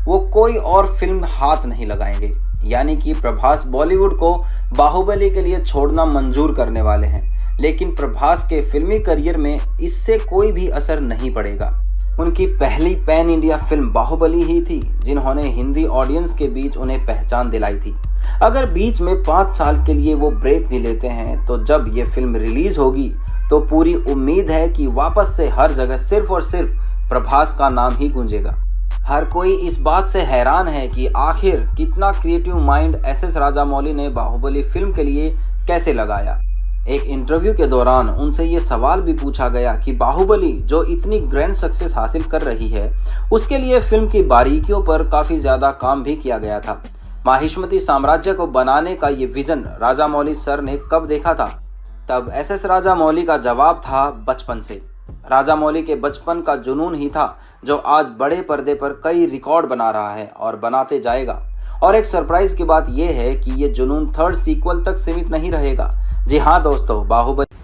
वो कोई और फिल्म हाथ नहीं लगाएंगे। यानी कि प्रभास बॉलीवुड को बाहुबली के लिए छोड़ना मंजूर करने वाले हैं, लेकिन प्रभास के फिल्मी करियर में इससे कोई भी असर नहीं पड़ेगा। उनकी पहली पैन इंडिया फिल्म बाहुबली ही थी जिन्होंने हिंदी ऑडियंस के बीच उन्हें पहचान दिलाई थी। अगर बीच में 5 साल के लिए वो ब्रेक भी लेते हैं तो जब ये फिल्म रिलीज होगी तो पूरी उम्मीद है कि वापस से हर जगह सिर्फ और सिर्फ प्रभास का नाम ही गूंजेगा। हर कोई इस बात से हैरान है कि आखिर कितना क्रिएटिव माइंड SS राजामौली ने बाहुबली फिल्म के लिए कैसे लगाया। एक इंटरव्यू के दौरान उनसे ये सवाल भी पूछा गया कि बाहुबली जो इतनी ग्रैंड सक्सेस हासिल कर रही है उसके लिए फिल्म की बारीकियों पर काफी ज्यादा काम भी किया गया था। माहिष्मती साम्राज्य को बनाने का ये विजन राजामौली सर ने कब देखा था? तब SS राजामौली का जवाब था बचपन से। राजामौली के बचपन का जुनून ही था जो आज बड़े पर्दे पर कई रिकॉर्ड बना रहा है और बनाते जाएगा। और एक सरप्राइज की बात यह है कि ये जुनून थर्ड सीक्वल तक सीमित नहीं रहेगा। जी हाँ दोस्तों, बाहुबली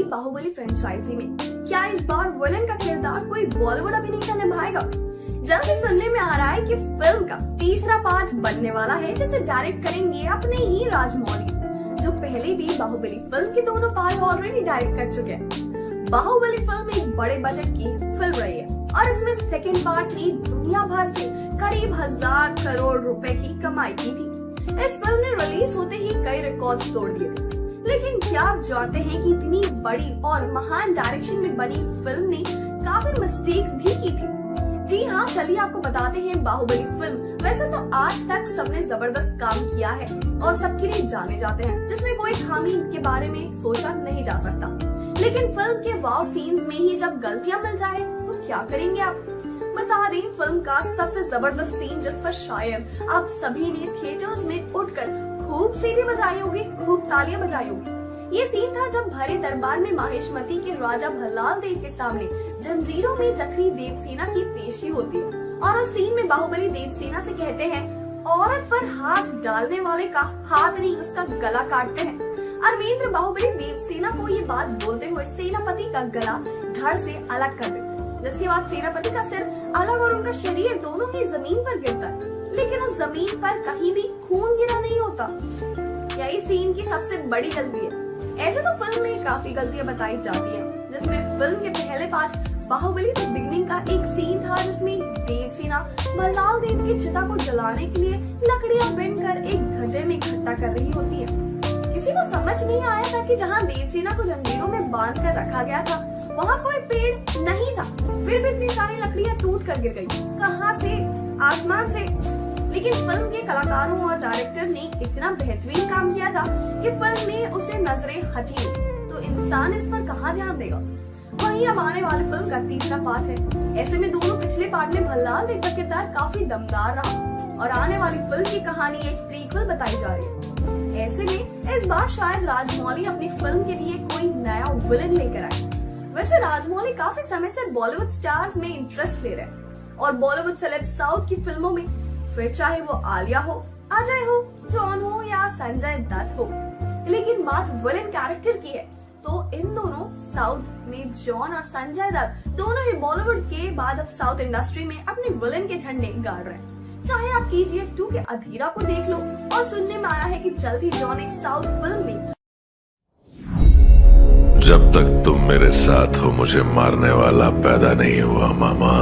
बाहुबली फ्रेंचाइजी में। क्या इस बार विलन का किरदार कोई बॉलीवुड अभिनेता निभाएगा? जल्दी सुनने में आ रहा है कि फिल्म का तीसरा पार्ट बनने वाला है, जिसे डायरेक्ट करेंगे अपने ही राजमौली, जो पहले भी बाहुबली फिल्म के दोनों पार्ट ऑलरेडी डायरेक्ट कर चुके हैं। बाहुबली फिल्म एक बड़े बजट की फिल्म रही है और इसमें सेकेंड पार्ट ने दुनिया भर से करीब 1000 करोड़ रुपए की कमाई की थी। इस फिल्म ने रिलीज होते ही कई रिकॉर्ड्स तोड़ दिए थे। लेकिन क्या आप जानते हैं कि इतनी बड़ी और महान डायरेक्शन में बनी फिल्म ने काफी मिस्टेक्स भी की थी? जी हाँ, चलिए आपको बताते हैं। बाहुबली फिल्म वैसे तो आज तक सबने जबरदस्त काम किया है और सबके लिए जाने जाते हैं, जिसमें कोई खामी के बारे में सोचा नहीं जा सकता। लेकिन फिल्म के वाव सीन्स में ही जब गलतियां मिल जाए तो क्या करेंगे आप? बता दें, फिल्म का सबसे जबरदस्त सीन जिस पर शायद आप सभी ने थिएटर्स में उठकर खूब सीटी बजाई होगी, खूब तालियां बजाई होगी। ये सीन था जब भरे दरबार में माहिष्मती के राजा भल्लाल देव के सामने जंजीरों में जखनी देवसेना की पेशी होती है और उस सीन में बाहुबली देवसेना से कहते हैं, औरत पर हाथ डालने वाले का हाथ नहीं उसका गला काटते हैं। अरविंद्र बाहुबली देवसेना को ये बात बोलते हुए सेनापति का गला धड़ से अलग कर देते, जिसके बाद सेनापति का सिर अलग और उनका शरीर दोनों ही जमीन पर गिरता है, लेकिन उस जमीन पर कहीं भी खून गिरा नहीं होता। यही सीन की सबसे बड़ी गलती है। ऐसे तो फिल्म में काफी गलतियां बताई जाती हैं, जिसमें फिल्म के पहले पार्ट बाहुबली द बिगनिंग का एक सीन था जिसमें देवसेना भल्लाल देव की चिता को जलाने के लिए लकड़ियां बीनकर एक गड्ढे में इकट्ठा कर रही होती है। किसी को समझ नहीं आया था कि जहां देवसेना को जंजीरों में बांध कर रखा गया था वहाँ कोई पेड़ नहीं था, फिर भी इतनी सारी लकड़ियां टूट कर गिर गई। कहाँ से? आसमान से। लेकिन फिल्म के कलाकारों और डायरेक्टर ने इतना बेहतरीन काम किया था कि फिल्म में उसे नजरें हटी, तो इंसान इस पर कहाँ ध्यान देगा? वही अब आने वाली फिल्म का तीसरा पार्ट है। ऐसे में दोनों पिछले पार्ट में भल्लाल देव का किरदार काफी दमदार रहा और आने वाली फिल्म की कहानी एक प्रीक्वल बताई जा रही है। ऐसे में इस बार शायद राजमौली अपनी फिल्म के लिए कोई नया विलन लेकर आए। वैसे राजमौली काफी समय से बॉलीवुड स्टार्स में इंटरेस्ट ले रहे हैं और बॉलीवुड सेलेब साउथ की फिल्मों में, फिर चाहे वो आलिया हो, अजय हो, जॉन हो या संजय दत्त हो। लेकिन बात विलन कैरेक्टर की है तो इन दोनों साउथ में जॉन और संजय दत्त दोनों ही बॉलीवुड के बाद अब साउथ इंडस्ट्री में अपने विलन के झंडे गाड़ रहे हैं। चाहे आप KGF 2 के अधीरा को देख लो और सुनने में आया है कि जल्द ही जॉन एक साउथ फिल्म में। जब तक तुम मेरे साथ हो मुझे मारने वाला पैदा नहीं हुआ मामा।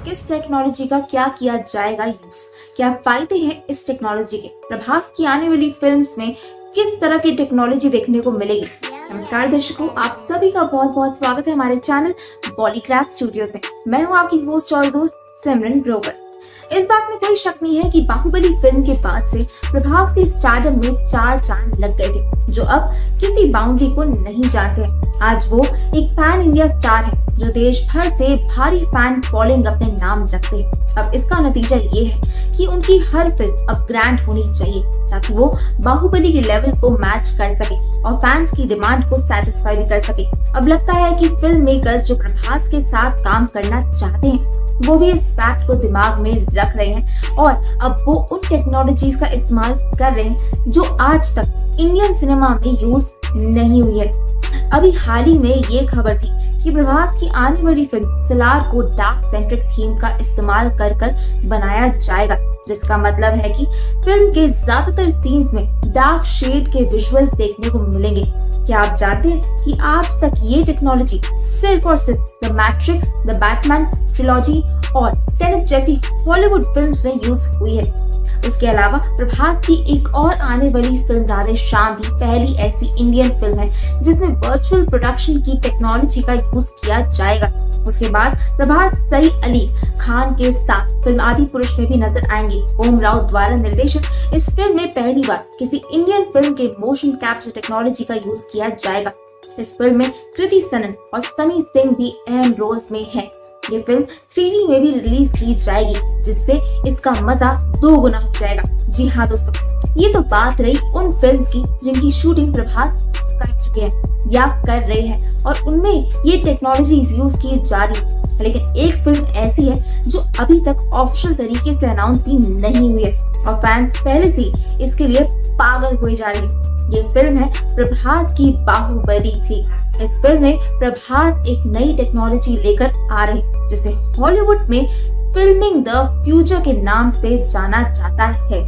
किस टेक्नोलॉजी का क्या किया जाएगा यूज, क्या फायदे हैं इस टेक्नोलॉजी के, प्रभास की आने वाली फिल्म्स में किस तरह की टेक्नोलॉजी देखने को मिलेगी। नमस्कार दर्शकों, आप सभी का बहुत बहुत स्वागत है हमारे चैनल बॉलीग्राफ स्टूडियोज में। मैं हूं आपकी होस्ट और दोस्त सिमरन ग्रोवर। इस बात में कोई शक नहीं है कि बाहुबली फिल्म के बाद से प्रभास के स्टारडम में 4 चांद लग गए थे, जो अब किसी बाउंड्री को नहीं जानते। आज वो एक पैन इंडिया स्टार है जो देश भर से भारी फैन फॉलोइंग अपने नाम रखते हैं। अब इसका नतीजा ये है कि उनकी हर फिल्म अब ग्रैंड होनी चाहिए ताकि वो बाहुबली के लेवल को मैच कर सके और फैंस की डिमांड को सेटिस्फाई भी कर सके। अब लगता है कि फिल्म मेकर्स जो प्रभास के साथ काम करना चाहते हैं वो भी इस फैक्ट को दिमाग में रख रहे हैं और अब वो उन टेक्नोलॉजीज का इस्तेमाल कर रहे हैं जो आज तक इंडियन सिनेमा में यूज नहीं हुई है। अभी हाल ही में ये खबर थी कि प्रभास की आने वाली फिल्म सलार को डार्क सेंट्रिक थीम का इस्तेमाल कर बनाया जाएगा, जिसका मतलब है कि फिल्म के ज्यादातर सीन्स में डार्क शेड के विजुअल्स देखने को मिलेंगे। क्या आप जानते हैं कि आज तक ये टेक्नोलॉजी सिर्फ और सिर्फ the matrix, the Batman trilogy और टेनेट जैसी हॉलीवुड फिल्म्स में यूज हुई है। उसके अलावा प्रभास की एक और आने वाली फिल्म राधे श्याम भी पहली ऐसी इंडियन फिल्म है जिसमें वर्चुअल प्रोडक्शन की टेक्नोलॉजी का यूज किया जाएगा। उसके बाद प्रभास सईद अली खान के साथ फिल्म आदि पुरुष में भी नजर आएंगे। ओम राव द्वारा निर्देशित इस फिल्म में पहली बार किसी इंडियन फिल्म के मोशन कैप्चर टेक्नोलॉजी का यूज किया जाएगा। इस फिल्म में कृति सनन और सनी सिंह भी अहम रोल्स में है। ये फिल्म 3D में भी रिलीज की जाएगी जिससे इसका मजा 2 गुना हो जाएगा। जी हाँ दोस्तों, ये तो बात रही उन फिल्म्स की जिनकी शूटिंग प्रभास कर चुके हैं या कर रहे हैं और उनमें ये टेक्नोलॉजी यूज की जा रही है। लेकिन एक फिल्म ऐसी है जो अभी तक ऑफिशियल तरीके से अनाउंस भी नहीं हुई है और फैंस पहले से इसके लिए पागल हुए जा रहे हैं। ये फिल्म है प्रभास की बाहुबली 3। इस फिल्म में प्रभास एक नई टेक्नोलॉजी लेकर आ रहे हैं जिसे हॉलीवुड में फिल्मिंग द फ्यूचर के नाम से जाना जाता है।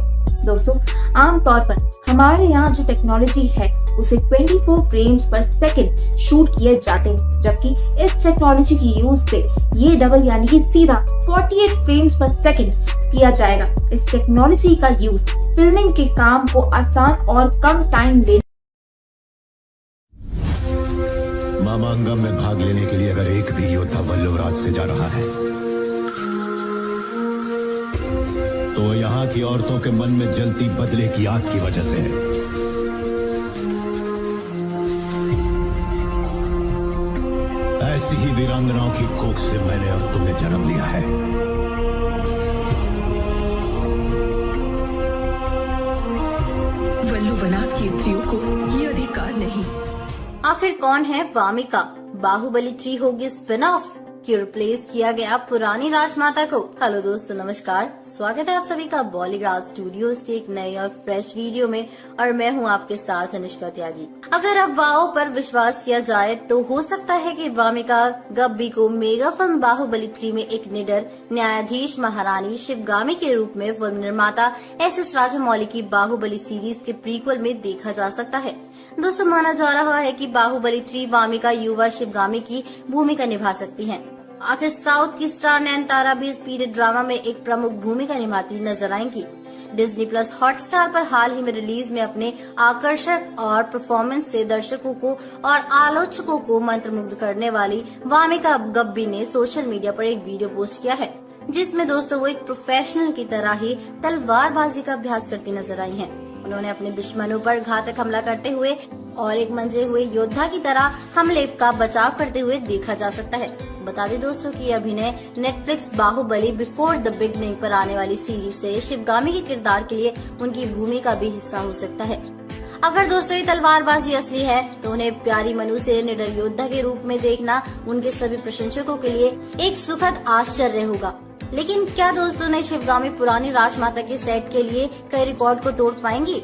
दोस्तों, आमतौर पर हमारे यहाँ जो टेक्नोलॉजी है उसे 24 फ्रेम्स पर सेकंड शूट किए जाते हैं, जबकि इस टेक्नोलॉजी की यूज से ये डबल यानी कि सीधा 48 फ्रेम्स पर सेकंड किया जाएगा। इस टेक्नोलॉजी का यूज फिल्मिंग के काम को आसान और कम टाइम ले मामांगम में भाग लेने के लिए अगर एक भी योद्धा वल्लभराज से जा रहा है तो यहाँ की औरतों के मन में जलती बदले की आग की वजह से है। ऐसी ही वीरांगनाओं की कोख से मैंने और तुमने जन्म लिया है। वल्लभनाथ की स्त्रियों को ये अधिकार नहीं। आखिर कौन है वामिका? बाहुबली 3 होगी स्पिन ऑफ? कि रिप्लेस किया गया पुरानी राजमाता को? हेलो दोस्तों, नमस्कार, स्वागत है आप सभी का बॉलीग्राज स्टूडियोज के एक नए और फ्रेश वीडियो में और मैं हूं आपके साथ अनुष्का त्यागी। अगर अफवाहों पर विश्वास किया जाए तो हो सकता है कि वामिका गब्बी को मेगा फिल्म बाहुबली 3 में एक निडर न्यायाधीश महारानी शिवगामी के रूप में फिल्म निर्माता एस राजामौली की बाहुबली सीरीज के प्रीक्वल में देखा जा सकता है। दोस्तों, माना जा रहा है कि बाहुबली 3 वामिका युवा शिवगामी की भूमिका निभा सकती हैं। आखिर साउथ की स्टार नयनतारा भी इस पीरियड ड्रामा में एक प्रमुख भूमिका निभाती नजर आएंगी। डिज्नी प्लस हॉटस्टार पर हाल ही में रिलीज में अपने आकर्षक और परफॉर्मेंस से दर्शकों को और आलोचकों को मंत्रमुग्ध करने वाली वामिका गब्बी ने सोशल मीडिया पर एक वीडियो पोस्ट किया है जिसमें दोस्तों वो एक प्रोफेशनल की तरह ही तलवारबाजी का अभ्यास करती नजर आई हैं। उन्होंने अपने दुश्मनों पर घातक हमला करते हुए और एक मंजे हुए योद्धा की तरह हमले का बचाव करते हुए देखा जा सकता है। बता दें दोस्तों कि अभिनय Netflix Baahubali before the beginning पर आने वाली सीरीज से शिवगामी के किरदार के लिए उनकी भूमिका भी हिस्सा हो सकता है। अगर दोस्तों ये तलवारबाजी असली है तो उन्हें प्यारी मनु से निडर योद्धा के रूप में देखना उनके सभी प्रशंसकों के लिए एक सुखद आश्चर्य होगा। लेकिन क्या दोस्तों ने शिवगामी पुरानी राजमाता के सेट के लिए कई रिकॉर्ड को तोड़ पाएंगी?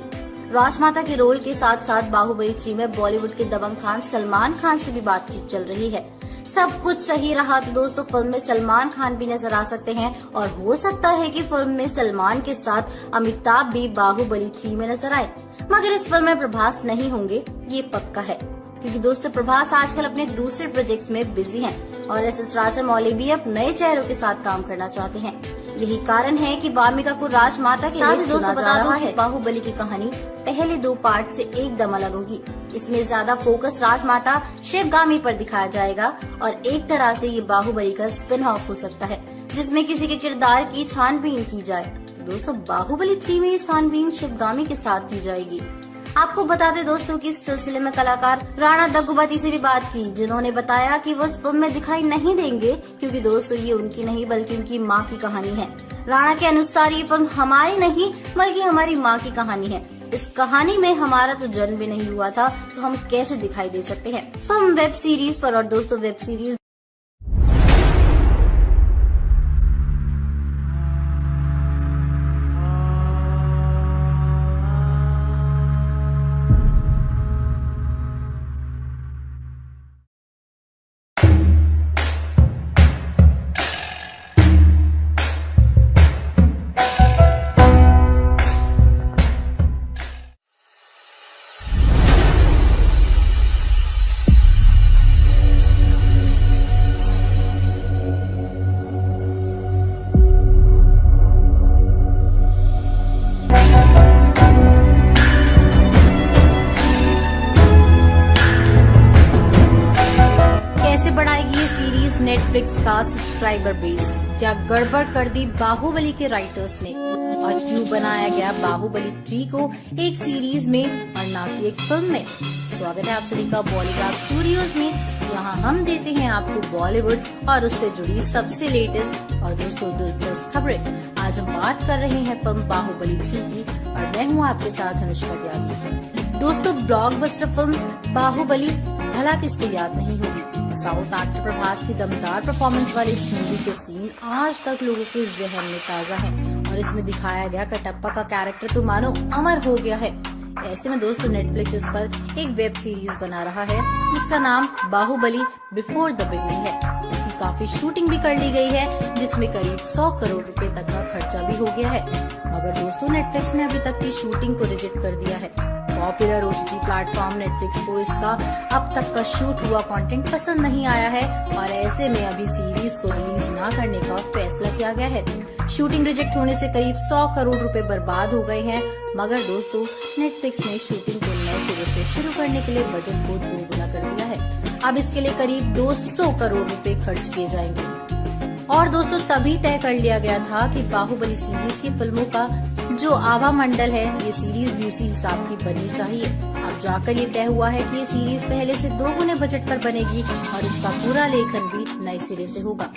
राजमाता के रोल के साथ साथ बाहुबली 3 में बॉलीवुड के दबंग खान सलमान खान से भी बातचीत चल रही है। सब कुछ सही रहा तो दोस्तों फिल्म में सलमान खान भी नजर आ सकते हैं और हो सकता है कि फिल्म में सलमान के साथ अमिताभ भी बाहुबली 3 में नजर आए। मगर इस फिल्म में प्रभास नहीं होंगे, ये पक्का है, क्योंकि दोस्तों प्रभास आजकल अपने दूसरे प्रोजेक्ट्स में बिजी हैं और एस राजामौली भी अब नए चेहरों के साथ काम करना चाहते हैं। यही कारण है कि वामिका को राजमाता के लिए दोस्तों बता रहा है। बाहुबली की कहानी पहले 2 पार्ट से एकदम अलग होगी। इसमें ज्यादा फोकस राजमाता शिवगामी पर दिखाया जाएगा और एक तरह से ये बाहुबली का स्पिन ऑफ हो सकता है जिसमें किसी के किरदार की छानबीन की जाए। तो दोस्तों बाहुबली 3 में ये छानबीन शिवगामी के साथ की जाएगी। आपको बता दें दोस्तों कि इस सिलसिले में कलाकार राणा दग्गुबाती से भी बात की, जिन्होंने बताया कि वो फिल्म में दिखाई नहीं देंगे क्योंकि दोस्तों ये उनकी नहीं बल्कि उनकी मां की कहानी है। राणा के अनुसार ये फिल्म हमारी नहीं बल्कि हमारी मां की कहानी है। इस कहानी में हमारा तो जन्म भी नहीं हुआ था तो हम कैसे दिखाई दे सकते हैं। फिल्म वेब सीरीज पर और दोस्तों वेब सीरीज नेटफ्लिक्स का सब्सक्राइबर बेस? क्या गड़बड़ कर दी बाहुबली के राइटर्स ने? और क्यों बनाया गया बाहुबली 3 को एक सीरीज में और ना कि एक फिल्म में? स्वागत है आप सभी का बॉलीग्राफ स्टूडियोज में, जहां हम देते हैं आपको बॉलीवुड और उससे जुड़ी सबसे लेटेस्ट और दोस्तों दिलचस्प खबरें। आज हम बात कर रहे हैं फिल्म बाहुबली 3 की और मैं हूँ आपके साथ अनुष्का त्यागी। दोस्तों, ब्लॉकबस्टर फिल्म बाहुबली भला किसको याद नहीं होगी। साउथ एक्टर प्रभास की दमदार परफॉर्मेंस वाली इस मूवी के सीन आज तक लोगों के जहन में ताजा है और इसमें दिखाया गया कटप्पा का कैरेक्टर तो मानो अमर हो गया है। ऐसे में दोस्तों नेटफ्लिक्स इस पर एक वेब सीरीज बना रहा है जिसका नाम बाहुबली बिफोर द बिगनिंग है। इसकी काफी शूटिंग भी कर ली गई है जिसमें करीब 100 करोड़ रुपए तक का खर्चा भी हो गया है। मगर दोस्तों नेटफ्लिक्स ने अभी तक की शूटिंग को रिजेक्ट कर दिया है। पॉपुलर ओटीटी प्लेटफॉर्म नेटफ्लिक्स को इसका अब तक का शूट हुआ कंटेंट पसंद नहीं आया है और ऐसे में अभी सीरीज को रिलीज न करने का फैसला किया गया है। शूटिंग रिजेक्ट होने से करीब 100 करोड़ रुपए बर्बाद हो गए हैं। मगर दोस्तों नेटफ्लिक्स ने शूटिंग को नए सिरे से शुरू करने के लिए बजट को दोगुना कर दिया है। अब इसके लिए करीब 200 करोड़ रुपए खर्च किए जाएंगे। और दोस्तों तभी तय कर लिया गया था कि बाहुबली सीरीज की फिल्मों का जो आभा मंडल है ये सीरीज भी उसी हिसाब की बननी चाहिए। अब जाकर ये तय हुआ है कि ये सीरीज पहले से 2 गुने बजट पर बनेगी और इसका पूरा लेखन भी नए सिरे से होगा।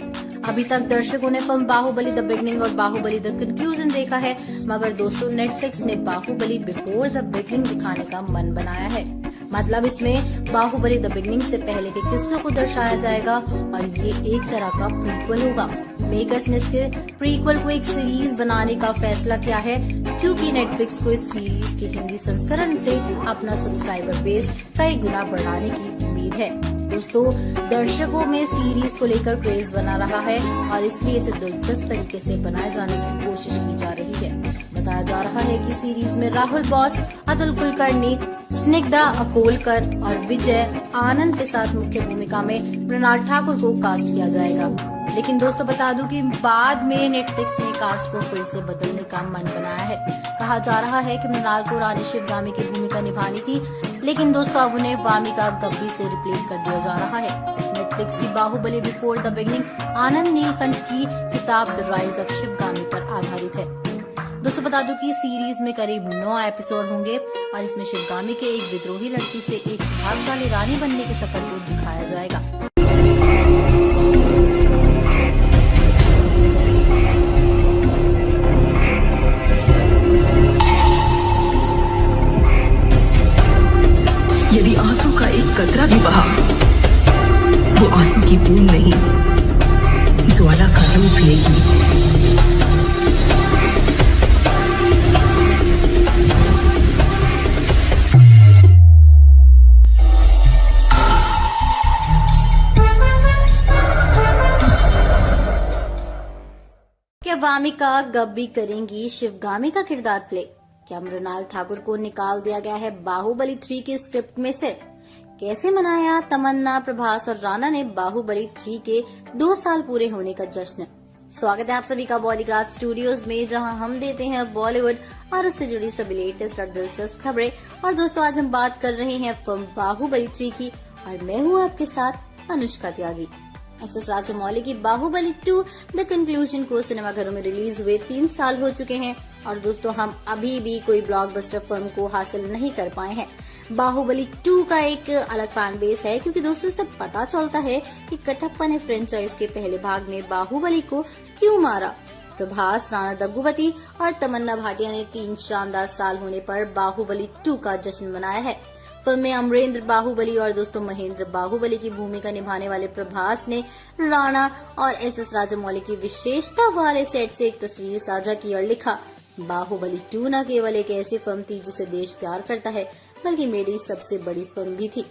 अभी तक दर्शकों ने फिल्म बाहुबली द बिगनिंग और बाहुबली द कंक्लूजन देखा है, मगर दोस्तों नेटफ्लिक्स ने बाहुबली बिफोर द बिगनिंग दिखाने का मन बनाया है। मतलब इसमें बाहुबली द बिगनिंग से पहले के किस्सों को दर्शाया जाएगा और ये एक तरह का प्रीक्वल होगा। मेकर्स ने इसके प्रीक्वल को एक सीरीज बनाने का फैसला किया है क्योंकि नेटफ्लिक्स को इस सीरीज के हिंदी संस्करण से अपना सब्सक्राइबर बेस कई गुना बढ़ाने की उम्मीद है। दोस्तों दर्शकों में सीरीज को लेकर क्रेज बना रहा है और इसलिए इसे दिलचस्प तरीके से बनाए जाने की कोशिश की जा रही है। बताया जा रहा है कि सीरीज में राहुल बॉस, अतुल कुलकर्णी, स्निग्धा अकोलकर और विजय आनंद के साथ मुख्य भूमिका में मृणाल ठाकुर को कास्ट किया जाएगा। लेकिन दोस्तों बता दूं कि बाद में नेटफ्लिक्स ने कास्ट को फिर से बदलने का मन बनाया है। कहा जा रहा है कि मृणाल को रानी शिवगामी की भूमिका निभानी थी, लेकिन दोस्तों अब उन्हें वामिका गब्बी से रिप्लेस कर दिया जा रहा है। नेटफ्लिक्स की बाहुबली बिफोर द बिगनिंग आनंद नीलकंठ की किताब द राइज ऑफ शिवगामी पर आधारित है। दोस्तों बता दूं कि सीरीज में करीब 9 एपिसोड होंगे और इसमें शिवगामी के एक विद्रोही लड़की से एक प्रभावशाली रानी बनने के सफर को दिखाया जाएगा। यदि आंसू का एक कतरा भी बहा, वो आंसू की बूंद नहीं, ज्वाला का रूप लेगी। क्या वामिका गब्बी करेंगी शिवगामी का किरदार प्ले? क्या मृणाल ठाकुर को निकाल दिया गया है बाहुबली 3 की स्क्रिप्ट में से? कैसे मनाया तमन्ना, प्रभास और राणा ने बाहुबली 3 के 2 साल पूरे होने का जश्न? स्वागत है आप सभी का बॉलीग्राफ स्टूडियोज में, जहां हम देते हैं बॉलीवुड और उससे जुड़ी सभी लेटेस्ट और दिलचस्प खबरें। और दोस्तों आज हम बात कर रहे हैं फिल्म बाहुबली 3 की और मैं हूँ आपके साथ अनुष्का त्यागी। एस राजामौली की बाहुबली 2 द कंक्लूजन को सिनेमाघरों में रिलीज हुए 3 साल हो चुके हैं और दोस्तों हम अभी भी कोई ब्लॉकबस्टर फिल्म को हासिल नहीं कर पाए हैं। बाहुबली 2 का एक अलग फैन बेस है क्योंकि दोस्तों से पता चलता है कि कटप्पा ने फ्रेंचाइज के पहले भाग में बाहुबली को क्यों मारा। प्रभास, राणा दग्गुबती और तमन्ना भाटिया ने 3 शानदार साल होने पर बाहुबली 2 का जश्न मनाया है। फिल्म में अमरेंद्र बाहुबली और दोस्तों महेंद्र बाहुबली की भूमिका निभाने वाले प्रभास ने राणा और एस राजामौली की विशेषता वाले सेट से एक तस्वीर साझा की और लिखा, बाहुबली 2 न केवल एक ऐसी फिल्म थी जिसे देश प्यार करता है, बल्कि मेरी सबसे बड़ी फिल्म भी थी।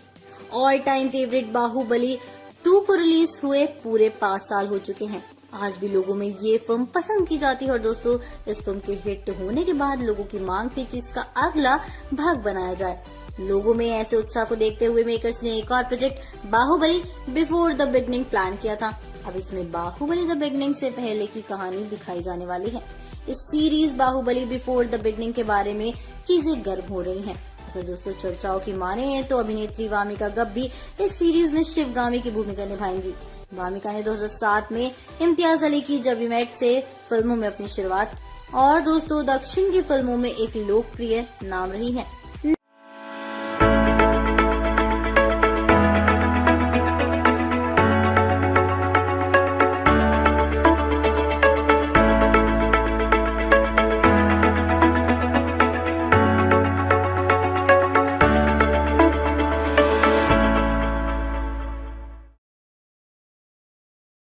ऑल टाइम फेवरेट बाहुबली 2 को रिलीज हुए पूरे 5 साल हो चुके हैं। आज भी लोगों में ये फिल्म पसंद की जाती है और दोस्तों इस फिल्म के हिट होने के बाद लोगों की मांग थी कि इसका अगला भाग बनाया जाए। लोगों में ऐसे उत्साह को देखते हुए मेकर्स ने एक और project Baahubali before the beginning plan किया था। अब इसमें बाहुबली द बिगनिंग से पहले की कहानी दिखाई जाने वाली है। इस series Baahubali before the beginning के बारे में चीजें गर्म हो रही हैं। अगर दोस्तों चर्चाओं की माने तो अभिनेत्री वामिका गब्बी इस सीरीज में शिवगामी की भूमिका निभाएंगी। भामिका ने 2007 में इम्तियाज अली की जब वी मेट से फिल्मों में अपनी शुरुआत और दोस्तों दक्षिण की फिल्मों में एक लोकप्रिय नाम रही है।